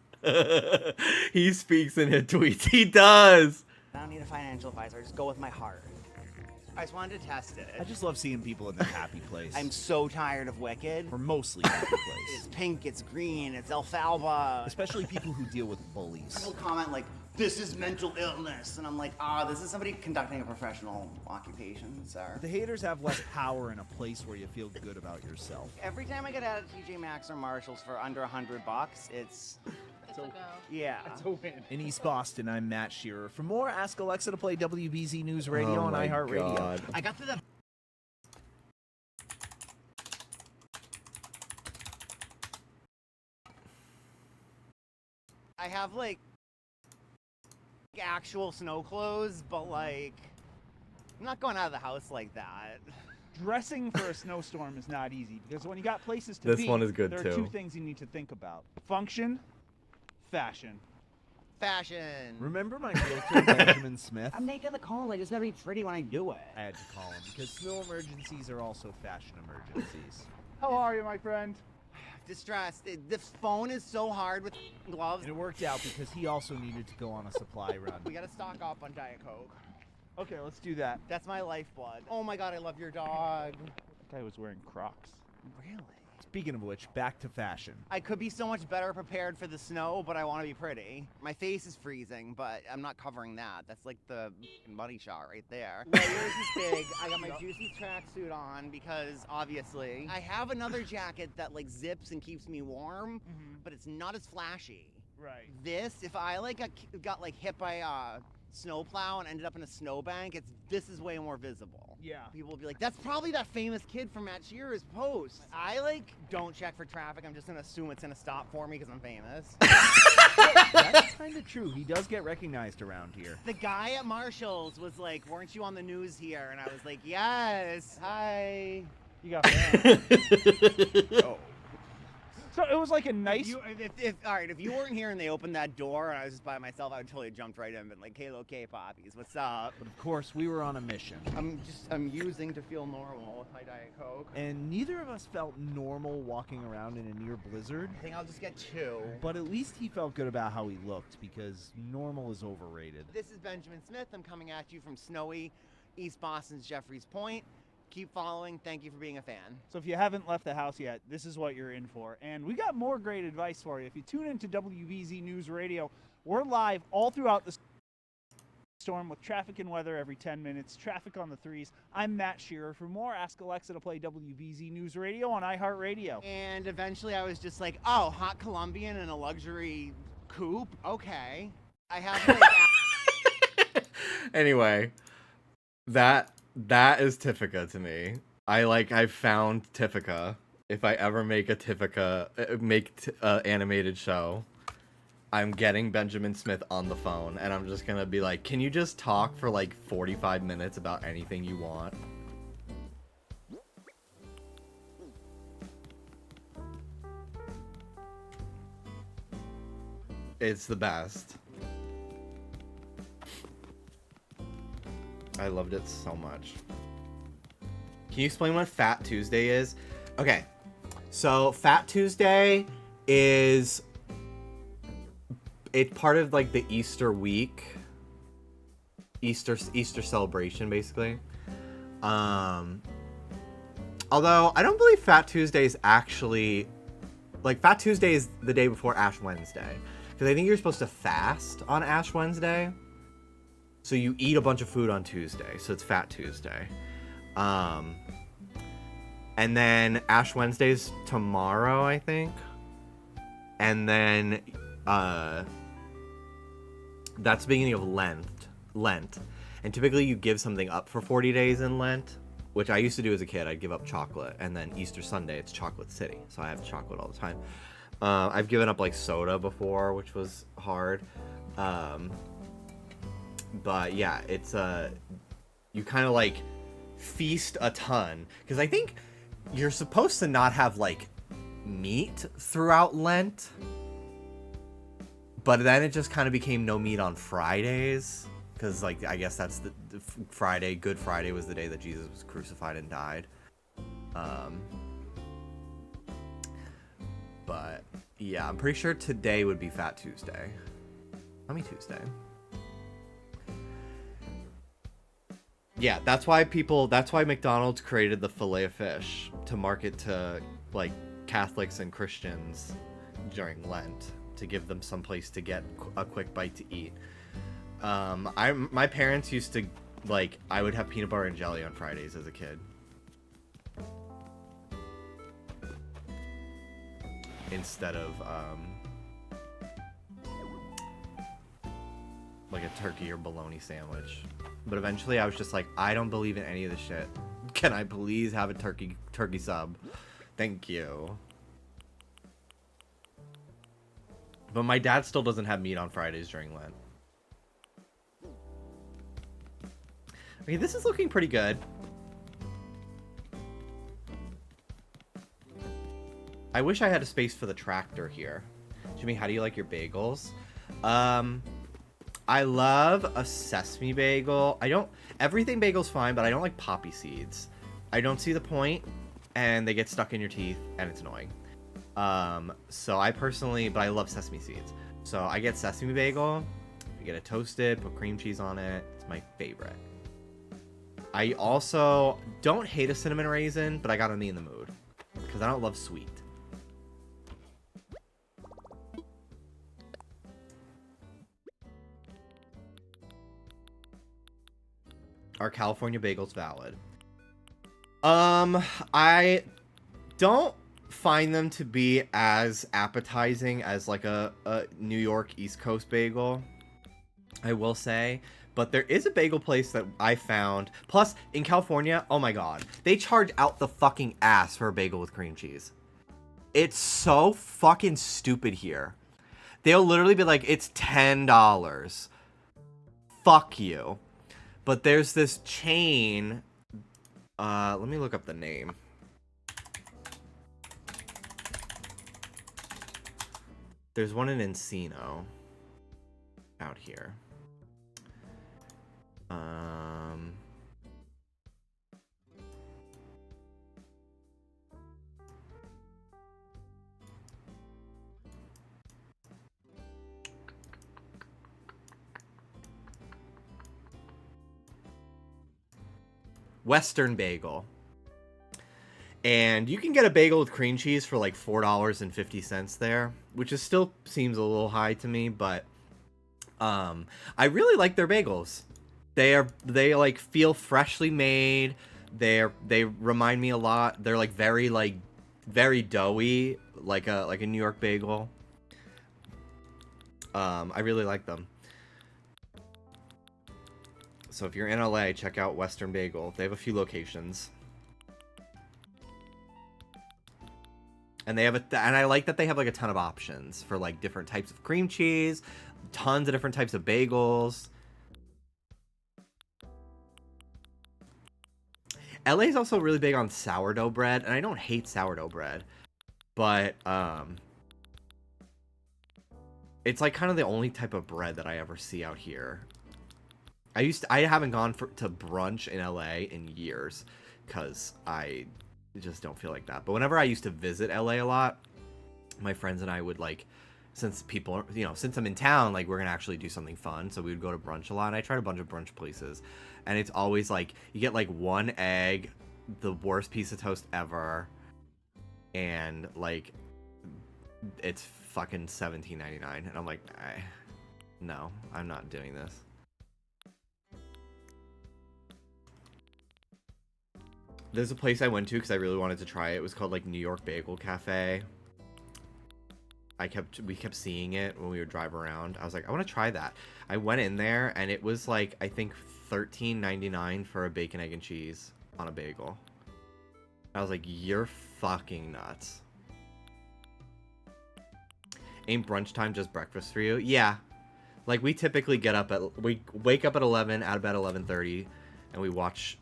He speaks in his tweets. He does. I don't need a financial advisor. Just go with my heart. I just wanted to test it. I just love seeing people in their happy place. I'm so tired of Wicked. We're mostly happy It's place. pink, it's green, it's alfalfa. Especially people who deal with bullies. People comment this is mental illness. And I'm like, this is somebody conducting a professional occupation, sir. The haters have less power in a place where you feel good about yourself. Every time I get out of TJ Maxx or Marshalls for under $100, it's It's a go. yeah. In East Boston, I'm Matt Shearer. For more, ask Alexa to play WBZ News Radio on iHeartRadio. God. I got to the I have actual snow clothes, but I'm not going out of the house like that. Dressing for a snowstorm is not easy because when you got places to This be, one is good, there are too. two things you need to think about: function, fashion. Fashion. Remember my realtor, Benjamin Smith? I'm making the call. I just gotta be pretty when I do it. I had to call him because snow emergencies are also fashion emergencies. How are you, my friend? Distressed. The phone is so hard with gloves. And it worked out because he also needed to go on a supply run. We gotta stock up on Diet Coke. Okay, let's do that. That's my lifeblood. Oh my god, I love your dog. That guy was wearing Crocs. Really? It's Speaking of which, back to fashion. I could be so much better prepared for the snow, but I want to be pretty. My face is freezing, but I'm not covering that. That's like the money shot right there. Layers is big. I got my juicy tracksuit on because obviously I have another jacket that like zips and keeps me warm, but it's not as flashy. Right. This, if I like got like hit by a snowplow and ended up in a snowbank, this is way more visible. Yeah. People will be like, that's probably that famous kid from Matt Shearer's post. I like don't check for traffic. I'm just gonna assume it's gonna stop for me because I'm famous. That's kind of true. He does get recognized around here. The guy at Marshall's was like, weren't you on the news here? And I was like, yes. Hi. You got that. Oh. So it was like a nice. All right, if you weren't here and they opened that door and I was just by myself, I would totally have jumped right in and been like, Halo K Poppies, what's up? But of course, we were on a mission. I'm using to feel normal with my Diet Coke. And neither of us felt normal walking around in a near blizzard. I think I'll just get 2. But at least he felt good about how he looked, because normal is overrated. This is Benjamin Smith. I'm coming at you from snowy East Boston's Jeffreys Point. Keep following. Thank you for being a fan. So if you haven't left the house yet, this is what you're in for. And we got more great advice for you. If you tune into WBZ News Radio, we're live all throughout the storm with traffic and weather every 10 minutes, traffic on the 3s. I'm Matt Shearer. For more, ask Alexa to play WBZ News Radio on iHeartRadio. And eventually I was just like, oh, hot Colombian in a luxury coupe? Okay. I have like... Anyway, that is Tiffica to me. I found Tiffica. If I ever make a Tiffica, animated show, I'm getting Benjamin Smith on the phone, and I'm just gonna be like, can you just talk for like 45 minutes about anything you want? It's the best. I loved it so much. Can you explain what Fat Tuesday is? Okay, so Fat Tuesday is... it's part of like the Easter week. Easter celebration, basically. Although, I don't believe Fat Tuesday is actually... like, Fat Tuesday is the day before Ash Wednesday. Because I think you're supposed to fast on Ash Wednesday. So you eat a bunch of food on Tuesday, so it's Fat Tuesday. And then Ash Wednesday's tomorrow, I think. And then that's the beginning of Lent. And typically you give something up for 40 days in Lent, which I used to do as a kid. I'd give up chocolate, and then Easter Sunday, it's Chocolate City, so I have chocolate all the time. I've given up like soda before, which was hard. But yeah, it's you kind of like feast a ton, because I think you're supposed to not have like meat throughout Lent, but then it just kind of became no meat on Fridays, because like I guess that's the Friday. Good Friday was the day that Jesus was crucified and died. But yeah, I'm pretty sure today would be Fat Tuesday. Tummy Tuesday. Yeah, that's why McDonald's created the Filet-O-Fish to market to like Catholics and Christians during Lent, to give them some place to get a quick bite to eat. My parents used to, like, I would have peanut butter and jelly on Fridays as a kid. Instead of like a turkey or bologna sandwich. But eventually I was just like, I don't believe in any of this shit. Can I please have a turkey sub? Thank you. But my dad still doesn't have meat on Fridays during Lent. Okay, this is looking pretty good. I wish I had a space for the tractor here. Jimmy, how do you like your bagels? I love a sesame bagel. Everything bagel's fine, but I don't like poppy seeds. I don't see the point, and they get stuck in your teeth, and it's annoying. So I personally, but I love sesame seeds. So I get sesame bagel, I get it toasted, put cream cheese on it. It's my favorite. I also don't hate a cinnamon raisin, but I gotta be in the mood, because I don't love sweet. Are California bagels valid? I don't find them to be as appetizing as like a New York East Coast bagel, I will say. But there is a bagel place that I found. Plus, in California, oh my god, they charge out the fucking ass for a bagel with cream cheese. It's so fucking stupid here. They'll literally be like, it's $10. Fuck you. But there's this chain. Let me look up the name. There's one in Encino out here. Western Bagel. And you can get a bagel with cream cheese for like $4.50 there, which is still seems a little high to me, but I really like their bagels. They like feel freshly made. They remind me a lot. They're like very doughy, like a New York bagel. I really like them. So if you're in LA, check out Western Bagel. They have a few locations. And they have and I like that they have like a ton of options for like different types of cream cheese, tons of different types of bagels. LA is also really big on sourdough bread, and I don't hate sourdough bread, but it's like kind of the only type of bread that I ever see out here. I haven't gone to brunch in LA in years because I just don't feel like that. But whenever I used to visit LA a lot, my friends and I would like, since I'm in town, like we're gonna actually do something fun, so we would go to brunch a lot. And I tried a bunch of brunch places, and it's always like you get like one egg, the worst piece of toast ever, and like it's fucking $17.99, and I'm like, no, I'm not doing this. There's a place I went to because I really wanted to try it. It was called like New York Bagel Cafe. We kept seeing it when we would drive around. I was like, I want to try that. I went in there and it was like, I think $13.99 for a bacon, egg, and cheese on a bagel. I was like, you're fucking nuts. Ain't brunch time just breakfast for you? Yeah. Like we typically we wake up at 11, out of bed 11:30, and we watch.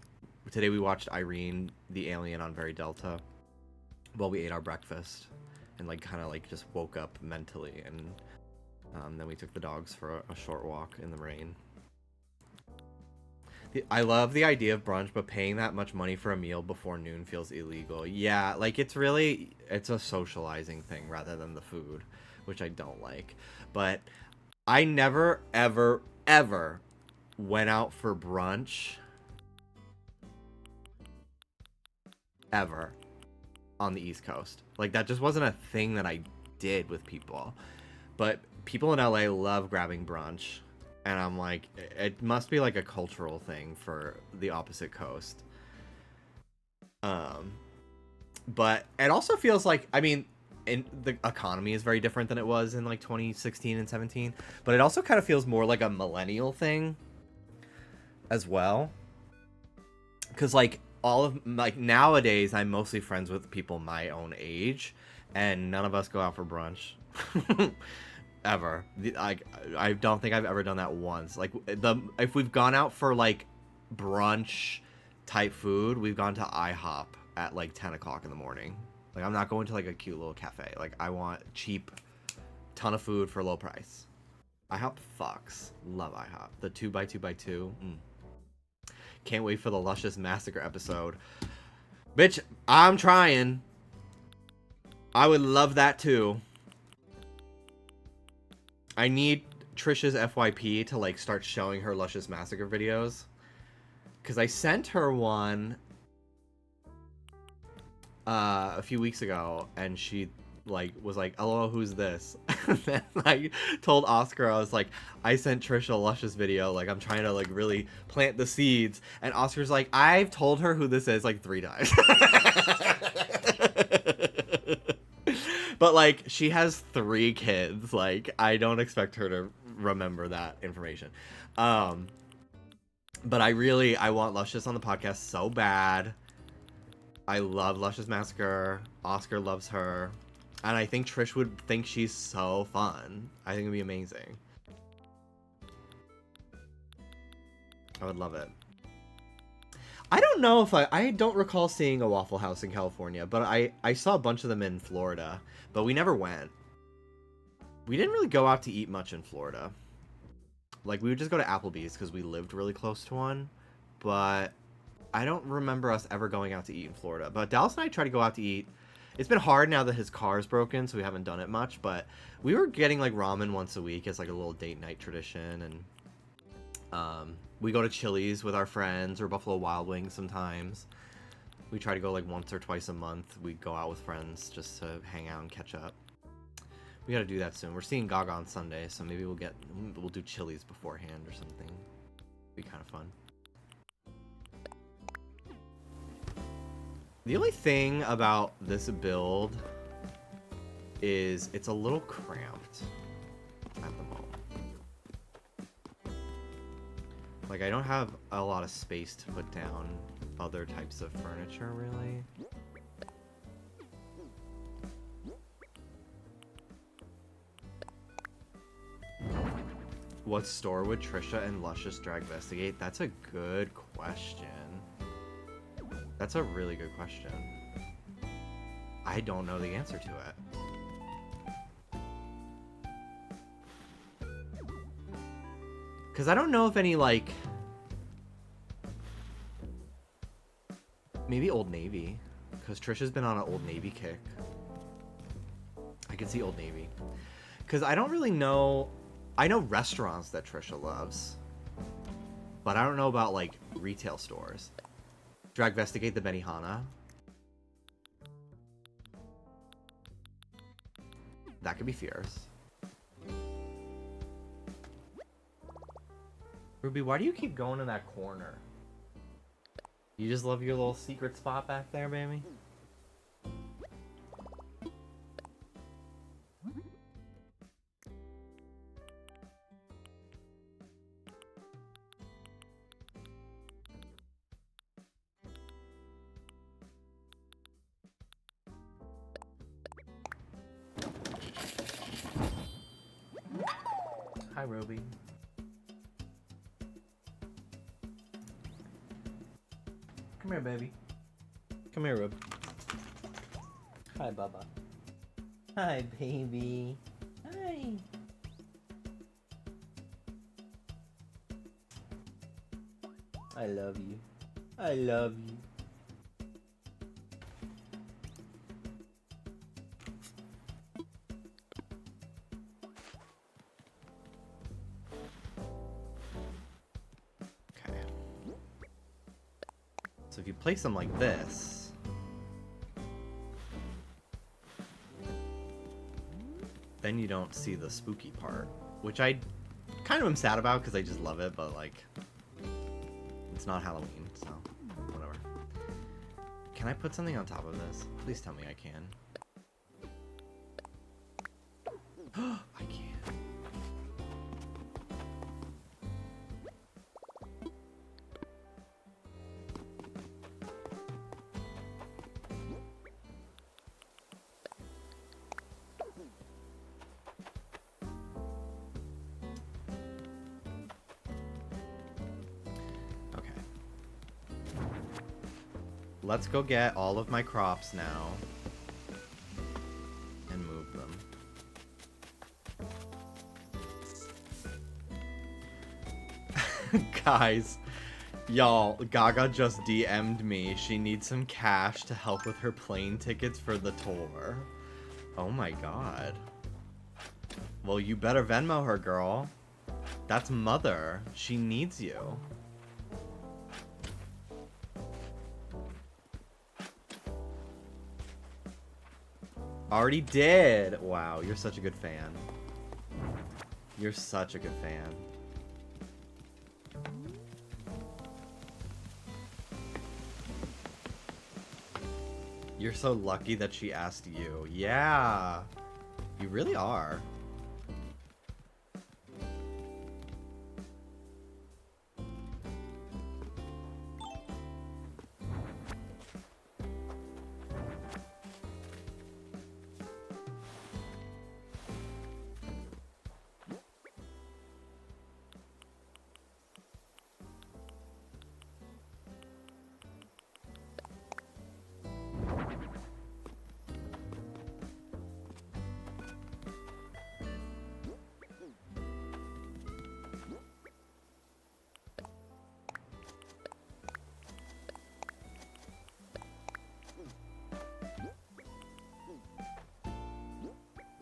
Today we watched Irene, the Alien on Very Delta while we ate our breakfast and like kind of like just woke up mentally, and then we took the dogs for a short walk in the rain. I love the idea of brunch, but paying that much money for a meal before noon feels illegal. Yeah, like it's a socializing thing rather than the food, which I don't like. But I never, ever, ever went out for brunch ever on the East Coast. Like that just wasn't a thing that I did with people. But people in LA love grabbing brunch, and I'm like, it must be like a cultural thing for the opposite coast. But it also feels like, I mean, the economy is very different than it was in like 2016 and 17, but it also kind of feels more like a millennial thing as well. Because like nowadays I'm mostly friends with people my own age, and none of us go out for brunch ever. I don't think I've ever done that once. Like if we've gone out for like brunch type food, we've gone to IHOP at like 10 o'clock in the morning. Like I'm not going to like a cute little cafe. Like I want cheap ton of food for a low price. IHOP fucks. Love IHOP. The 2x2x2. Can't wait for the Luscious Massacre episode. Bitch, I'm trying. I would love that too. I need Trisha's FYP to like start showing her Luscious Massacre videos. Because I sent her one a few weeks ago, and she like was like, "LOL, who's this?" then I told Oscar, I was like, I sent Trish a Luscious video. Like, I'm trying to, like, really plant the seeds. And Oscar's like, I've told her who this is, like, 3 times. But, like, she has 3 kids. Like, I don't expect her to remember that information. But I want Luscious on the podcast so bad. I love Luscious Massacre. Oscar loves her. And I think Trish would think she's so fun. I think it'd be amazing. I would love it. I don't know if I don't recall seeing a Waffle House in California, but I saw a bunch of them in Florida, but we never went. We didn't really go out to eat much in Florida. Like, we would just go to Applebee's because we lived really close to one, but I don't remember us ever going out to eat in Florida. But Dallas and I try to go out to eat. It's been hard now that his car's broken, so we haven't done it much, but we were getting, like, ramen once a week as, like, a little date night tradition, and we go to Chili's with our friends or Buffalo Wild Wings sometimes. We try to go, like, once or twice a month. We go out with friends just to hang out and catch up. We gotta do that soon. We're seeing Gaga on Sunday, so maybe we'll do Chili's beforehand or something. Be kind of fun. The only thing about this build is it's a little cramped at the moment. Like, I don't have a lot of space to put down other types of furniture, really. What store would Trisha and Luscious drag investigate? That's a good question. That's a really good question. I don't know the answer to it. Because I don't know if any, like... Maybe Old Navy. Because Trisha's been on an Old Navy kick. I can see Old Navy. Because I don't really know... I know restaurants that Trisha loves. But I don't know about, like, retail stores. Dragvestigate the Benihana. That could be fierce. Ruby, why do you keep going in that corner? You just love your little secret spot back there, baby? Hi, Ruby. Come here, baby. Come here, Rube. Hi, Bubba. Hi, baby. Hi. I love you. I love you. So if you place them like this, then you don't see the spooky part, which I kind of am sad about because I just love it, but like, it's not Halloween, so whatever. Can I put something on top of this? Please tell me I can. I can. Let's go get all of my crops now and move them. Guys, y'all, Gaga just DM'd me. She needs some cash to help with her plane tickets for the tour. Oh my god. Well, you better Venmo her, girl. That's mother. She needs you. Already did. Wow, you're such a good fan. You're such a good fan. You're so lucky that she asked you. Yeah. You really are.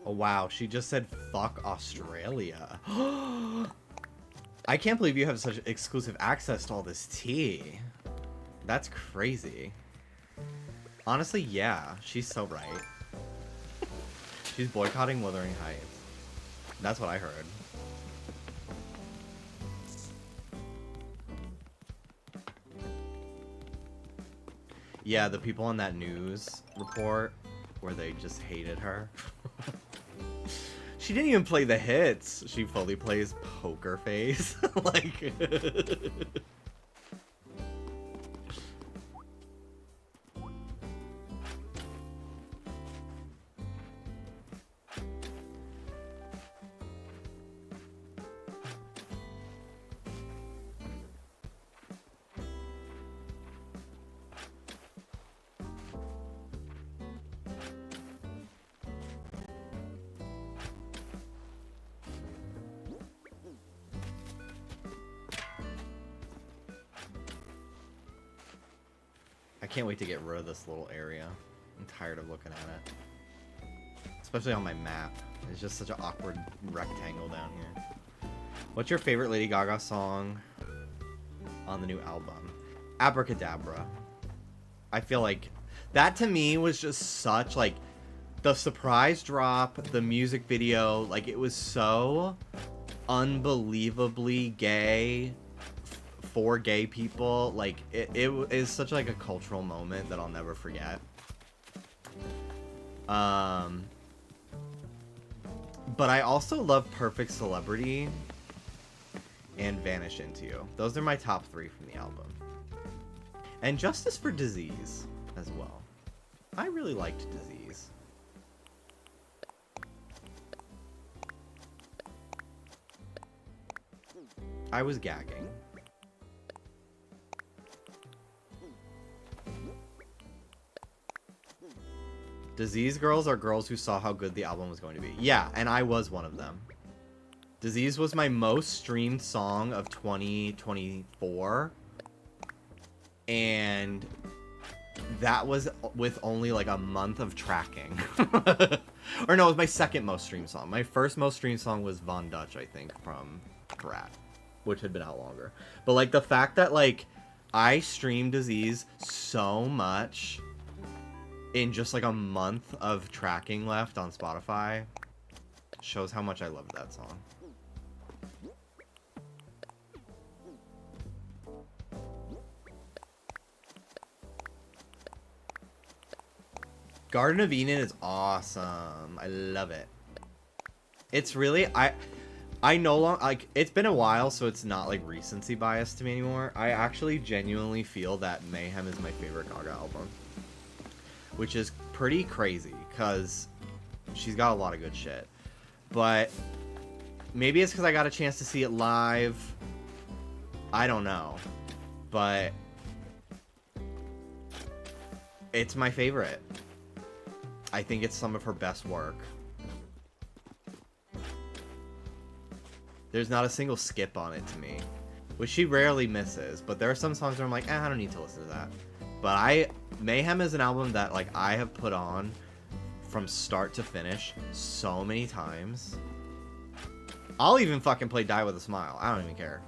Oh, wow, she just said fuck Australia. I can't believe you have such exclusive access to all this tea. That's crazy. Honestly, yeah, she's so right. She's boycotting Wuthering Heights. That's what I heard. Yeah, the people on that news report where they just hated her. She didn't even play the hits. She fully plays Poker Face. Like... I can't wait to get rid of this little area. I'm tired of looking at it. Especially on my map. It's just such an awkward rectangle down here. What's your favorite Lady Gaga song on the new album? Abracadabra. I feel like that to me was just such like the surprise drop, the music video, like it was so unbelievably gay for gay people. Like it is such like a cultural moment that I'll never forget. But I also love Perfect Celebrity and Vanish Into You. Those are my top 3 from the album. And Justice for Disease as well. I really liked Disease. I was gagging. Disease girls are girls who saw how good the album was going to be. Yeah, and I was one of them. Disease was my most streamed song of 2024. And that was with only like a month of tracking. Or no, it was my second most streamed song. My first most streamed song was Von Dutch, I think, from Brat, which had been out longer. But like the fact that like I streamed Disease so much in just like a month of tracking left on Spotify shows how much I loved that song. Garden of Eden is awesome. I love it. It's really I no longer like it's been a while, so it's not like recency bias to me anymore. I actually genuinely feel that Mayhem is my favorite Gaga album, which is pretty crazy because she's got a lot of good shit. But maybe it's because I got a chance to see it live. I don't know, but it's my favorite. I think it's some of her best work. There's not a single skip on it to me, which she rarely misses, but there are some songs where I'm like, I don't need to listen to that. But Mayhem is an album that like I have put on from start to finish so many times. I'll even fucking play Die With a Smile. I don't even care.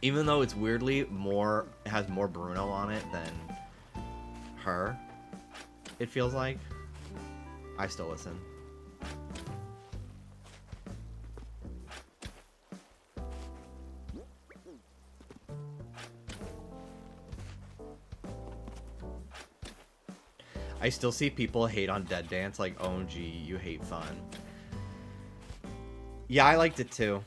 Even though it's weirdly it has more Bruno on it than her. it feels like. I still listen. I still see people hate on Dead Dance like, OMG, you hate fun. Yeah, I liked it too.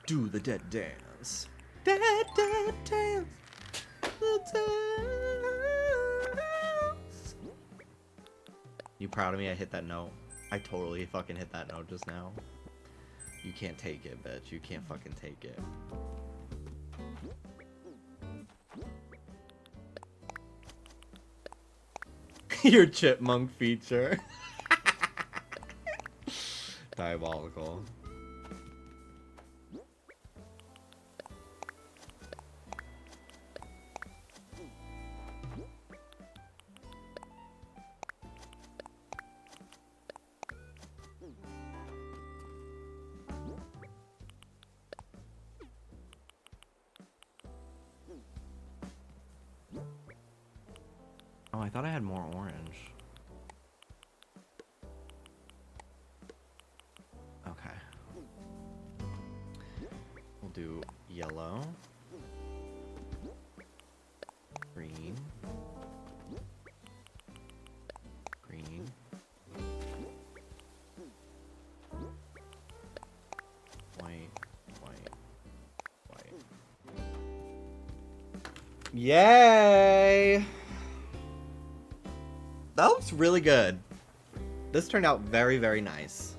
Do the dead dance. Dead dance. The dance. You proud of me? I hit that note. I totally fucking hit that note just now. You can't take it, bitch. You can't fucking take it. Your chipmunk feature. Diabolical. Oh, I thought I had more orange. Okay. We'll do yellow. Green. Green. White. White. White. Yay! That looks really good. This turned out very, very nice.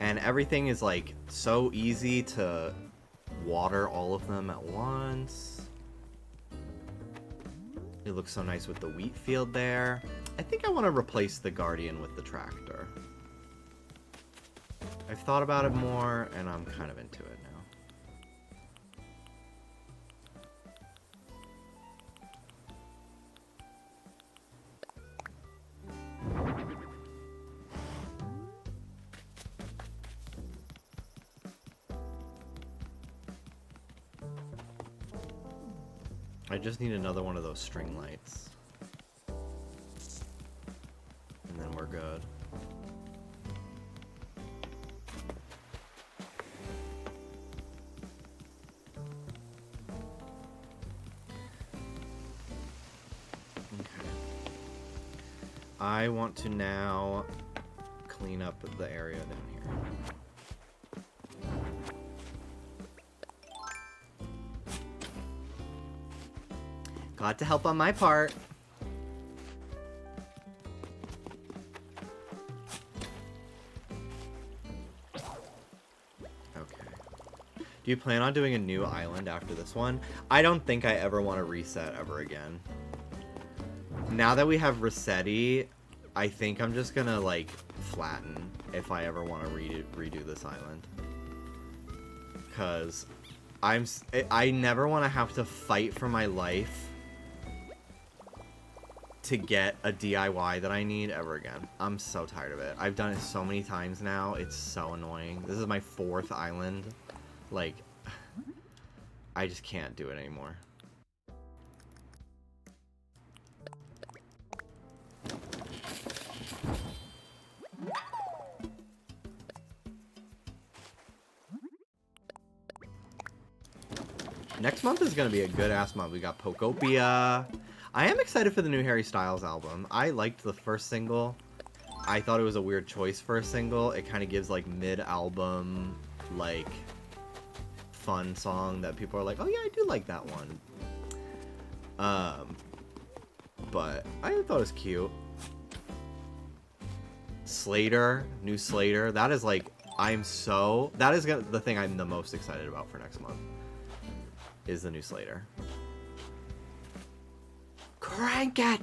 And everything is like so easy to water all of them at once. It looks so nice with the wheat field there. I think I want to replace the Guardian with the tractor. I've thought about it more and I'm kind of into it now. I just need another one of those string lights. And then we're good. Okay. I want to now clean up the area down here. Glad to help on my part. Okay. Do you plan on doing a new island after this one? I don't think I ever want to reset ever again. Now that we have Rossetti, I think I'm just gonna like flatten if I ever want to redo this island. Cause I never want to have to fight for my life to get a DIY that I need ever again. I'm so tired of it. I've done it so many times now. It's so annoying. This is my 4th island. Like, I just can't do it anymore. Next month is going to be a good-ass month. We got Pokopia. I am excited for the new Harry Styles album. I liked the first single. I thought it was a weird choice for a single. It kind of gives like mid-album, like, fun song that people are like, oh yeah, I do like that one. But I thought it was cute. Slater, new Slater. That is like, that is the thing I'm the most excited about for next month. Is the new Slater. Crank it!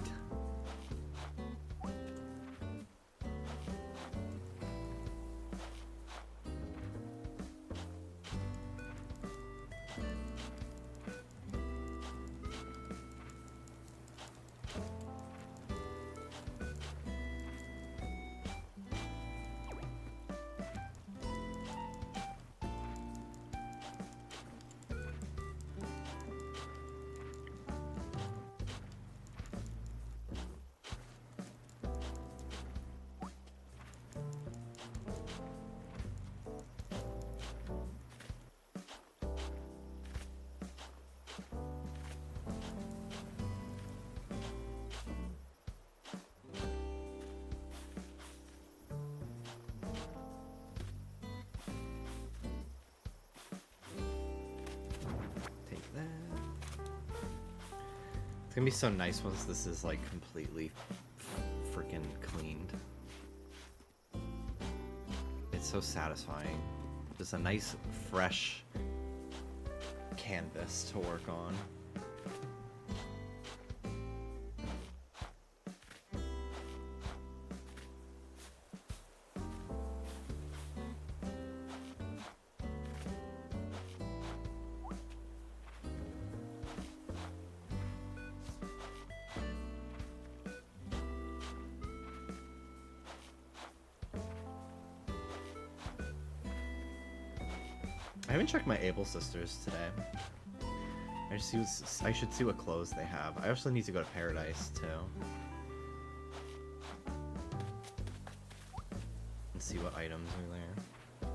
It's gonna be so nice once this is like completely freaking cleaned. It's so satisfying. Just a nice, fresh canvas to work on. I haven't checked my Able Sisters today. I should see what clothes they have. I also need to go to Paradise too. And see what items are there.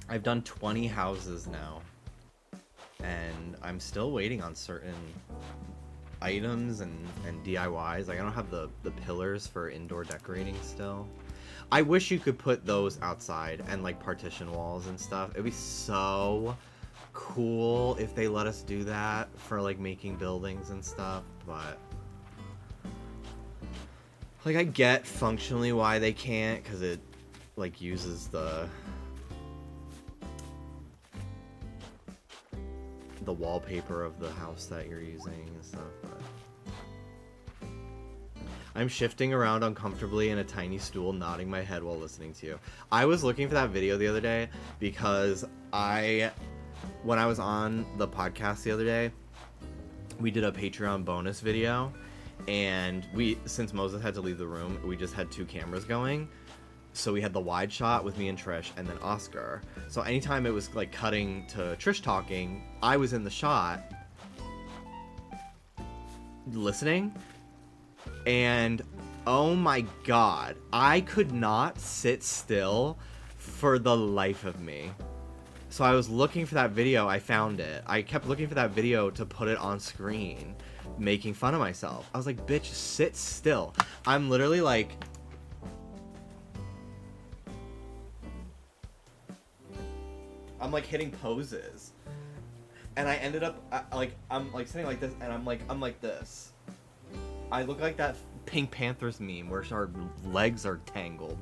I've done 20 houses now. And I'm still waiting on certain items and DIYs. Like I don't have the pillars for indoor decorating still. I wish you could put those outside and like partition walls and stuff. It'd be so cool if they let us do that for like making buildings and stuff, but like I get functionally why they can't, because it like uses the wallpaper of the house that you're using and stuff, but I'm shifting around uncomfortably in a tiny stool, nodding my head while listening to you. I was looking for that video the other day because when I was on the podcast the other day, we did a Patreon bonus video, and since Moses had to leave the room, we just had 2 cameras going. So we had the wide shot with me and Trish, and then Oscar. So anytime it was like cutting to Trish talking, I was in the shot listening. And oh my god, I could not sit still for the life of me. So I was looking for that video, I found it. I kept looking for that video to put it on screen, making fun of myself. I was like, bitch, sit still. I'm literally like... I'm like hitting poses. And I ended up, I'm like sitting like this, and I'm like this. I look like that Pink Panthers meme where our legs are tangled.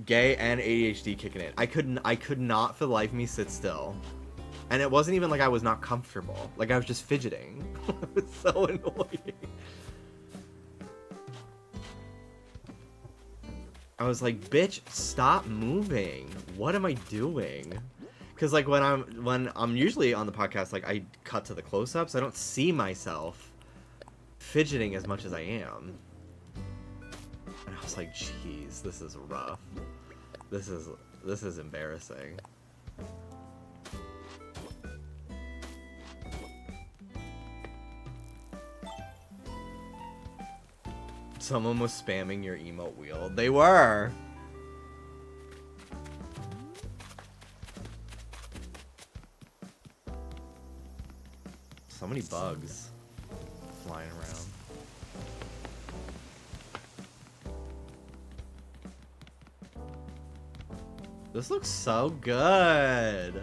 Gay and ADHD kicking in. I could not for the life of me sit still. And it wasn't even like I was not comfortable. Like I was just fidgeting. It was so annoying. I was like, bitch, stop moving. What am I doing? Because like when I'm usually on the podcast, like I cut to the close-ups, I don't see myself fidgeting as much as I am. And I was like, jeez, this is rough. This is embarrassing. Someone was spamming your emote wheel. They were. So many bugs flying around. This looks so good.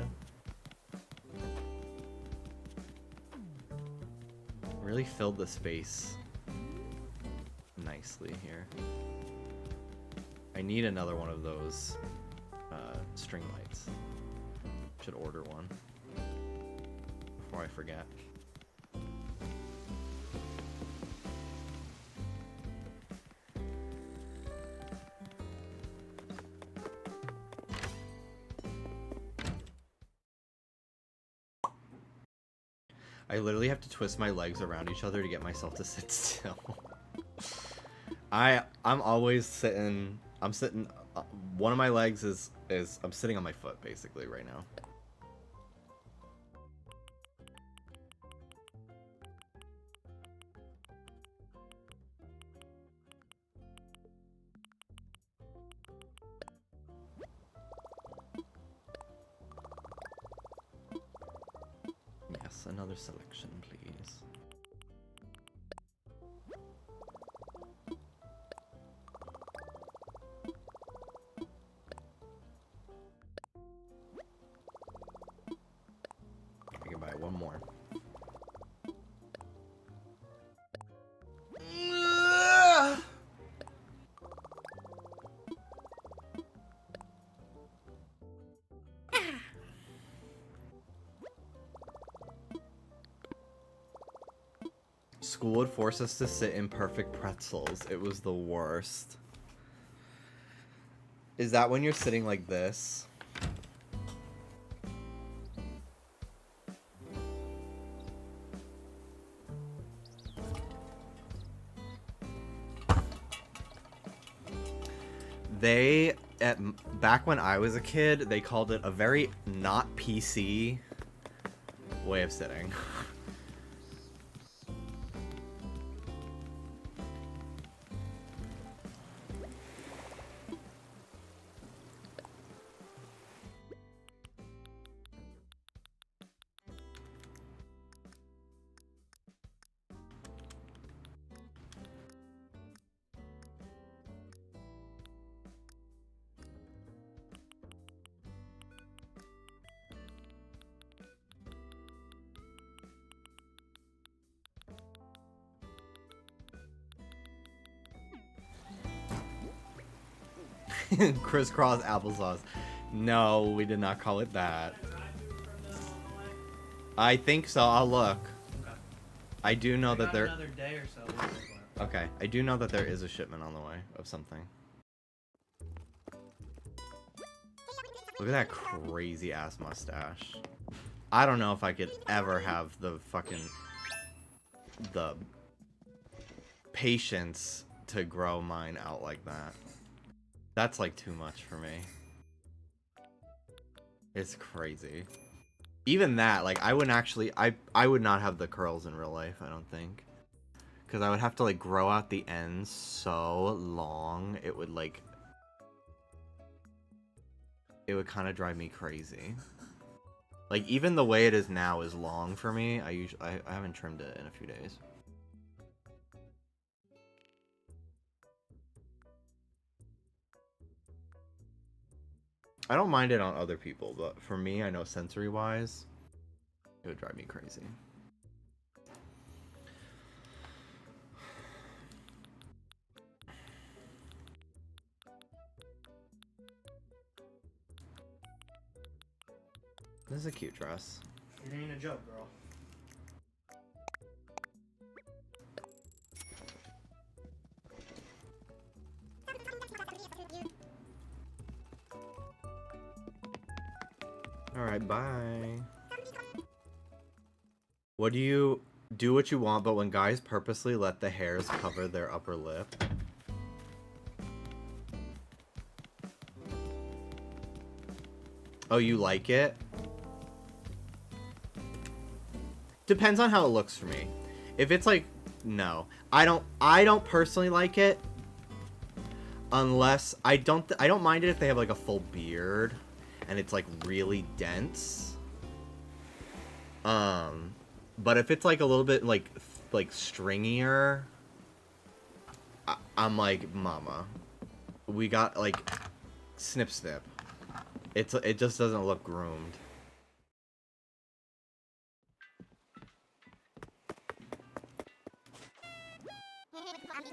Really filled the space nicely here. I need another one of those string lights. Should order one before I forget. I literally have to twist my legs around each other to get myself to sit still. I'm always sitting. I'm sitting. One of my legs is I'm sitting on my foot basically right now. Yes, another selection, please. School would force us to sit in perfect pretzels. It was the worst. Is that when you're sitting like this? Back when I was a kid, they called it a very not PC way of sitting. Crisscross applesauce. No, we did not call it that. I think so. I'll look. Okay. I do know that there. Another day or so. Okay, I do know that there is a shipment on the way of something. Look at that crazy ass mustache. I don't know if I could ever have the patience to grow mine out like that. That's like too much for me. It's crazy. Even that, like, I wouldn't actually, I would not have the curls in real life, I don't think. Because I would have to, like, grow out the ends so long, it would, like, it would kind of drive me crazy. Like, even the way it is now is long for me. I haven't trimmed it in a few days. I don't mind it on other people, but for me, I know sensory-wise, it would drive me crazy. This is a cute dress. It ain't a joke, girl. Alright, bye. What do you do what you want, but when guys purposely let the hairs cover their upper lip? Oh, you like it? Depends on how it looks for me. If it's like, no. I don't personally like it. Unless I don't mind it if they have like a full beard and it's like really dense. But if it's like a little bit like stringier, I'm like, mama, we got like snip snip. It just doesn't look groomed.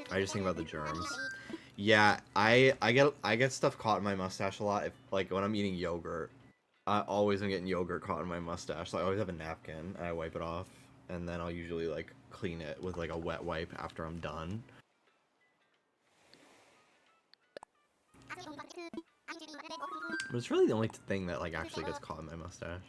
I just think about the germs. Yeah, I get stuff caught in my mustache a lot. If, like, when I'm eating yogurt, I always am getting yogurt caught in my mustache. So I always have a napkin and I wipe it off, and then I'll usually like clean it with like a wet wipe after I'm done. But it's really the only thing that like actually gets caught in my mustache.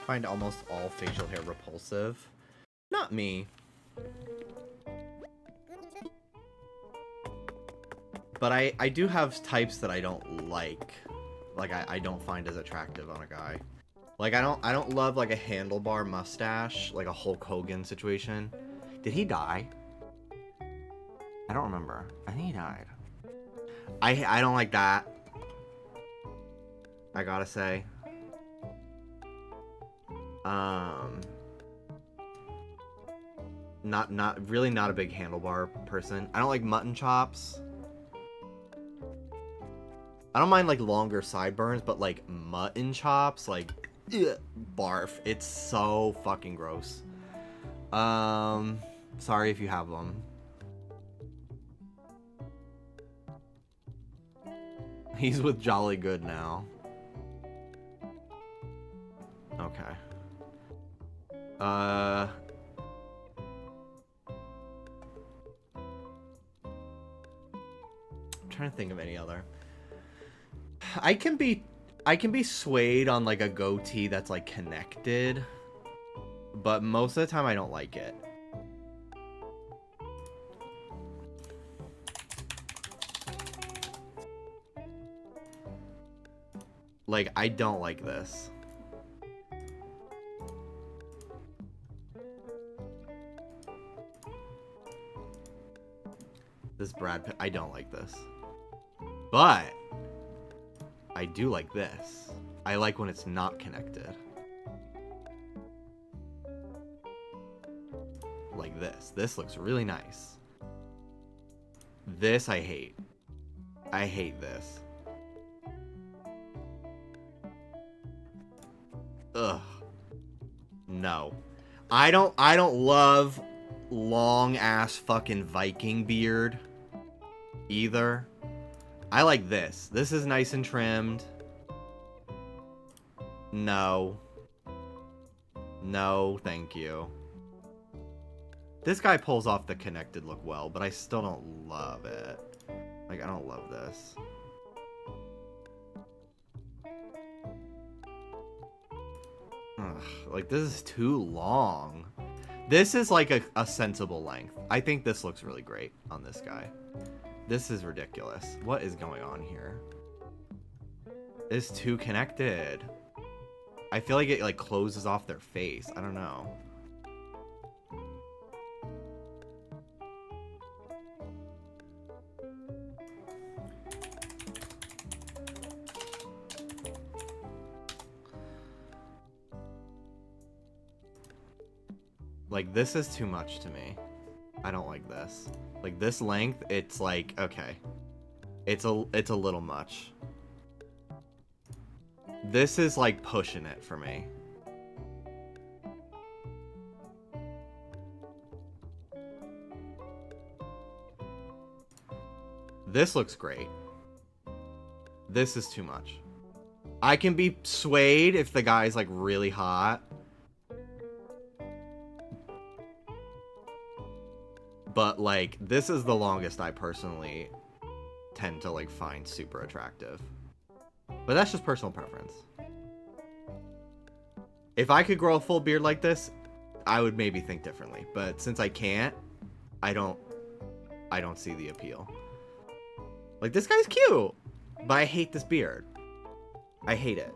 Find almost all facial hair repulsive. Not me. But I do have types that I don't like. Like I don't find as attractive on a guy. Like I don't love like a handlebar mustache, like a Hulk Hogan situation. Did he die? I don't remember. I think he died. I don't like that. I gotta say. Really not a big handlebar person. I don't like mutton chops. I don't mind like longer sideburns, but like mutton chops, like ugh, barf. It's so fucking gross. Sorry if you have them. He's with Jolly Good now. Okay. I'm trying to think of any other. I can be swayed on like a goatee that's like connected, but most of the time I don't like it. Like, I don't like this. This Brad Pitt, I don't like this. But I do like this. I like when it's not connected. Like this. This looks really nice. This I hate. I hate this. Ugh. No. I don't love long ass fucking Viking beard either. I like this. This is nice and trimmed. No. No, thank you. This guy pulls off the connected look well, but I still don't love it. Like, I don't love this. Ugh, like, this is too long. This is like a sensible length. I think this looks really great on this guy. This is ridiculous. What is going on here? It's too connected. I feel like it like closes off their face. I don't know. Like, this is too much to me. I don't like this. Like, this length, it's like, okay. It's a little much. This is like pushing it for me. This looks great. This is too much. I can be swayed if the guy's like really hot. But like, this is the longest I personally tend to like find super attractive. But that's just personal preference. If I could grow a full beard like this, I would maybe think differently. But since I can't, I don't see the appeal. Like, this guy's cute, but I hate this beard. I hate it.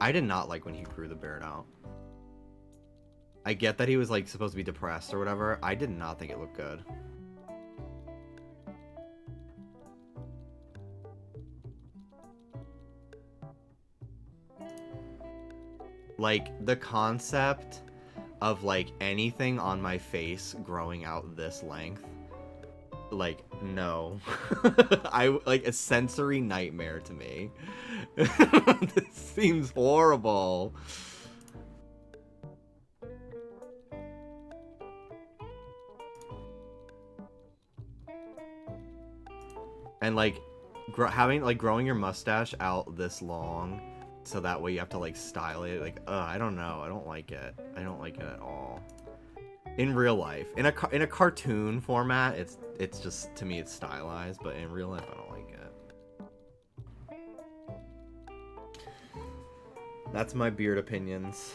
I did not like when he grew the beard out. I get that he was like supposed to be depressed or whatever. I did not think it looked good. Like, the concept of like anything on my face growing out this length, like, no. Like, a sensory nightmare to me. This seems horrible. And like growing your mustache out this long, so that way you have to like style it. Like, I don't know. I don't like it. I don't like it at all. In real life, in a cartoon format, it's just, to me, it's stylized. But in real life, I don't like it. That's my beard opinions.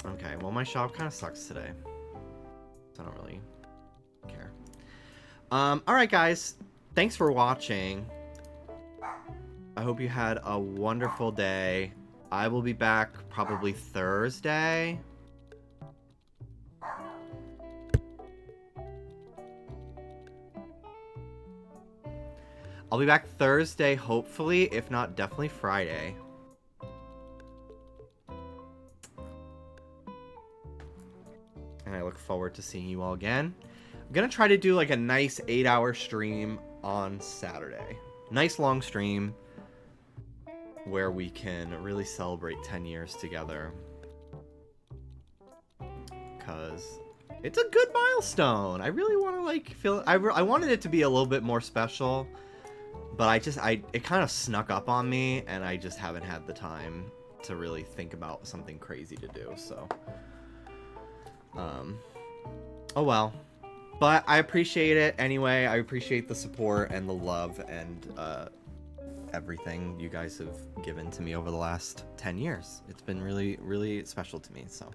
Okay, well, my shop kind of sucks today. I don't really care. Alright, guys. Thanks for watching. I hope you had a wonderful day. I will be back probably Thursday. I'll be back Thursday, hopefully. If not, definitely Friday. And I look forward to seeing you all again. I'm going to try to do like a nice 8-hour stream on Saturday. Nice long stream where we can really celebrate 10 years together. Because it's a good milestone. I really want to like feel... I wanted it to be a little bit more special. But it kind of snuck up on me. And I just haven't had the time to really think about something crazy to do. So... oh well. But I appreciate it anyway. I appreciate the support and the love and everything you guys have given to me over the last 10 years. It's been really, really special to me. So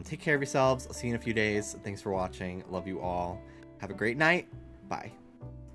take care of yourselves. I'll see you in a few days. Thanks for watching. Love you all. Have a great night. Bye.